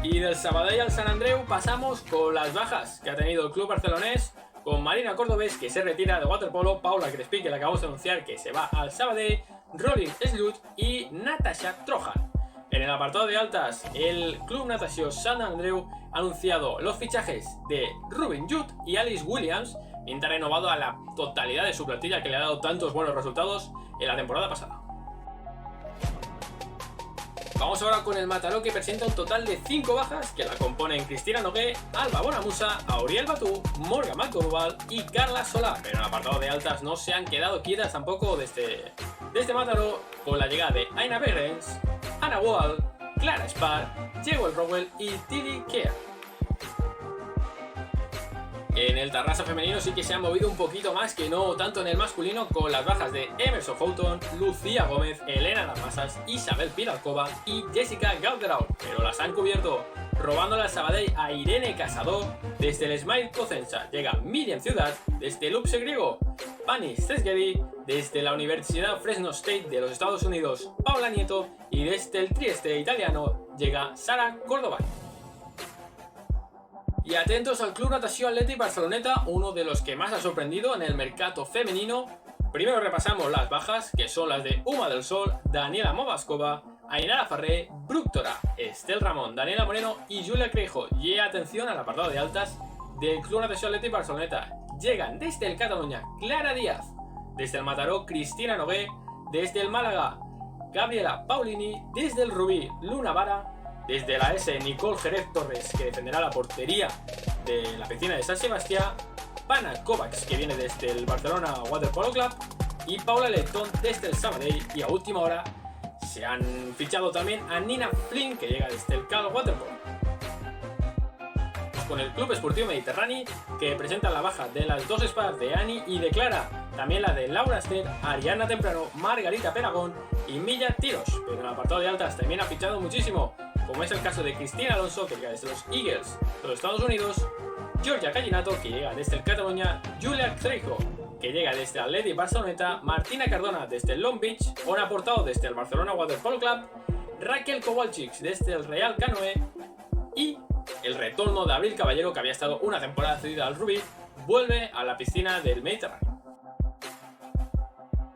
Y del Sabadell al Sant Andreu pasamos con las bajas que ha tenido el club barcelonés, con Marina Cordobés, que se retira de waterpolo, Paula Crespí, que le acabamos de anunciar que se va al Sabadell, Rolling Slut y Natasha Trojan. En el apartado de altas, el Club Natació Sant Andreu ha anunciado los fichajes de Ruben Judd y Alice Williams, mientras ha renovado a la totalidad de su plantilla que le ha dado tantos buenos resultados en la temporada pasada. Vamos ahora con el Mataró, que presenta un total de 5 bajas que la componen Cristina Nogué, Alba Bonamusa, Auriel Batú, Morgan McDougall y Carla Solá. Pero en el apartado de altas no se han quedado quietas tampoco de este Mataró, con la llegada de Aina Behrens, Anna Wall, Clara Spar, Jewel Rowell y Tilly Kerr. En el Tarrasa femenino sí que se han movido un poquito más, que no tanto en el masculino, con las bajas de Emerson Houghton, Lucía Gómez, Elena Damasas, Isabel Pilarcova y Jessica Galderau, pero las han cubierto robándole al Sabadell a Irene Casado. Desde el Smile Cosenza llega Miriam Ciudad, desde el UPSE griego Panis Cesgedi, desde la Universidad Fresno State de los Estados Unidos Paula Nieto y desde el Trieste italiano llega Sara Córdoba. Y atentos al Club Natació Athletic Barceloneta, uno de los que más ha sorprendido en el mercado femenino. Primero repasamos las bajas, que son las de Uma del Sol, Daniela Movaskova, Ainara Farré, Brooke Tora, Estel Ramón, Daniela Moreno y Julia Creijo. Y atención al apartado de altas del Club Natació Athletic Barceloneta. Llegan desde el Cataluña Clara Díaz, desde el Mataró Cristina Nogué, desde el Málaga Gabriela Paulini, desde el Rubí Luna Vara, desde la S Nicole Jerez Torres, que defenderá la portería de la piscina de San Sebastián, Pana Kovacs, que viene desde el Barcelona Waterpolo Club, y Paula Leitón desde el Sabadell. Y a última hora se han fichado también a Nina Flynn, que llega desde el Cal Waterpolo. Con el Club Esportivo Mediterrani, que presenta la baja de las dos espadas de Ani y de Clara, también la de Laura Ester, Ariana Temprano, Margarita Peragón y Milla Tiros. Pero en el apartado de altas también ha fichado muchísimo, como es el caso de Cristina Alonso, que llega desde los Eagles de los Estados Unidos, Georgia Gallinato, que llega desde el Cataluña, Julia Creijo, que llega desde el Athletic Barceloneta, Martina Cardona desde el Long Beach, Ona Portado desde el Barcelona Waterpolo Club, Raquel Kowalczyk desde el Real Canoe y el retorno de Abril Caballero, que había estado una temporada cedida al Rubí, vuelve a la piscina del Mediterráneo.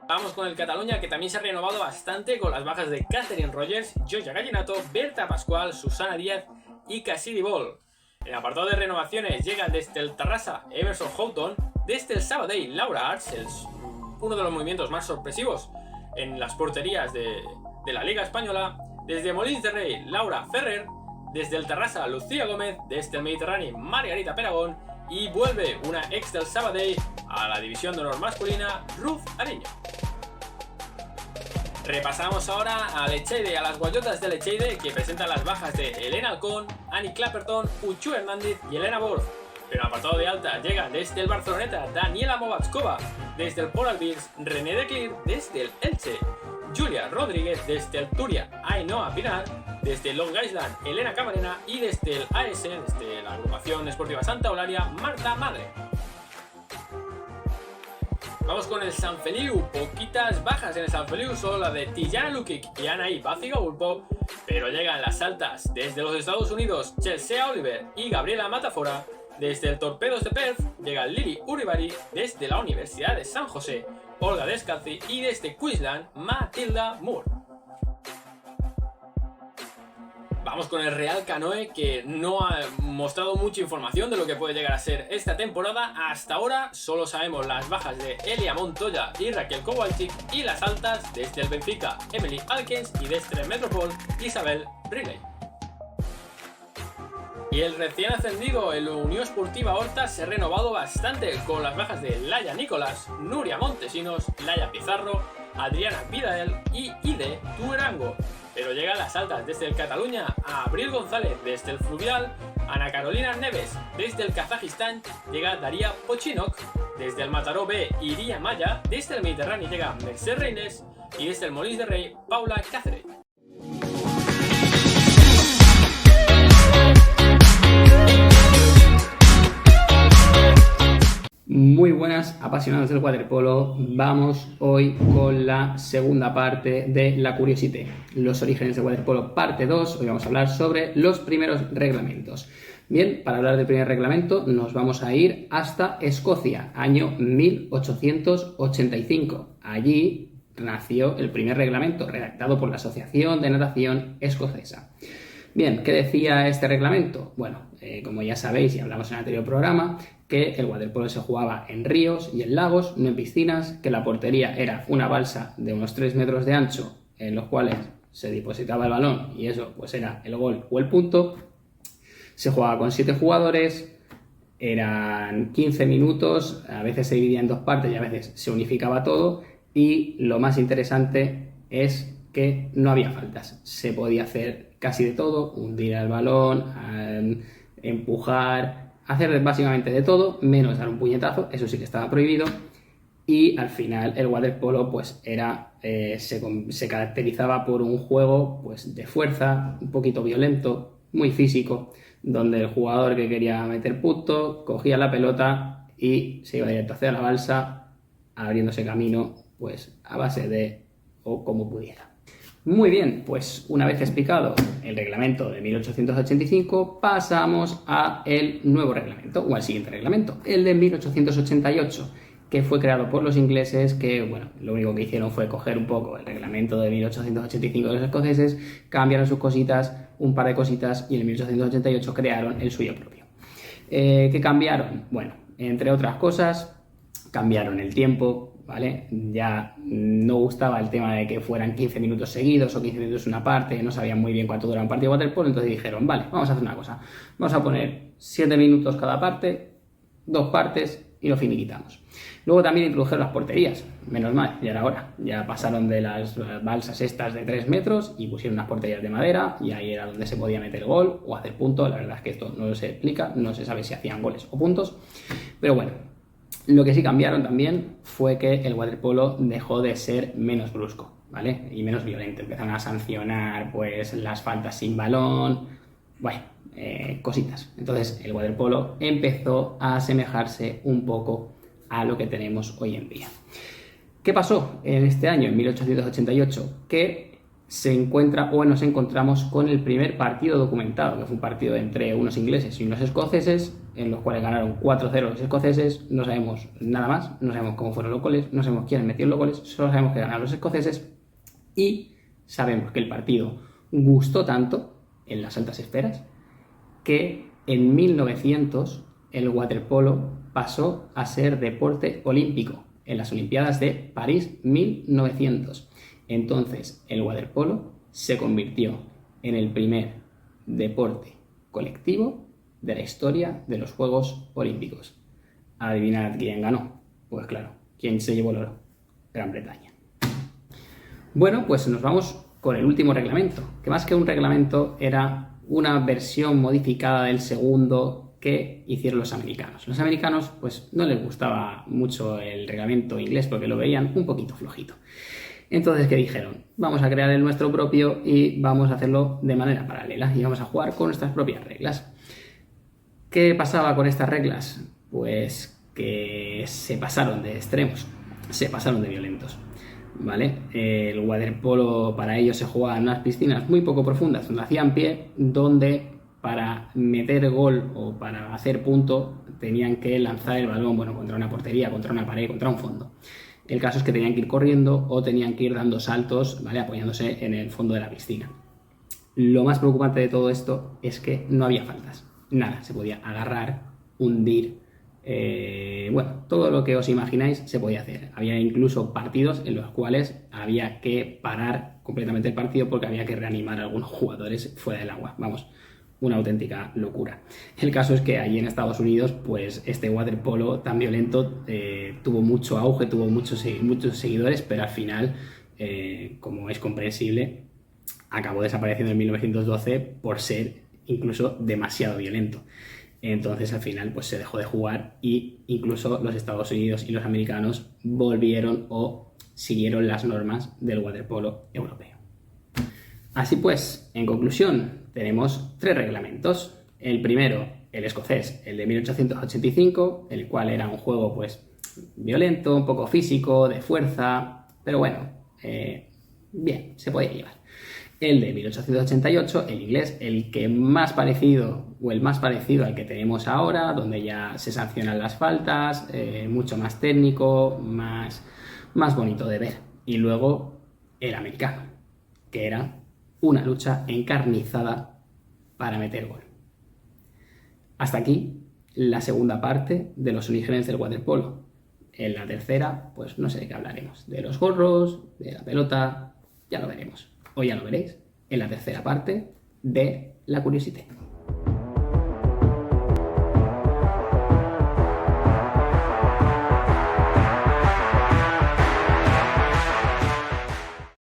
Vamos con el Cataluña, que también se ha renovado bastante con las bajas de Catherine Rogers, Georgia Gallinato, Berta Pascual, Susana Díaz y Cassidy Ball. En el apartado de renovaciones llegan desde el Tarrasa Emerson Houghton, desde el Sabadell Laura Arts, uno de los movimientos más sorpresivos en las porterías de la Liga Española, desde Molins de Rey Laura Ferrer, desde el Tarrasa Lucía Gómez, desde el Mediterráneo Margarita Peragón, y vuelve una ex del Sabadell a la división de honor masculina, Ruth Ariño. Repasamos ahora a Lecheide, a las guayotas de Lecheide, que presentan las bajas de Elena Alcón, Annie Clapperton, Uchu Hernández y Elena Borz. Pero en apartado de alta llegan desde el Barceloneta Daniela Movaskova, desde el Polar Bears René Declir, desde el Elche Julia Rodríguez, desde el Turia Ainhoa Pinar, desde el Long Island Elena Camarena y desde el AS, desde la agrupación esportiva Santa Eulalia, Marta Madre. Vamos con el San Feliu, poquitas bajas en el San Feliu, solo la de Tijana Lukic y Anaí Bacigaulpo, pero llegan las altas desde los Estados Unidos Chelsea Oliver y Gabriela Matafora, desde el Torpedos de Perth llega Lili Uribari, desde la Universidad de San José Olga Descalzi y desde Queensland Matilda Moore. Vamos con el Real Canoe, que no ha mostrado mucha información de lo que puede llegar a ser esta temporada. Hasta ahora solo sabemos las bajas de Elia Montoya y Raquel Kowalczyk, y las altas desde el Benfica Emily Alkins y desde el Metropol Isabel Riley. Y el recién ascendido, el Unión Esportiva Horta, se ha renovado bastante con las bajas de Laia Nicolás, Nuria Montesinos, Laia Pizarro, Adriana Vidael y Ide Turango. Pero llegan las altas desde el Cataluña a Abril González, desde el Fluvial Ana Carolina Neves, desde el Kazajistán llega Daria Pochinok, desde el Mataró B Iria Maya, desde el Mediterráneo llega Merced Reines y desde el Molins de Rey Paula Cáceres. Muy buenas, apasionados del waterpolo. Vamos hoy con la segunda parte de la Curiosité, los orígenes del waterpolo, parte 2. Hoy vamos a hablar sobre los primeros reglamentos. Bien, para hablar del primer reglamento nos vamos a ir hasta Escocia, año 1885. Allí nació el primer reglamento redactado por la Asociación de Natación Escocesa. Bien, ¿qué decía este reglamento? Bueno, como ya sabéis y hablamos en el anterior programa, que el waterpolo se jugaba en ríos y en lagos, no en piscinas, que la portería era una balsa de unos 3 metros de ancho en los cuales se depositaba el balón y eso pues era el gol o el punto. Se jugaba con 7 jugadores, eran 15 minutos, a veces se dividía en 2 partes y a veces se unificaba todo, y lo más interesante es que no había faltas, se podía hacer casi de todo, hundir al balón, empujar, hacer básicamente de todo, menos dar un puñetazo, eso sí que estaba prohibido. Y al final el waterpolo pues se caracterizaba por un juego pues de fuerza, un poquito violento, muy físico, donde el jugador que quería meter punto cogía la pelota y se iba directo hacia la balsa, abriéndose camino pues a base de o como pudiera. Muy bien, pues una vez explicado el reglamento de 1885, pasamos a el nuevo reglamento, o al siguiente reglamento, el de 1888, que fue creado por los ingleses, que bueno, lo único que hicieron fue coger un poco el reglamento de 1885 de los escoceses, cambiaron sus cositas, un par de cositas, y en 1888 crearon el suyo propio. ¿Qué cambiaron? Bueno, entre otras cosas, cambiaron el tiempo, ¿vale? Ya no gustaba el tema de que fueran 15 minutos seguidos o 15 minutos una parte, no sabían muy bien cuánto duraba un partido de waterpolo, entonces dijeron, vale, vamos a hacer una cosa, vamos a poner 7 minutos cada parte, 2 partes y lo finiquitamos. Luego también introdujeron las porterías, menos mal, ya era hora, ya pasaron de las balsas estas de 3 metros y pusieron unas porterías de madera y ahí era donde se podía meter gol o hacer punto. La verdad es que esto no se explica, no se sabe si hacían goles o puntos, pero bueno. Lo que sí cambiaron también fue que el waterpolo dejó de ser menos brusco, ¿vale? Y menos violento. Empezaron a sancionar pues las faltas sin balón, bueno, cositas. Entonces el waterpolo empezó a asemejarse un poco a lo que tenemos hoy en día. ¿Qué pasó en este año, en 1888? Que nos encontramos con el primer partido documentado, que fue un partido entre unos ingleses y unos escoceses, en los cuales ganaron 4-0 los escoceses. No sabemos nada más, no sabemos cómo fueron los goles, no sabemos quiénes metieron los goles, solo sabemos que ganaron los escoceses y sabemos que el partido gustó tanto en las altas esferas que en 1900 el waterpolo pasó a ser deporte olímpico en las Olimpiadas de París 1900. Entonces el waterpolo se convirtió en el primer deporte colectivo de la historia de los Juegos Olímpicos. Adivinad quién ganó. Pues claro, ¿quién se llevó el oro? Gran Bretaña. Bueno, pues nos vamos con el último reglamento, que más que un reglamento era una versión modificada del segundo que hicieron los americanos. Los americanos pues no les gustaba mucho el reglamento inglés porque lo veían un poquito flojito. Entonces, ¿qué dijeron? Vamos a crear el nuestro propio y vamos a hacerlo de manera paralela y vamos a jugar con nuestras propias reglas. ¿Qué pasaba con estas reglas? Pues que se pasaron de extremos, se pasaron de violentos, ¿vale? El waterpolo para ellos se jugaba en unas piscinas muy poco profundas, donde hacían pie, donde para meter gol o para hacer punto tenían que lanzar el balón, bueno, contra una portería, contra una pared, contra un fondo. El caso es que tenían que ir corriendo o tenían que ir dando saltos, ¿vale? Apoyándose en el fondo de la piscina. Lo más preocupante de todo esto es que no había faltas. Nada, se podía agarrar, hundir, bueno, todo lo que os imagináis se podía hacer. Había incluso partidos en los cuales había que parar completamente el partido porque había que reanimar a algunos jugadores fuera del agua. Vamos, una auténtica locura. El caso es que allí en Estados Unidos, pues este waterpolo tan violento tuvo mucho auge, tuvo muchos seguidores, pero al final, como es comprensible, acabó desapareciendo en 1912 por ser incluso demasiado violento. Entonces al final pues se dejó de jugar y incluso los Estados Unidos y los americanos volvieron o siguieron las normas del waterpolo europeo. Así pues, en conclusión, tenemos 3 reglamentos. El primero, el escocés, el de 1885, el cual era un juego pues violento, un poco físico, de fuerza, pero bueno, bien, se podía llevar. El de 1888, el inglés, el que más parecido, o el más parecido al que tenemos ahora, donde ya se sancionan las faltas, mucho más técnico, más bonito de ver. Y luego el americano, que era una lucha encarnizada para meter gol. Hasta aquí la segunda parte de los orígenes del waterpolo. En la tercera, pues no sé de qué hablaremos. De los gorros, de la pelota, ya lo veremos. O ya lo veréis en la tercera parte de La Curiosité.